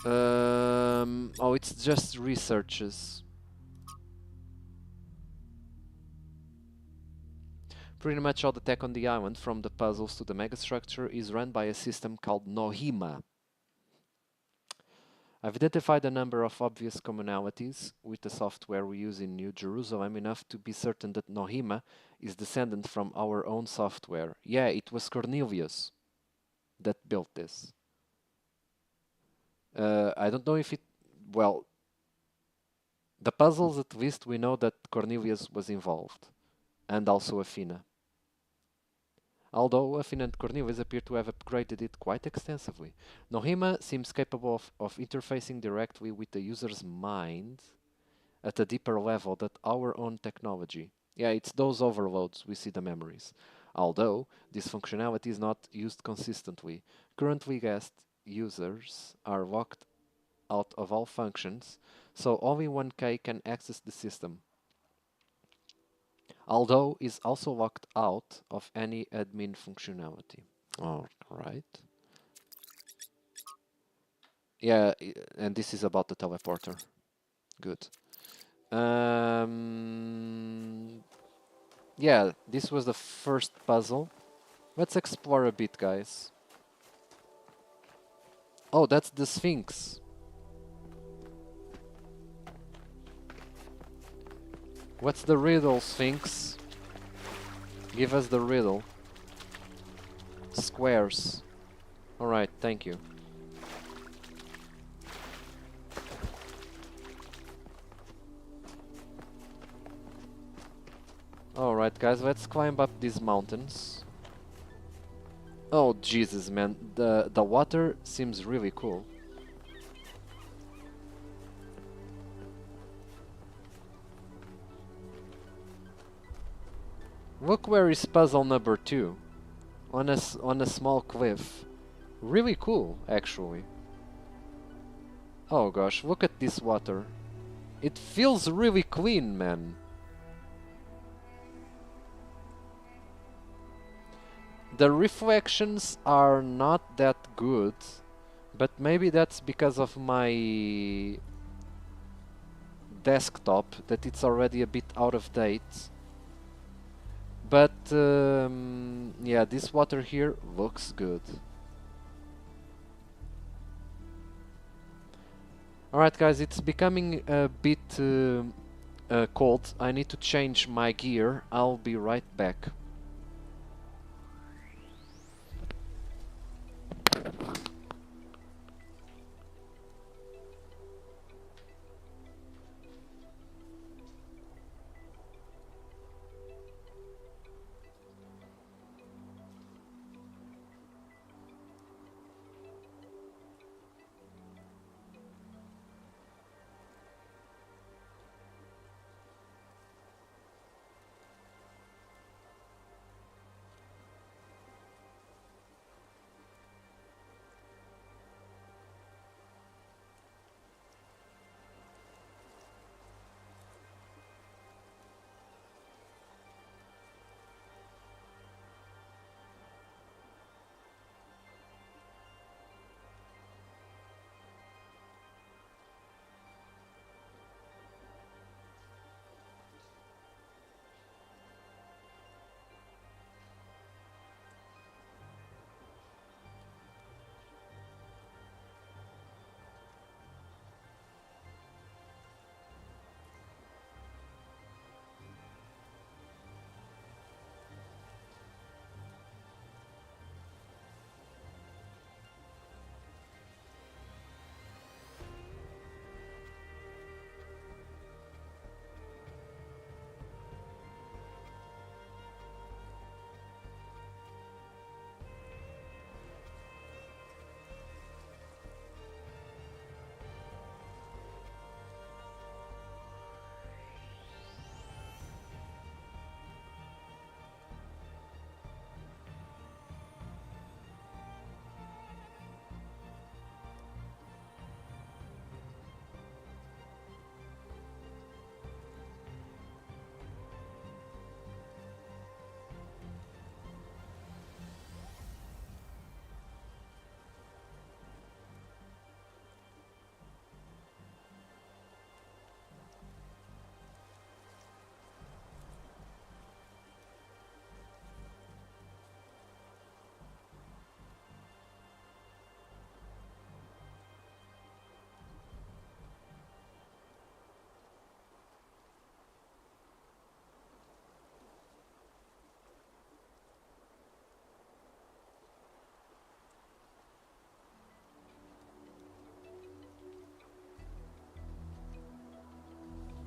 Oh, it's just researches. Pretty much all the tech on the island, from the puzzles to the megastructure, is run by a system called Nohima. I've identified a number of obvious commonalities with the software we use in New Jerusalem, enough to be certain that Nohima is descendant from our own software. Yeah, it was Cornelius that built this. I don't know if it... Well, the puzzles, at least, we know that Cornelius was involved. And also Athena. Although Athena and Cornelius appear to have upgraded it quite extensively. Nohima seems capable of interfacing directly with the user's mind at a deeper level than our own technology. Yeah, it's those overloads we see the memories. Although this functionality is not used consistently. Currently guest users are locked out of all functions, so only 1K can access the system. Although is also locked out of any admin functionality. Alright. Yeah, and this is about the teleporter. Good. Yeah, this was the first puzzle. Let's explore a bit, guys. Oh, that's the Sphinx. What's the riddle, Sphinx? Give us the riddle. Squares. Alright, thank you. Alright, guys, let's climb up these mountains. Oh, Jesus, man. The water seems really cool. Look where is puzzle number 2. On a small cliff. Really cool, actually. Oh gosh, look at this water. It feels really clean, man. The reflections are not that good, but maybe that's because of my desktop that it's already a bit out of date. But yeah, this water here looks good. Alright guys, it's becoming a bit cold. I need to change my gear. I'll be right back.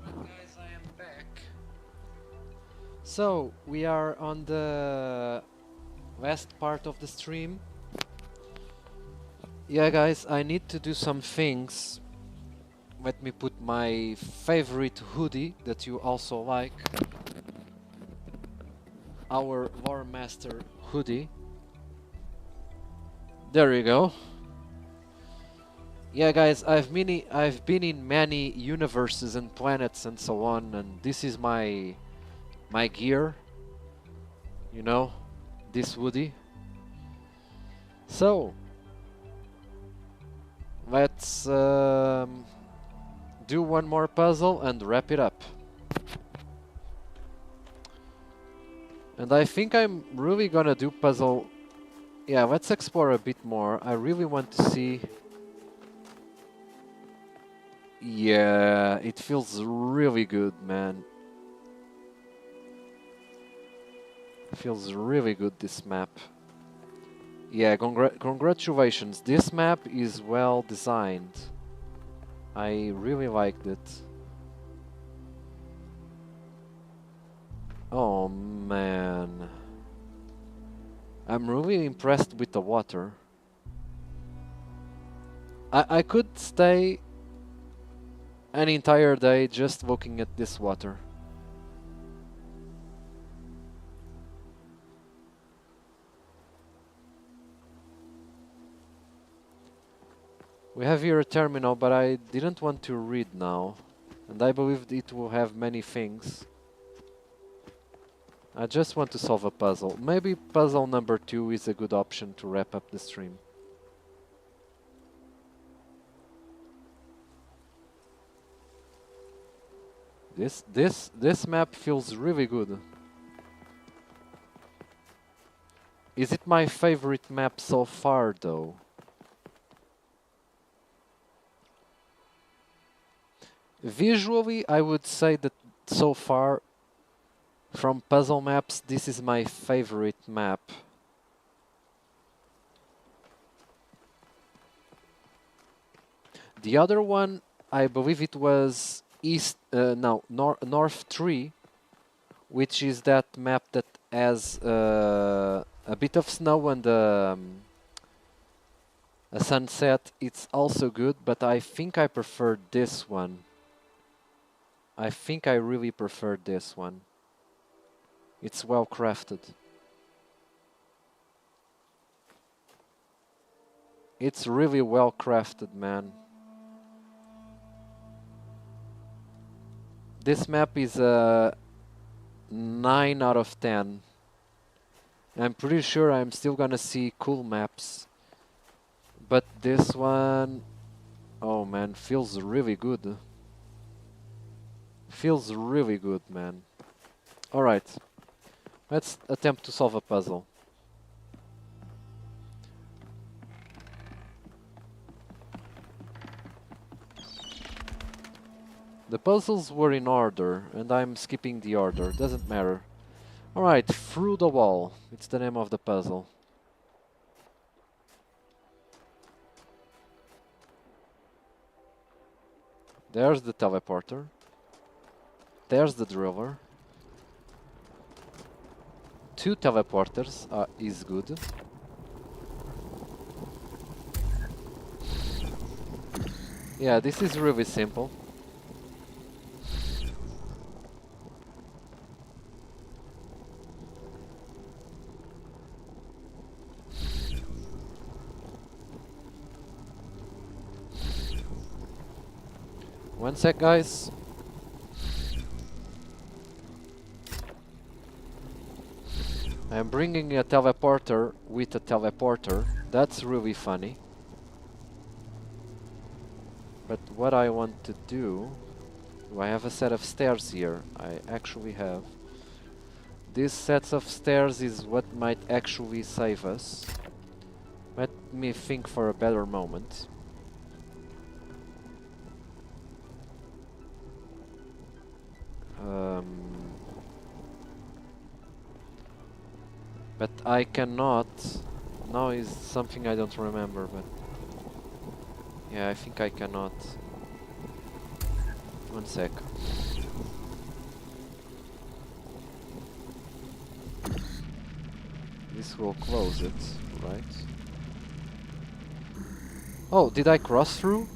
Guys, I am back. So, we are on the last part of the stream. Yeah, guys, I need to do some things. Let me put my favorite hoodie that you also like. Our Lore Master hoodie. There you go. Yeah, guys, I've been in many universes and planets and so on, and this is my gear. You know, this hoodie. So let's do one more puzzle and wrap it up. And I think I'm really gonna do puzzle. Yeah, let's explore a bit more. I really want to see. Yeah, it feels really good, man. Feels really good, this map. Yeah, congratulations. This map is well designed. I really liked it. Oh man. I'm really impressed with the water. I could stay an entire day just looking at this water. We have here a terminal, but I didn't want to read now. And I believe it will have many things. I just want to solve a puzzle. Maybe puzzle number 2 is a good option to wrap up the stream. This map feels really good. Is it my favorite map so far, though? Visually, I would say that so far, from puzzle maps, this is my favorite map. The other one, I believe it was North 3, which is that map that has a bit of snow and a sunset. It's also good, but I think I prefer this one. I think I really prefer this one. It's well crafted. It's really well crafted, man. This map is a 9 out of 10. I'm pretty sure I'm still gonna see cool maps. But this one, oh man, feels really good. Feels really good, man. Alright, let's attempt to solve a puzzle. The puzzles were in order, and I'm skipping the order, doesn't matter. Alright, through the wall, it's the name of the puzzle. There's the teleporter. There's the driller. 2 teleporters is good. Yeah, this is really simple. One sec, guys. I'm bringing a teleporter with a teleporter. That's really funny. But what I want to do I have a set of stairs here. I actually have. This set of stairs is what might actually save us. Let me think for a better moment. But I cannot. Now is something I don't remember, but yeah, I think I cannot. One sec. This will close it, right? Oh, did I cross through?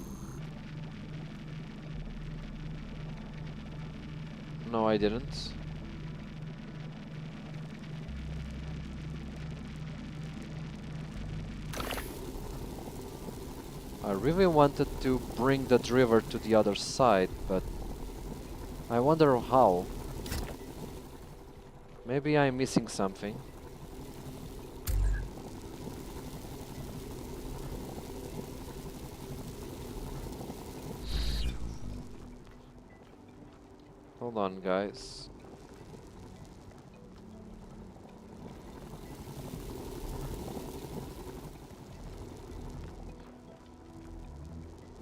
No, I didn't. I really wanted to bring the driver to the other side, but I wonder how. Maybe I'm missing something. Hold on, guys.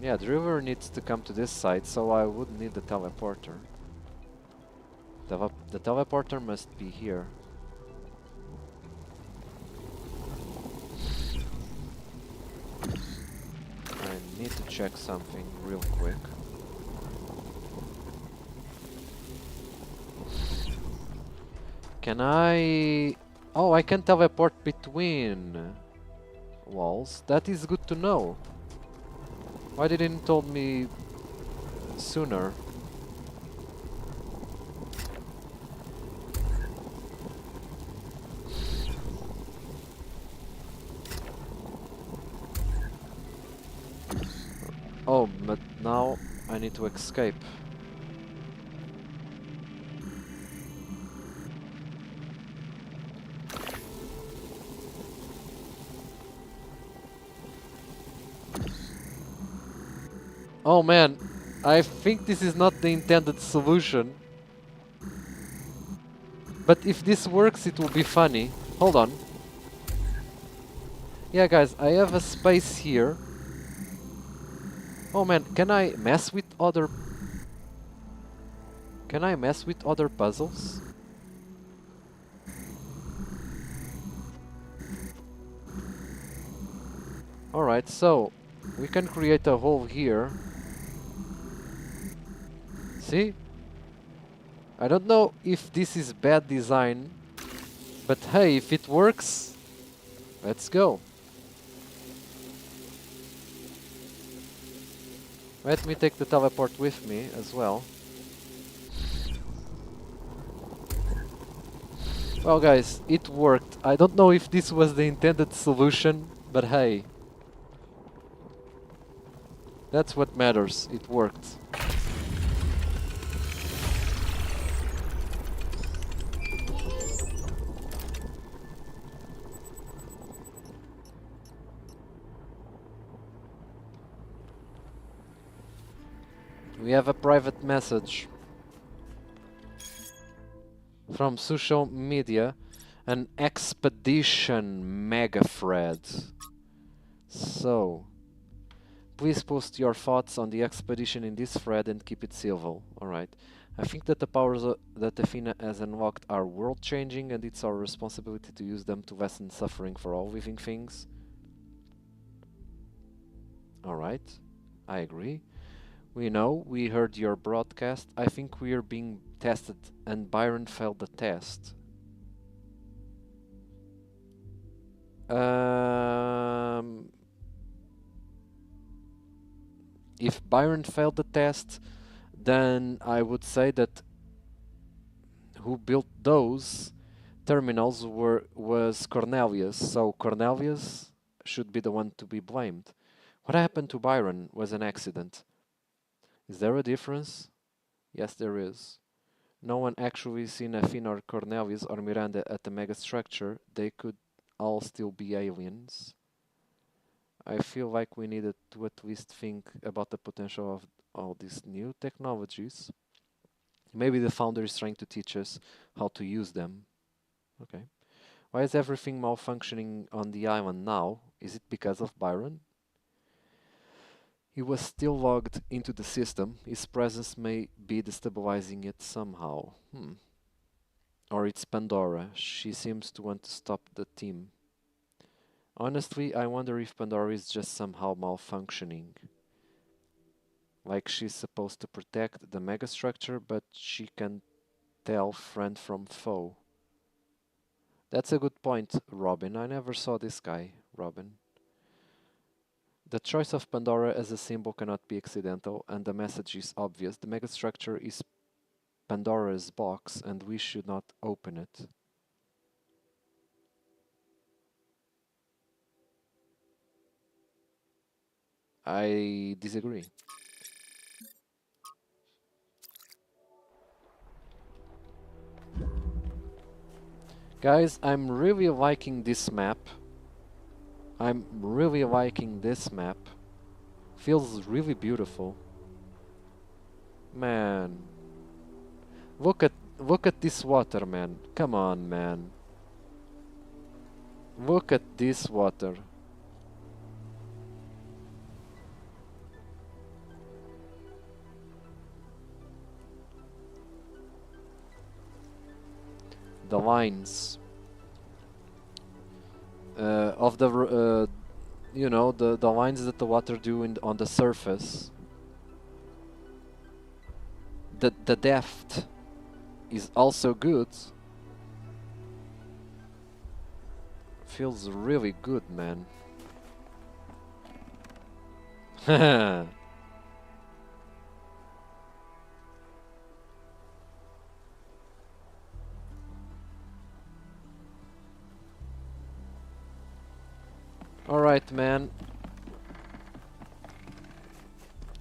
Yeah, the river needs to come to this side, so I would need the teleporter. The teleporter must be here. I need to check something real quick. Can I... Oh, I can teleport between walls. That is good to know. Why didn't you told me sooner? Oh, but now I need to escape. Oh man, I think this is not the intended solution. But if this works, it will be funny. Hold on. Yeah, guys, I have a space here. Oh man, can I mess with other... Can I mess with other puzzles? Alright, so we can create a hole here. See? I don't know if this is bad design, but hey, if it works, let's go. Let me take the teleport with me as well. Well guys, it worked. I don't know if this was the intended solution, but hey. That's what matters, it worked. We have a private message from social media, an expedition mega thread. So, please post your thoughts on the expedition in this thread and keep it civil. Alright. I think that the powers that Athena has unlocked are world-changing, and it's our responsibility to use them to lessen suffering for all living things. Alright, I agree. We know, we heard your broadcast. I think we are being tested, and Byron failed the test. If Byron failed the test, then I would say that who built those terminals was Cornelius. So Cornelius should be the one to be blamed. What happened to Byron was an accident. Is there a difference? Yes, there is. No one actually seen Athena or Cornelius or Miranda at the megastructure. They could all still be aliens. I feel like we needed to at least think about the potential of all these new technologies. Maybe the founder is trying to teach us how to use them. Okay. Why is everything malfunctioning on the island now? Is it because of Byron? He was still logged into the system. His presence may be destabilizing it somehow. Or it's Pandora. She seems to want to stop the team. Honestly, I wonder if Pandora is just somehow malfunctioning. Like she's supposed to protect the megastructure, but she can tell friend from foe. That's a good point, Robin. I never saw this guy, Robin. The choice of Pandora as a symbol cannot be accidental, and the message is obvious. The megastructure is Pandora's box, and we should not open it. I disagree. Guys, I'm really liking this map. I'm really liking this map. Feels really beautiful. Man. Look at this water, man. Come on, man. Look at this water. The lines of the you know, the lines that the water do on the surface. The depth is also good. Feels really good, man. Alright, man.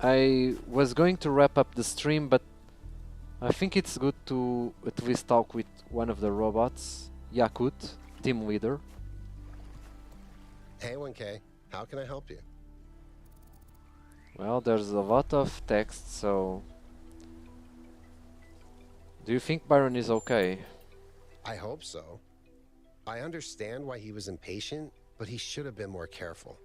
I was going to wrap up the stream, but I think it's good to at least talk with one of the robots, Yakut, team leader. Hey, 1K. How can I help you? Well, there's a lot of text, so... Do you think Byron is okay? I hope so. I understand why he was impatient, but he should have been more careful.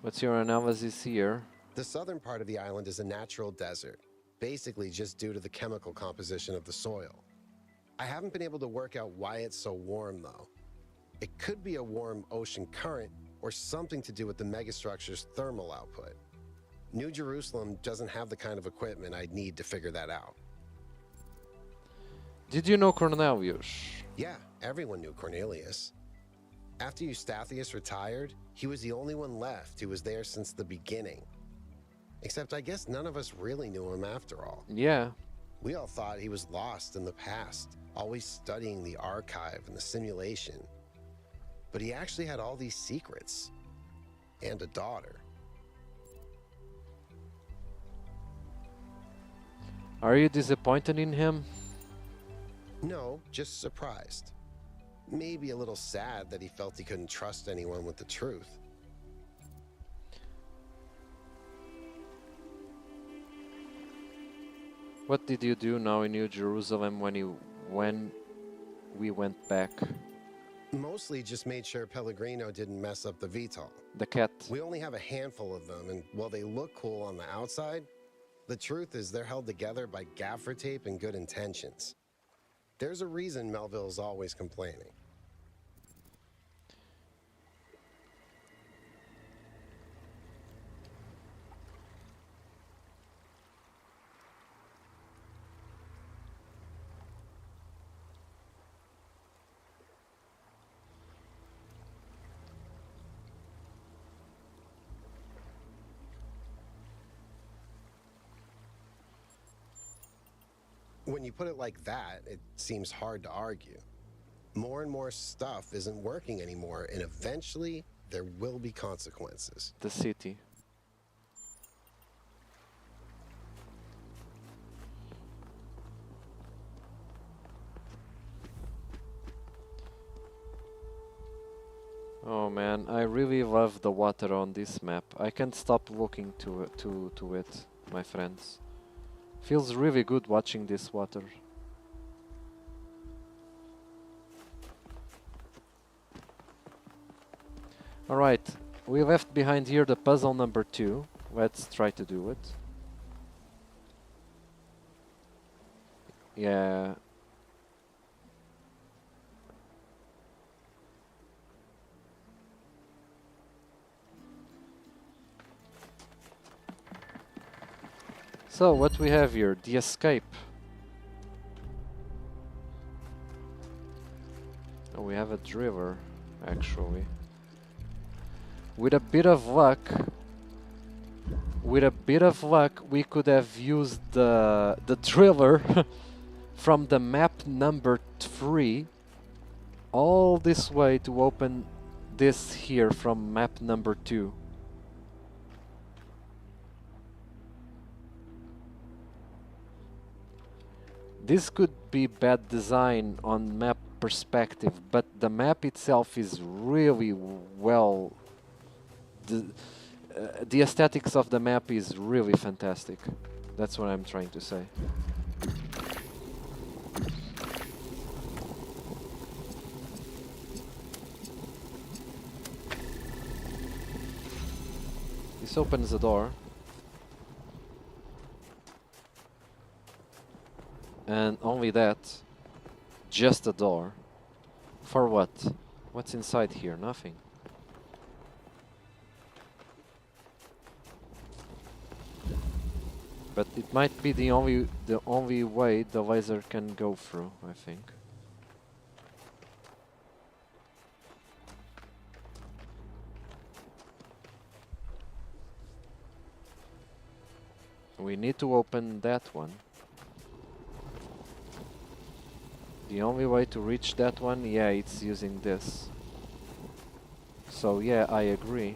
What's your analysis here? The southern part of the island is a natural desert, basically just due to the chemical composition of the soil. I haven't been able to work out why it's so warm, though. It could be a warm ocean current or something to do with the megastructure's thermal output. New Jerusalem doesn't have the kind of equipment I'd need to figure that out. Did you know Cornelius? Yeah, everyone knew Cornelius. After Eustathius retired, he was the only one left who was there since the beginning. Except I guess none of us really knew him after all. Yeah. We all thought he was lost in the past, always studying the archive and the simulation. But he actually had all these secrets. And a daughter. Are you disappointed in him? No, just surprised. Maybe a little sad that he felt he couldn't trust anyone with the truth. What did you do now in New Jerusalem when we went back? Mostly just made sure Pellegrino didn't mess up the VTOL. The cat. We only have a handful of them, and while they look cool on the outside, the truth is they're held together by gaffer tape and good intentions. There's a reason Melville's always complaining. When you put it like that, it seems hard to argue. More and more stuff isn't working anymore, and eventually there will be consequences. The city. Oh man, I really love the water on this map. I can't stop looking to it, my friends. Feels really good watching this water. Alright, we left behind here the puzzle number 2. Let's try to do it. Yeah. So, what we have here? The escape. Oh, we have a driller, actually. With a bit of luck, we could have used the driller from the map number 3 all this way to open this here from map number 2. This could be bad design on map perspective, but the map itself is really well... The aesthetics of the map is really fantastic. That's what I'm trying to say. This opens the door. And only that, just a door. For what? What's inside here? Nothing. But it might be the only way the laser can go through, I think. We need to open that one. The only way to reach that one, yeah, it's using this. So yeah, I agree.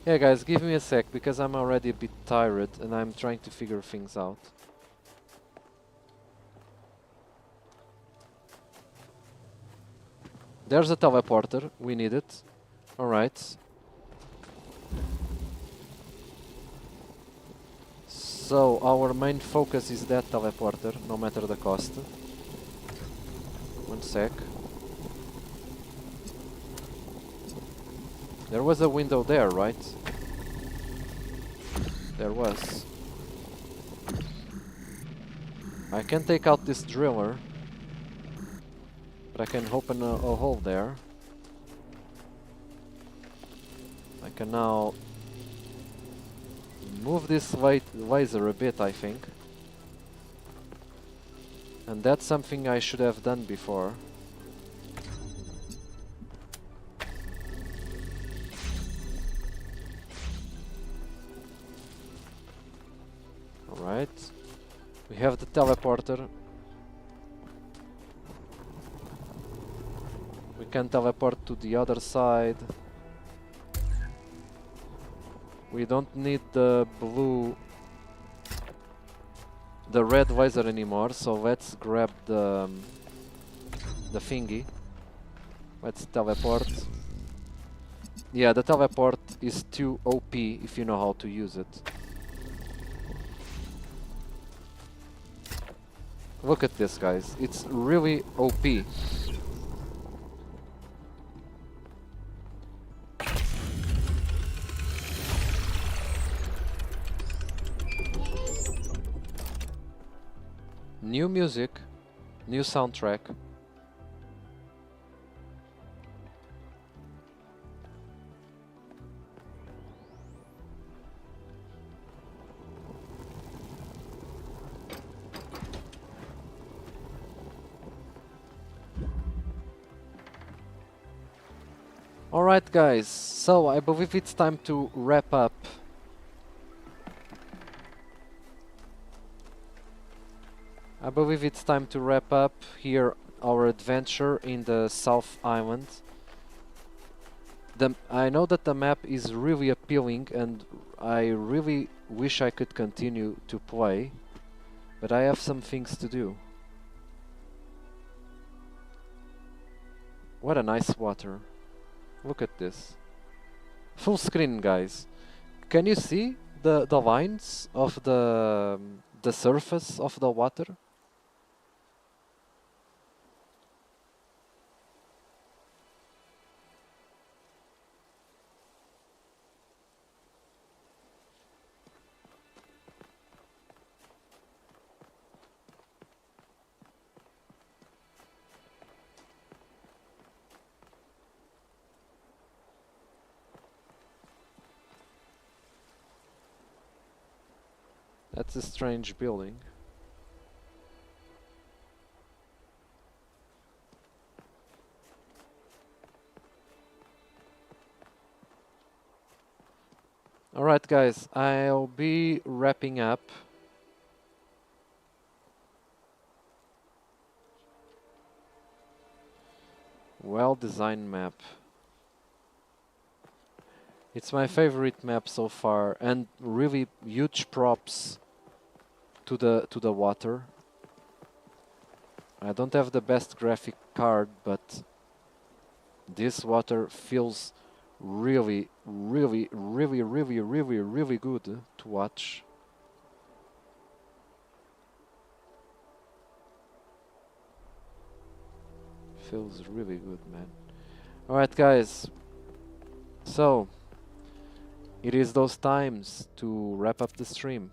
Yeah, guys, give me a sec because I'm already a bit tired and I'm trying to figure things out. There's a teleporter. We need it. Alright. So, our main focus is that teleporter, no matter the cost. One sec. There was a window there, right? There was. I can take out this driller. But I can open a hole there. I can now move this laser a bit, I think. And that's something I should have done before. Alright. We have the teleporter. We can teleport to the other side. We don't need the red laser anymore, so let's grab the thingy. Let's teleport. Yeah, the teleport is too OP if you know how to use it. Look at this, guys. It's really OP. New music, new soundtrack. Alright guys, so I believe it's time to wrap up. I believe it's time to wrap up here our adventure in the South Island. I know that the map is really appealing and I really wish I could continue to play, but I have some things to do. What a nice water. Look at this. Full screen, guys. Can you see the lines of the surface of the water? That's a strange building. Alright guys, I'll be wrapping up. Well-designed map. It's my favorite map so far, and really huge props to the water. I don't have the best graphic card, but this water feels really good to watch. Feels really good, man. Alright guys, so it is those times to wrap up the stream.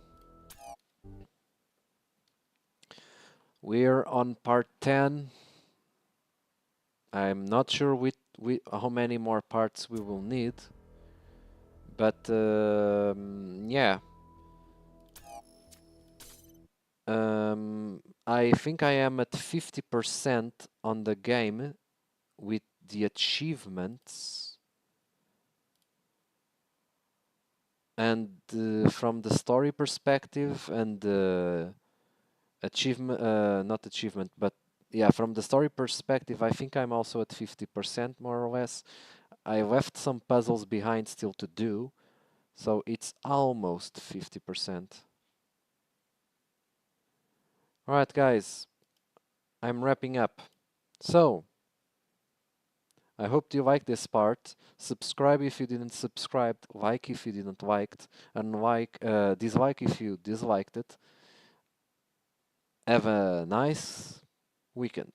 We're on part 10. I'm not sure how many more parts we will need, but yeah. I think I am at 50% on the game with the achievements, and from the story perspective and achievement, not achievement, but yeah, from the story perspective, I think I'm also at 50% more or less. I left some puzzles behind still to do, So it's almost 50%. Alright guys, I'm wrapping up. So, I hope you liked this part. Subscribe if you didn't subscribe, like if you didn't liked, and dislike if you disliked it. Have a nice weekend.